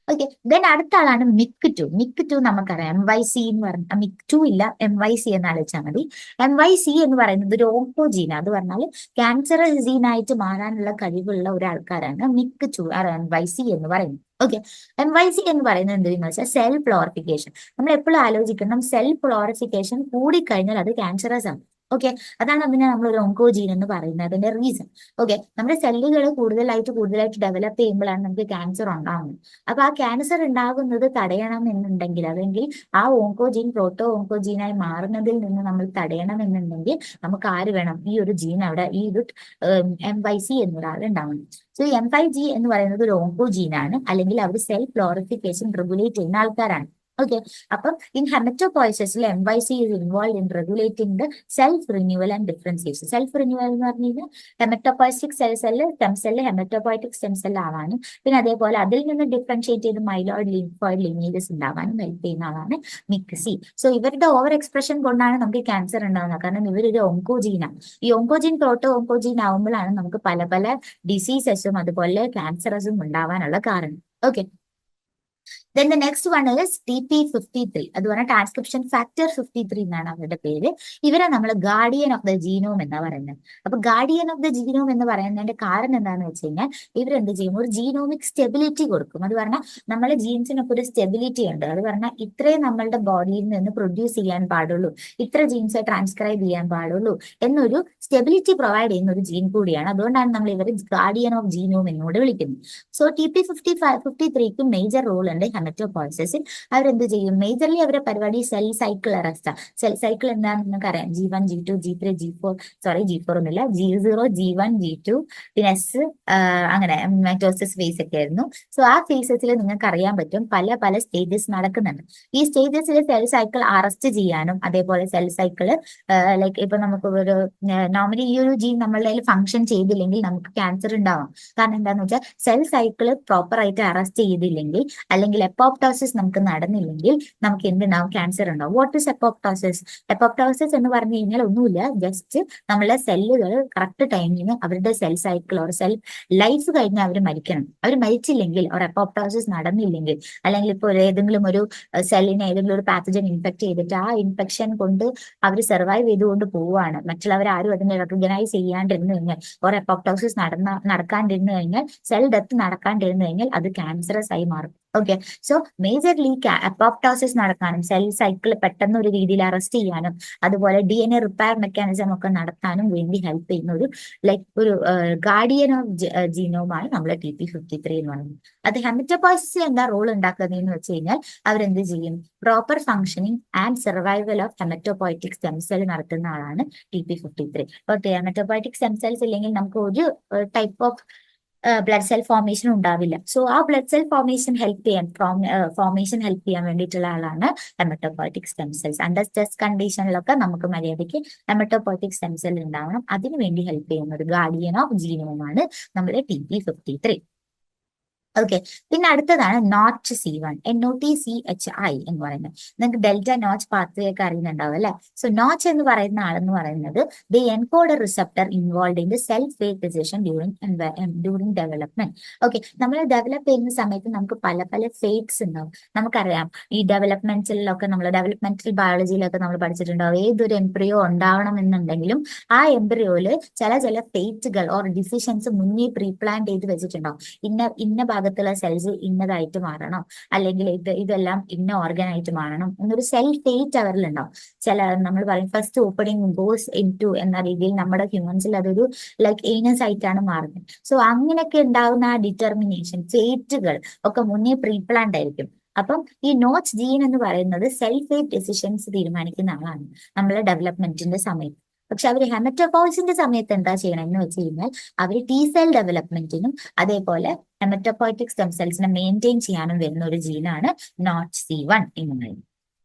ഓക്കെ, ദെൻ അടുത്ത ആളാണ് MYC2 നമുക്കറിയാം. MYC എന്ന് പറഞ്ഞ MYC2 ഇല്ല, MYC എന്ന് ആലോചിച്ചാൽ മതി. MYC എന്ന് പറയുന്നത് ഒരു ഓങ്കോജീൻ, അത് പറഞ്ഞാൽ ക്യാൻസറസ് ജീനായിട്ട് മാറാനുള്ള കഴിവുള്ള ഒരാൾക്കാരാണ് MYC2 MYC എന്ന് പറയുന്നത്. ഓക്കെ, MYC എന്ന് പറയുന്നത് എന്തെന്ന് വെച്ചാൽ സെൽ ഫ്ലോറിഫിക്കേഷൻ. നമ്മൾ എപ്പോഴും ആലോചിക്കണം, സെൽ ഫ്ലോറിഫിക്കേഷൻ കൂടിക്കഴിഞ്ഞാൽ അത് ക്യാൻസറസ് ആണ്. ഓക്കെ, അതാണ് അതിനെ നമ്മൾ ഒരു ഓങ്കോജീൻ എന്ന് പറയുന്നത്, അതിന്റെ റീസൺ. ഓക്കെ, നമ്മുടെ സെല്ലുകൾ കൂടുതലായിട്ട് ഡെവലപ്പ് ചെയ്യുമ്പോഴാണ് നമുക്ക് ക്യാൻസർ ഉണ്ടാകുന്നത്. അപ്പൊ ആ ക്യാൻസർ ഉണ്ടാകുന്നത് തടയണം എന്നുണ്ടെങ്കിൽ, അല്ലെങ്കിൽ ആ ഓങ്കോജീൻ പ്രോട്ടോ ഓങ്കോജീനായി മാറുന്നതിൽ നിന്ന് നമ്മൾ തടയണം എന്നുണ്ടെങ്കിൽ നമുക്ക് ആര് വേണം, ഈ ഒരു ജീൻ അവിടെ, ഈ ഒരു MYC എന്നൊരാൾ ഉണ്ടാവണം. സോ M5G എന്ന് പറയുന്നത് ഒരു ഓങ്കോജീനാണ്, അല്ലെങ്കിൽ അവർ സെൽ ഫ്ലോറിഫിക്കേഷൻ റെഗുലേറ്റ് ചെയ്യുന്ന ആൾക്കാരാണ്. ഓക്കെ, അപ്പം in ഹെമറ്റോപോയസിസിൽ MYC is involved in regulating the self renewal and differentiation. Self renewal എന്ന് പറഞ്ഞു കഴിഞ്ഞാൽ haematopoietic stem cell haematopoietic stem cell ആവാനും പിന്നെ അതേപോലെ അതിൽ നിന്ന് ഡിഫറൻഷിയേറ്റ് ചെയ്ത് മൈലോയിഡ് ലിംഫോയിഡ് ലിനേജസ് ഉണ്ടാവാനും ഹെൽപ്പ് ചെയ്യുന്ന ആളാണ് MYC. സോ ഇവരുടെ ഓവർ എക്സ്പ്രഷൻ കൊണ്ടാണ് നമുക്ക് ക്യാൻസർ ഉണ്ടാകുന്നത്. കാരണം ഇവരൊരു ഓങ്കോജീനാണ്. ഈ ഓങ്കോജീൻ പ്രോട്ടോ ഓങ്കോജീൻ ആവുമ്പോഴാണ് നമുക്ക് പല ഡിസീസസും അതുപോലെ ക്യാൻസറസും ഉണ്ടാവാനുള്ള കാരണം. Okay, Then the next one is TP53. അത് പറഞ്ഞാൽ ട്രാൻസ്ക്രിപ്ഷൻ ഫാക്ടർ 53 എന്നാണ് അവരുടെ പേര്. ഇവരെ നമ്മൾ ഗാർഡിയൻ ഓഫ് ദ ജീനോം എന്നാ പറയുന്നത്. അപ്പൊ ഗാർഡിയൻ ഓഫ് ദ ജീനോം എന്ന് പറയുന്നതിന്റെ കാരണം എന്താണെന്ന് വെച്ച് കഴിഞ്ഞാൽ ഇവരെന്ത് ചെയ്യും, ഒരു ജീനോമിക് സ്റ്റെബിലിറ്റി കൊടുക്കും. അത് പറഞ്ഞാൽ നമ്മളെ ജീൻസിനൊക്കെ ഒരു സ്റ്റെബിലിറ്റി ഉണ്ട്. അത് പറഞ്ഞാൽ ഇത്രയും നമ്മളുടെ ബോഡിയിൽ നിന്ന് പ്രൊഡ്യൂസ് ചെയ്യാൻ പാടുള്ളൂ, ഇത്ര ജീൻസ് ട്രാൻസ്ക്രൈബ് ചെയ്യാൻ പാടുള്ളൂ എന്നൊരു സ്റ്റെബിലിറ്റി പ്രൊവൈഡ് ചെയ്യുന്ന ഒരു ജീൻ കൂടിയാണ്. അതുകൊണ്ടാണ് നമ്മൾ ഇവർ ഗാർഡിയൻ ഓഫ് ജീനോം എന്നോട് വിളിക്കുന്നത്. സോ TP53ക്കും മേജർ റോൾ ഉണ്ട് ഹെമറ്റോപോയ്സിസിൽ. അവരെന്ത് ചെയ്യും, മേജർലി അവരുടെ പരിപാടി cell cycle arrest. Cell cycle എന്താണെന്ന് നിങ്ങൾക്ക് അറിയാം. G1 G2 G3 G4 G4 ഒന്നുമില്ല, G0 G1 G2 പിന്നെ S അങ്ങനെ മൈറ്റോസിസ് ഫേസ് ഒക്കെ ആയിരുന്നു. സോ ആ ഫേസസിൽ നിങ്ങൾക്ക് അറിയാൻ പറ്റും പല പല സ്റ്റേജസ് നടക്കുന്നുണ്ട്. ഈ സ്റ്റേജസിൽ സെൽ സൈക്കിൾ അറസ്റ്റ് ചെയ്യാനും അതേപോലെ സെൽ സൈക്കിള് ലൈക്ക് ഇപ്പൊ നമുക്ക് ഒരു നോർമലി ഈ ഒരു ജീൻ നമ്മളുടെ ഫംഗ്ഷൻ ചെയ്തില്ലെങ്കിൽ നമുക്ക് ക്യാൻസർ ഉണ്ടാവാം. കാരണം എന്താണെന്ന് വെച്ചാൽ സെൽ സൈക്കിള് പ്രോപ്പർ ആയിട്ട് അറസ്റ്റ് ചെയ്തില്ലെങ്കിൽ അല്ലെങ്കിൽ എപ്പോപ്റ്റോസിസ് നമുക്ക് നടന്നില്ലെങ്കിൽ നമുക്ക് എന്തുണ്ടാവും, ക്യാൻസർ ഉണ്ടാവും. What is എപ്പോപ്റ്റോസിസ്? എപ്പോപ്റ്റോസിസ് എന്ന് പറഞ്ഞു കഴിഞ്ഞാൽ ഒന്നുമില്ല, ജസ്റ്റ് നമ്മളെ സെല്ലുകൾ കറക്റ്റ് ടൈമിന് അവരുടെ cell cycle or cell life കഴിഞ്ഞ് അവർ മരിക്കണം. അവർ മരിച്ചില്ലെങ്കിൽ ഒരു എപ്പോപ്റ്റോസിസ് നടന്നില്ലെങ്കിൽ അല്ലെങ്കിൽ ഇപ്പോൾ ഏതെങ്കിലും ഒരു സെല്ലിനെ ഏതെങ്കിലും ഒരു പാത്തജൻ ഇൻഫെക്ട് ചെയ്തിട്ട് ആ ഇൻഫെക്ഷൻ കൊണ്ട് അവർ സർവൈവ് ചെയ്തുകൊണ്ട് പോവുകയാണ്, മറ്റുള്ളവർ ആരും അതിനെ റെക്കഗ്നൈസ് ചെയ്യാണ്ടിരുന്നു കഴിഞ്ഞാൽ ഒരു എപ്പോപ്റ്റോസിസ് നടക്കാണ്ടിരുന്നു കഴിഞ്ഞാൽ, സെൽ ഡെത്ത് നടക്കാണ്ടിരുന്നു കഴിഞ്ഞാൽ അത് ക്യാൻസറസ് ആയി മാറും. ഓക്കെ, സോ മേജർലി അപ്പോപ്റ്റോസിസ് നടക്കാനും സെൽ സൈക്കിൾ പെട്ടെന്ന് ഒരു രീതിയിൽ അറസ്റ്റ് ചെയ്യാനും അതുപോലെ DNA റിപ്പയർ മെക്കാനിസം ഒക്കെ നടത്താനും വേണ്ടി ഹെൽപ്പ് ചെയ്യുന്ന ഒരു ലൈക്ക് ഒരു ഗാർഡിയൻ ഓഫ് ജീനോമാണ് നമ്മൾ TP53 എന്ന് പറയുന്നത്. അത് ഹെമറ്റോപോയ്സിസിൽ എന്താ റോൾ ഉണ്ടാക്കുന്നതെന്ന് വെച്ച് കഴിഞ്ഞാൽ അവരെന്ത് ചെയ്യും, proper functioning and survival of haematopoietic stem cell നടത്തുന്ന ആളാണ് TP53. Okay, haematopoietic stem cells ഇല്ലെങ്കിൽ നമുക്ക് ഒരു type of blood cell formation ഉണ്ടാവില്ല. സോ ആ ബ്ലഡ് സെൽ ഫോർമേഷൻ ഹെൽപ്പ് ചെയ്യാൻ വേണ്ടിയിട്ടുള്ള ആളാണ് haematopoietic stem cells. Under stress കണ്ടീഷനിലൊക്കെ നമുക്ക് മര്യാദയ്ക്ക് ഹെമറ്റോപോയറ്റിക് സ്റ്റെം സെൽ ഉണ്ടാവണം. അതിനു വേണ്ടി ഹെൽപ്പ് ചെയ്യുന്ന ഒരു ഗാർഡിയൻ ഓഫ് ജീനോമാണ് നമ്മുടെ TP53. ഓക്കെ, പിന്നെ അടുത്തതാണ് നോച്ച് C1, NOTCHI എന്ന് പറയുന്നത്. നിങ്ങൾക്ക് ഡെൽറ്റ നോച്ച് പാത്വേ ഒക്കെ അറിയുന്നുണ്ടാവും അല്ലെ. സോ നോച്ച് എന്ന് പറയുന്ന ആളെന്ന് പറയുന്നത് the encoder receptor involve in the self fate decision during development. Okay, നമ്മൾ ഡെവലപ്പ് ചെയ്യുന്ന സമയത്ത് നമുക്ക് പല പല ഫേറ്റ്സ് ഉണ്ടാവും. നമുക്കറിയാം ഈ ഡെവലപ്മെന്റിലൊക്കെ നമ്മൾ ഡെവലപ്മെന്റൽ ബയോളജിയിലൊക്കെ നമ്മൾ പഠിച്ചിട്ടുണ്ടാവും. ഏതൊരു എംബ്രിയോ ഉണ്ടാവണം എന്നുണ്ടെങ്കിലും ആ എംബ്രിയോയില് ചില ഫേറ്റുകൾ ഓർ ഡിസിഷൻസ് മുന്നേ പ്രീ പ്ലാൻ ചെയ്ത് വെച്ചിട്ടുണ്ടാവും. ഇന്ന ഭാഗത്തുള്ള സെൽസ് ഇന്നതായിട്ട് മാറണം, അല്ലെങ്കിൽ ഇതെല്ലാം ഇന്ന ഓർഗൻ ആയിട്ട് മാറണം എന്നൊരു സെൽ ഫേറ്റ് അവരിലുണ്ടാവും. നമ്മൾ പറയും first opening goes into എന്ന രീതിയിൽ നമ്മുടെ ഹ്യൂമൻസിൽ അതൊരു ലൈക്ക് ഏനസ് ആയിട്ടാണ് മാറുന്നത്. സോ അങ്ങനെയൊക്കെ ഉണ്ടാകുന്ന ആ ഡിറ്റർമിനേഷൻ ഫേറ്റുകൾ ഒക്കെ മുന്നേ പ്രീ പ്ലാൻഡ് ആയിരിക്കും. അപ്പം ഈ നോച്ച് ജീൻ എന്ന് പറയുന്നത് സെൽഫ് ഫേറ്റ് ഡിസിഷൻസ് തീരുമാനിക്കുന്ന ആളാണ് നമ്മളെ ഡെവലപ്മെന്റിന്റെ സമയത്ത്. പക്ഷെ അവർ ഹെമറ്റോപോയ്സിന്റെ സമയത്ത് എന്താ ചെയ്യണം എന്ന് വെച്ച് കഴിഞ്ഞാൽ അവർ T സെൽ ഡെവലപ്മെന്റിനും അതേപോലെ ഹെമറ്റോപോയറ്റിക് സ്റ്റെം സെൽസിനെ മെയിൻറ്റെയിൻ ചെയ്യാനും വരുന്ന ഒരു ജീനാണ് നോച്ച് C1 എന്ന് പറയുന്നത്.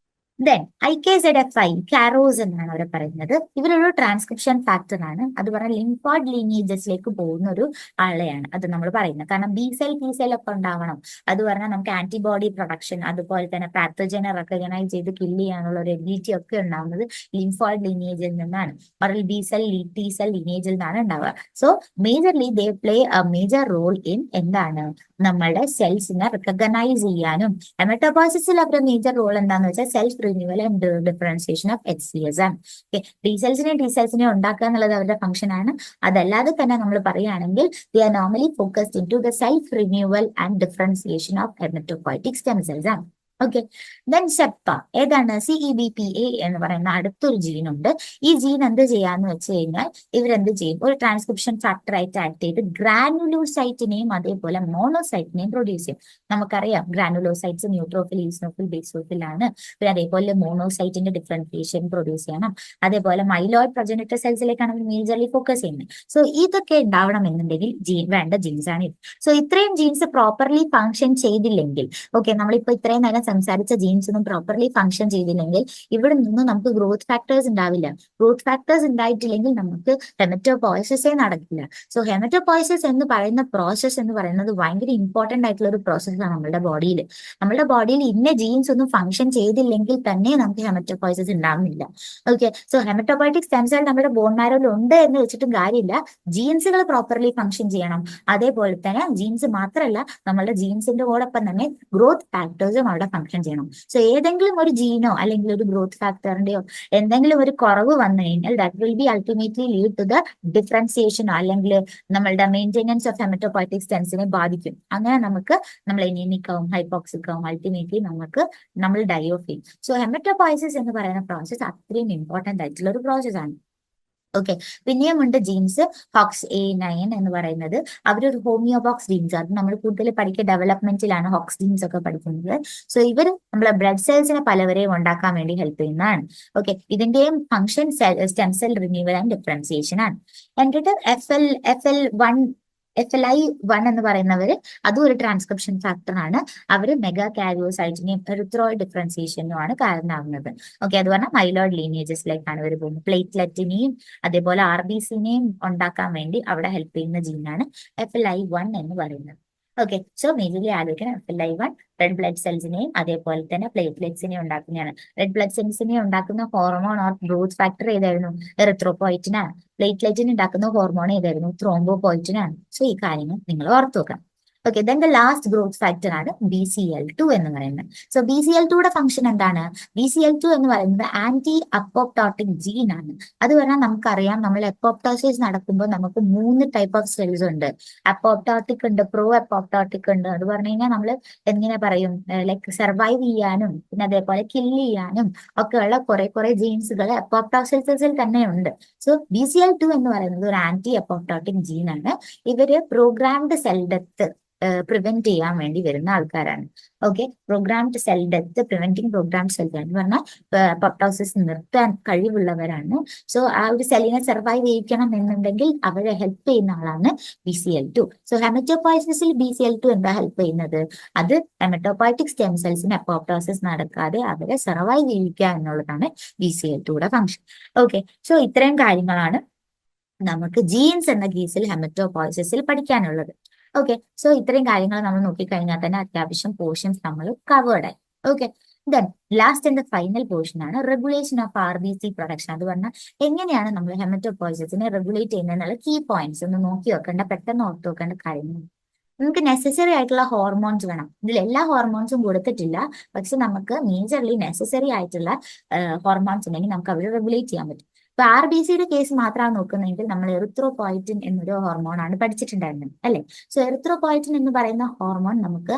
ദെൻ IKZF5 കാരോസ് എന്നാണ് അവർ പറയുന്നത്. ഇവരൊരു ട്രാൻസ്ക്രിപ്ഷൻ ഫാക്ടർ ആണ്. അത് പറഞ്ഞാൽ ലിംഫോയിഡ് ലീനിയേജസിലേക്ക് പോകുന്ന ഒരു ആളെയാണ് അത് നമ്മൾ പറയുന്നത്. കാരണം B സെൽ T സെൽ ഒക്കെ ഉണ്ടാവണം. അത് പറഞ്ഞാൽ നമുക്ക് ആന്റിബോഡി പ്രൊഡക്ഷൻ അതുപോലെ തന്നെ പാത്തജനെ റെക്കഗ്നൈസ് ചെയ്ത് കില്ല് ചെയ്യാനുള്ള ഒരു എബിലിറ്റി ഒക്കെ ഉണ്ടാവുന്നത് ലിംഫോയിഡ് ലീനിയേജിൽ നിന്നാണ്. പറഞ്ഞാൽ B സെൽ T സെൽ ലീനിയേജിൽ നിന്നാണ് ഉണ്ടാവുക. So majorly they play a major role in എന്താണ് നമ്മളുടെ സെൽസിനെ റെക്കഗ്നൈസ് ചെയ്യാനും. ഹെമറ്റോപോയ്സിസിൽ അവരുടെ മേജർ റോൾ എന്താണെന്ന് വെച്ചാൽ self renewal and differentiation of HCS ആണ്. T സെൽസിനെ ഉണ്ടാക്കുക എന്നുള്ളത് അവരുടെ ഫംഗ്ഷൻ ആണ്. അതല്ലാതെ തന്നെ നമ്മൾ പറയുകയാണെങ്കിൽ they are normally focused in to the self renewal and differentiation of haematopoietic stem cells ആണ്. ഓക്കെ, ദെൻ സെപ്പ ഏതാണ് CEBPA എന്ന് പറയുന്ന അടുത്തൊരു ജീനുണ്ട്. ഈ ജീൻ എന്ത് ചെയ്യാന്ന് വെച്ച് കഴിഞ്ഞാൽ ഇവരെന്ത് ചെയ്യും, ഒരു ട്രാൻസ്ക്രിപ്ഷൻ ഫാക്ടർ ആയിട്ട് ആക്ട് ചെയ്ത് ഗ്രാനുലോസൈറ്റിനെയും അതേപോലെ മോണോസൈറ്റിനെയും പ്രൊഡ്യൂസ് ചെയ്യും. നമുക്കറിയാം ഗ്രാനുലോസൈറ്റ്സ് ന്യൂട്രോഫിൽ, ഈസ്നോഫിൽ, ബേസോഫിൽ ആണ്. പിന്നെ അതേപോലെ മോണോസൈറ്റിന്റെ ഡിഫറൻഷിയേഷൻ പ്രൊഡ്യൂസ് ചെയ്യണം. അതേപോലെ മൈലോയിഡ് പ്രൊജനിറ്റർ സെൽസിലേക്കാണ് അവർ മേജർലി ഫോക്കസ് ചെയ്യുന്നത്. സോ ഇതൊക്കെ ഉണ്ടാവണം എന്നുണ്ടെങ്കിൽ വേണ്ട ജീൻസ് ആണ് ഇത്. സോ ഇത്രയും ജീൻസ് പ്രോപ്പർലി ഫങ്ഷൻ ചെയ്തില്ലെങ്കിൽ, ഓക്കെ, നമ്മളിപ്പോ ഇത്രയും നേരം സംസാരിച്ച ജീൻസ് ഒന്നും പ്രോപ്പർലി ഫംഗ്ഷൻ ചെയ്തില്ലെങ്കിൽ ഇവിടെ നിന്ന് നമുക്ക് ഗ്രോത്ത് ഫാക്ടേഴ്സ് ഉണ്ടാവില്ല. ഗ്രോത്ത് ഫാക്ടേഴ്സ് ഉണ്ടായിട്ടില്ലെങ്കിൽ നമുക്ക് ഹെമറ്റോപോയസിസേ നടക്കില്ല. സോ ഹെമറ്റോപോയസിസ് എന്ന് പറയുന്ന പ്രോസസ്സ് എന്ന് പറയുന്നത് ഭയങ്കര ഇമ്പോർട്ടന്റ് ആയിട്ടുള്ള ഒരു പ്രോസസ്സാണ് നമ്മുടെ ബോഡിയിൽ. നമ്മുടെ ബോഡിയിൽ ഇന്ന ജീൻസ് ഒന്നും ഫംഗ്ഷൻ ചെയ്തില്ലെങ്കിൽ തന്നെ നമുക്ക് ഹെമറ്റോപോയസിസ് ഉണ്ടാവുന്നില്ല. Okay, so haematopoietic stem cell നമ്മുടെ ബോൺ മാരോയിൽ ഉണ്ട് എന്ന് വെച്ചിട്ടും കാര്യമില്ല. ജീൻസുകൾ പ്രോപ്പർലി ഫംഗ്ഷൻ ചെയ്യണം. അതേപോലെ തന്നെ ജീൻസ് മാത്രമല്ല, നമ്മളുടെ ജീൻസിന്റെ കൂടൊപ്പം തന്നെ ഗ്രോത്ത് ഫാക്ടേഴ്സും അവിടെ ഫംഗ്ഷൻ ചെയ്യണം. സോ ഏതെങ്കിലും ഒരു ജീനോ അല്ലെങ്കിൽ ഒരു ഗ്രോത്ത് ഫാക്ടറിന്റെയോ എന്തെങ്കിലും ഒരു കുറവ് വന്നു കഴിഞ്ഞാൽ that will be ultimately lead to the differentiation അല്ലെങ്കിൽ നമ്മളുടെ മെയിൻറ്റെനൻസ് ഓഫ് ഹെമറ്റോപോയറ്റിക് സ്റ്റെൻസിനെ ബാധിക്കും. അങ്ങനെ നമുക്ക് നമ്മൾ എനീമിക് ആവും, ഹൈപ്പോക്സിക് ആവും, അൾട്ടിമേറ്റ്ലി നമ്മൾ ഡൈ ഓഫ് ചെയ്യും. സോ ഹെമറ്റോപോയസിസ് എന്ന് പറയുന്ന പ്രോസസ് അത്രയും ഇമ്പോർട്ടന്റ് ആയിട്ടുള്ള ഒരു പ്രോസസ്സാണ്. ഓക്കെ, പിന്നെയും ഉണ്ട് ജീൻസ് HOX-A9 എന്ന് പറയുന്നത്. അവരൊരു ഹോമിയോബോക്സ് ജീൻസ്, അത് നമ്മൾ കൂടുതൽ പഠിക്കുക ഡെവലപ്മെന്റിലാണ് ഹോക്സ് ജീൻസ് ഒക്കെ പഠിക്കുന്നത്. സോ ഇവർ നമ്മളെ ബ്ലഡ് സെൽസിനെ പലവരെയും ഉണ്ടാക്കാൻ വേണ്ടി ഹെൽപ്പ് ചെയ്യുന്നതാണ്. ഓക്കെ, ഇതിന്റെയും function stem cell renewal and differentiation ആണ്. എന്നിട്ട് FLI1 എന്ന് പറയുന്നവര് അതും ഒരു ട്രാൻസ്ക്രിപ്ഷൻ ഫാക്ടർ ആണ്. അവർ മെഗാ കാരിയോസൈറ്റിനെയും എറിത്രോയിഡ് ഡിഫറൻസിയേഷനും ആണ് കാരണമാകുന്നത്. ഓക്കെ, അത് പറഞ്ഞാൽ മൈലോയിഡ് ലീനിയേജസിലേക്കാണ് ഇവർ പോകുന്നത്. പ്ലേറ്റ്ലെറ്റിനെയും അതേപോലെ RBCനെയും ഉണ്ടാക്കാൻ വേണ്ടി അവിടെ ഹെൽപ്പ് ചെയ്യുന്ന ജീനാണ് FLI1 എന്ന് പറയുന്നത്. ഓക്കെ, സോ മേജർലി ആലോചിക്കണം FLI1 റെഡ് ബ്ലഡ് സെൽസിനെയും അതേപോലെ തന്നെ പ്ലേറ്റ്ലെറ്റ്സിനെയും ഉണ്ടാക്കുന്നതാണ്. റെഡ് ബ്ലഡ് സെൽസിനെ ഉണ്ടാക്കുന്ന ഹോർമോൺ ഓർ ഗ്രോത്ത് ഫാക്ടർ ഏതായിരുന്നു? എറിത്രോപോയിറ്റിനാണ്. പ്ലേറ്റ്ലെറ്റിന് ഉണ്ടാക്കുന്ന ഹോർമോൺ ഏതായിരുന്നു? ത്രോംബോപോയിറ്റിനാണ്. സോ ഈ കാര്യങ്ങൾ നിങ്ങൾ ഓർത്തു വെക്കണം. Okay, then the last growth factor ആണ് BCL2 എന്ന് പറയുന്നത്. സോ BCL2യുടെ ഫംഗ്ഷൻ എന്താണ്? BCL2 എന്ന് പറയുന്നത് ആന്റി അപ്പോപ്ടോട്ടിക് ജീൻ ആണ്. അത് പറഞ്ഞാൽ നമുക്കറിയാം, നമ്മൾ അപ്പോപ്ടോസിസ് നടക്കുമ്പോൾ നമുക്ക് 3 ടൈപ്പ് ഓഫ് സെൽസ് ഉണ്ട്. അപ്പോപ്ടോട്ടിക് ഉണ്ട്, പ്രോ അപ്പോപ്ടോട്ടിക് ഉണ്ട്. അത് പറഞ്ഞു കഴിഞ്ഞാൽ നമ്മൾ എങ്ങനെ പറയും, ലൈക്ക് സർവൈവ് ചെയ്യാനും പിന്നെ അതേപോലെ കില്ല് ചെയ്യാനും ഒക്കെയുള്ള കുറെ ജീൻസുകൾ അപ്പോപ്ടോസിസിൽ തന്നെ ഉണ്ട്. സോ BCL2 എന്ന് പറയുന്നത് ഒരു ആന്റി അപ്പോപ്ടോട്ടിക് ജീൻ ആണ്. ഇവര് പ്രോഗ്രാംഡ് സെൽ ഡെത്ത് പ്രിവെന്റ് ചെയ്യാൻ വേണ്ടി വരുന്ന ആൾക്കാരാണ്. Okay, programmed cell death preventing programmed cell death എന്ന് പറഞ്ഞാൽ അപ്പോപ്ടോസിസ് നിർത്താൻ കഴിവുള്ളവരാണ്. സോ ആ ഒരു സെല്ലിനെ സർവൈവ് ചെയ്യിക്കണം എന്നുണ്ടെങ്കിൽ അവരെ ഹെൽപ്പ് ചെയ്യുന്ന ആളാണ് BCL2. സോ ഹെമറ്റോപോയസിസിൽ BCL2 എന്താ ഹെൽപ്പ് ചെയ്യുന്നത്? അത് ഹെമറ്റോപോയറ്റിക് സ്റ്റെം സെൽസിന് അപ്പോപ്ടോസിസ് നടക്കാതെ അവരെ സർവൈവ് ചെയ്യിക്കുക എന്നുള്ളതാണ് BCL2യുടെ ഫംഗ്ഷൻ. ഓക്കെ, സോ ഇത്രയും കാര്യങ്ങളാണ് നമുക്ക് ജീൻസ് എന്ന കേസിൽ ഹെമറ്റോപോയസിസിൽ പഠിക്കാനുള്ളത്. ഓക്കെ, സോ ഇത്രയും കാര്യങ്ങൾ നമ്മൾ നോക്കിക്കഴിഞ്ഞാൽ തന്നെ അത്യാവശ്യം പോർഷൻസ് നമ്മൾ കവേർഡ് ആയി. Okay, then last and final portion ആണ് റെഗുലേഷൻ ഓഫ് RBC പ്രൊഡക്ഷൻ. അത് പറഞ്ഞാൽ എങ്ങനെയാണ് നമ്മൾ ഹെമറ്റോപോയസിസിനെ റെഗുലേറ്റ് ചെയ്യുന്നതെന്നുള്ള കീ പോയിന്റ്സ് ഒന്ന് നോക്കി വെക്കേണ്ട, പെട്ടെന്ന് ഓർത്ത് വെക്കേണ്ട കാര്യങ്ങൾ. നമുക്ക് നെസസറി ആയിട്ടുള്ള ഹോർമോൺസ് വേണം. ഇതിൽ എല്ലാ ഹോർമോൺസും കൊടുത്തിട്ടില്ല, പക്ഷെ നമുക്ക് മേജർലി നെസസറി ആയിട്ടുള്ള ഹോർമോൺസ് ഉണ്ടെങ്കിൽ നമുക്ക് അവരെ റെഗുലേറ്റ് ചെയ്യാൻ പറ്റും. ഇപ്പൊ RBCയുടെ കേസ് മാത്രമാണ് നോക്കുന്നതെങ്കിൽ നമ്മൾ എറിത്രോപോയിറ്റിൻ എന്നൊരു ഹോർമോണാണ് പഠിച്ചിട്ടുണ്ടായിരുന്നത് അല്ലെ. സോ എറിത്രോപോയിറ്റിൻ എന്ന് പറയുന്ന ഹോർമോൺ നമുക്ക്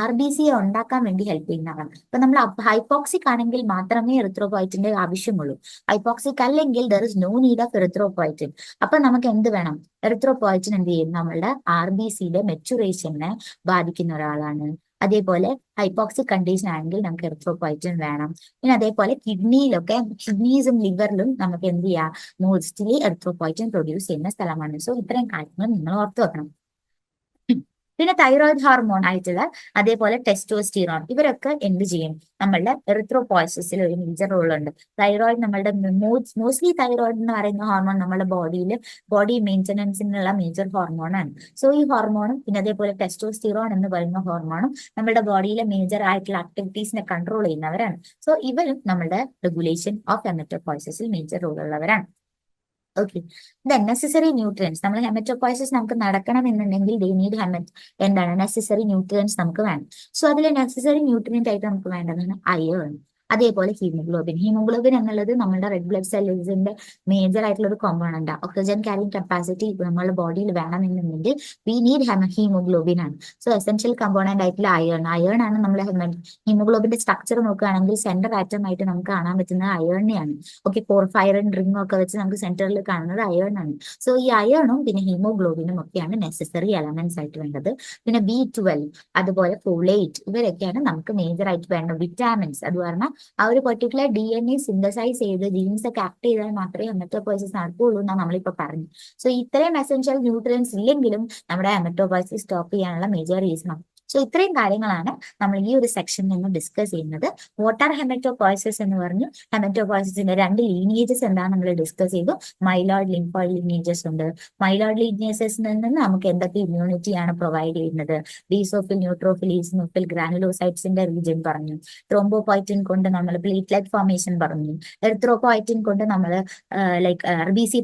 RBCയെ ഉണ്ടാക്കാൻ വേണ്ടി ഹെൽപ്പ് ചെയ്യുന്നതാണ്. ഇപ്പൊ നമ്മൾ ഹൈപ്പോക്സിക് ആണെങ്കിൽ മാത്രമേ എറിത്രോപോയിറ്റിന്റെ ആവശ്യമുള്ളൂ. ഹൈപ്പോക്സിക് അല്ലെങ്കിൽ there is no need of erythropoietin. അപ്പൊ നമുക്ക് എന്ത് വേണം? എറിത്രോപോയിറ്റിൻ എന്ത് ചെയ്യും? നമ്മളുടെ RBCയുടെ മെച്ചുറേഷനെ ബാധിക്കുന്ന ഒരാളാണ്. അതേപോലെ ഹൈപ്പോക്സിക് കണ്ടീഷൻ ആണെങ്കിൽ നമുക്ക് എറിത്രോപോയിറ്റിൻ വേണം. പിന്നെ അതേപോലെ കിഡ്നീസും ലിവറിലും നമുക്ക് എന്ത് ചെയ്യാം? മോസ്റ്റ്ലി എറിത്രോപോയിറ്റിൻ പ്രൊഡ്യൂസ് ചെയ്യുന്ന സ്ഥലമാണ്. സോ ഇത്രയും കാര്യങ്ങൾ നിങ്ങൾ ഓർത്തു വെക്കണം. പിന്നെ തൈറോയിഡ് ഹോർമോൺ ആയിട്ടുള്ള അതേപോലെ ടെസ്റ്റോസ്റ്റിറോൺ, ഇവരൊക്കെ എന്ത് ചെയ്യും? നമ്മളുടെ എറിത്രോപോയസിസിൽ ഒരു മേജർ റോൾ ഉണ്ട്. തൈറോയിഡ് നമ്മളുടെ മോസ്റ്റ്ലി തൈറോയിഡ് എന്ന് പറയുന്ന ഹോർമോൺ നമ്മുടെ ബോഡി മെയിൻ്റനൻസിനുള്ള മേജർ ഹോർമോണാണ്. സോ ഈ ഹോർമോണും പിന്നെ അതേപോലെ ടെസ്റ്റോസ്റ്റിറോൺ എന്ന് പറയുന്ന ഹോർമോണും നമ്മുടെ ബോഡിയിലെ മേജർ ആയിട്ടുള്ള ആക്ടിവിറ്റീസിനെ കൺട്രോൾ ചെയ്യുന്നവരാണ്. സോ ഇവരും നമ്മുടെ റെഗുലേഷൻ ഓഫ് ഹെമറ്റോപോയസിസിൽ മേജർ റോൾ ഉള്ളവരാണ്. Okay, then necessary nutrients. നമ്മൾ ഹെമറ്റോപോയസിസ് നമുക്ക് നടക്കണമെന്നുണ്ടെങ്കിൽ ദേ നീഡ് എന്താണ് നെസസറി ന്യൂട്രിയൻസ് നമുക്ക് വേണം. സോ അതിൽ നെസസറി ന്യൂട്രിയന്റ് ആയിട്ട് നമുക്ക് വേണ്ടതാണ് അയേൺ, അതേപോലെ ഹീമോഗ്ലോബിൻ എന്നുള്ളത് നമ്മുടെ റെഡ് ബ്ലഡ് സെൽസിന്റെ മേജർ ആയിട്ടുള്ള ഒരു കോമ്പോണന്റ്. ഓക്സിജൻ ക്യാരിങ് കപ്പാസിറ്റി നമ്മുടെ ബോഡിയിൽ വേണമെന്നുണ്ടെങ്കിൽ വി നീഡ് ഹീമോഗ്ലോബിൻ ആണ്. സോ എസെൻഷ്യൽ കമ്പോണന്റ് ആയിട്ടുള്ള അയേൺ ആണ്. നമ്മളെ ഹീമോഗ്ലോബിന്റെ സ്ട്രക്ചർ നോക്കുകയാണെങ്കിൽ സെന്റർ ആറ്റം ആയിട്ട് നമുക്ക് കാണാൻ പറ്റുന്നത് അയേണിനെയാണ്. ഓക്കെ, പോർഫൈറിൻ റിംഗ് ഒക്കെ വെച്ച് നമുക്ക് സെന്ററിൽ കാണുന്നത് അയേൺ ആണ്. സോ ഈ അയേണും പിന്നെ ഹീമോഗ്ലോബിനും ഒക്കെയാണ് നെസസറി എലമെന്റ്സ് ആയിട്ട് വേണ്ടത്. പിന്നെ B12 അതുപോലെ ഫോളേറ്റ്, ഇവരൊക്കെയാണ് നമുക്ക് മേജർ ആയിട്ട് വേണ്ട വിറ്റാമിൻസ്. അത് പറഞ്ഞാൽ ആ ഒരു പെർട്ടിക്കുലർ DNA സിന്തസൈസ് ചെയ്ത് ജീൻസ് ഒക്കെ ആക്ട് ചെയ്താൽ മാത്രമേ ഹെമറ്റോപോയസിസ് നടക്കുകയുള്ളൂ എന്നാണ് നമ്മളിപ്പോൾ പറഞ്ഞു. സോ ഇത്രയും എസെൻഷ്യൽ ന്യൂട്രിയൻസ് ഇല്ലെങ്കിലും നമ്മുടെ ഹെമറ്റോപോയസിസ് സ്റ്റോപ്പ് ചെയ്യാനുള്ള മേജർ റീസൺ ആണ്. സോ ഇത്രയും കാര്യങ്ങളാണ് നമ്മൾ ഈ ഒരു സെക്ഷനിൽ നിന്ന് ഡിസ്കസ് ചെയ്യുന്നത്. വാട്ട് ആർ ഹെമറ്റോപോയസിസ് എന്ന് പറഞ്ഞു. ഹെമറ്റോപോയസിന്റെ രണ്ട് ലീനിയേജസ് എന്താണ് നമ്മൾ ഡിസ്കസ് ചെയ്തു. മൈലോയിഡ് ലിംഫോയിഡ് ലീനിയേജസ് ഉണ്ട്. മൈലോയിഡ് ലീനിയേജസിൽ നിന്ന് നമുക്ക് എന്തൊക്കെ ഇമ്മ്യൂണിറ്റി ആണ് പ്രൊവൈഡ് ചെയ്യുന്നത്. ബീസോഫിൽ, ന്യൂട്രോഫിൽ, ഈസിനോഫിൽ, ഗ്രാനുലോസൈറ്റ്സിന്റെ റീജിയൻ പറഞ്ഞു. ത്രോംബോപോയിറ്റിൻ കൊണ്ട് നമ്മൾ പ്ലേറ്റ്ലെറ്റ് ഫോർമേഷൻ പറഞ്ഞു. എറിത്രോപോയിറ്റിൻ കൊണ്ട് നമ്മൾ ലൈക്ക് RBC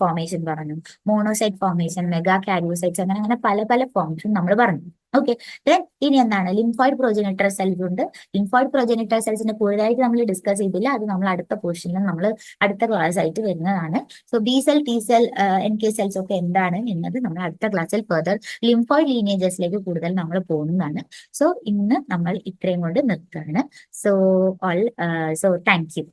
ഫോർമേഷൻ പറഞ്ഞു. മോണോസൈറ്റ് ഫോർമേഷൻ, മെഗാ കാരിയോസൈറ്റ്സ്, അങ്ങനെ അങ്ങനെ പല പല ഫോർമേഷൻ നമ്മൾ പറഞ്ഞു. ഓക്കെ, ദെൻ ഇനി എന്താണ് ലിംഫോയിഡ് പ്രൊജനിറ്റർ സെൽസ് ഉണ്ട്. ലിംഫോയിഡ് പ്രൊജനിറ്റർ സെൽസിന്റെ കൂടുതലായിട്ട് നമ്മൾ ഡിസ്കസ് ചെയ്തില്ല. അത് നമ്മൾ അടുത്ത പോർഷനിൽ നമ്മൾ അടുത്ത ക്ലാസ് ആയിട്ട് വരുന്നതാണ്. So B cell, T cell, NK cells ഒക്കെ എന്താണ് എന്നത് നമ്മൾ അടുത്ത ക്ലാസ്സിൽ ഫർദർ ലിംഫോയിഡ് ലീനേജസിലേക്ക് കൂടുതൽ നമ്മൾ പോകുന്നതാണ്. സോ ഇന്ന് നമ്മൾ ഇത്രയും കൊണ്ട് നിർത്തുകയാണ്. So thank you.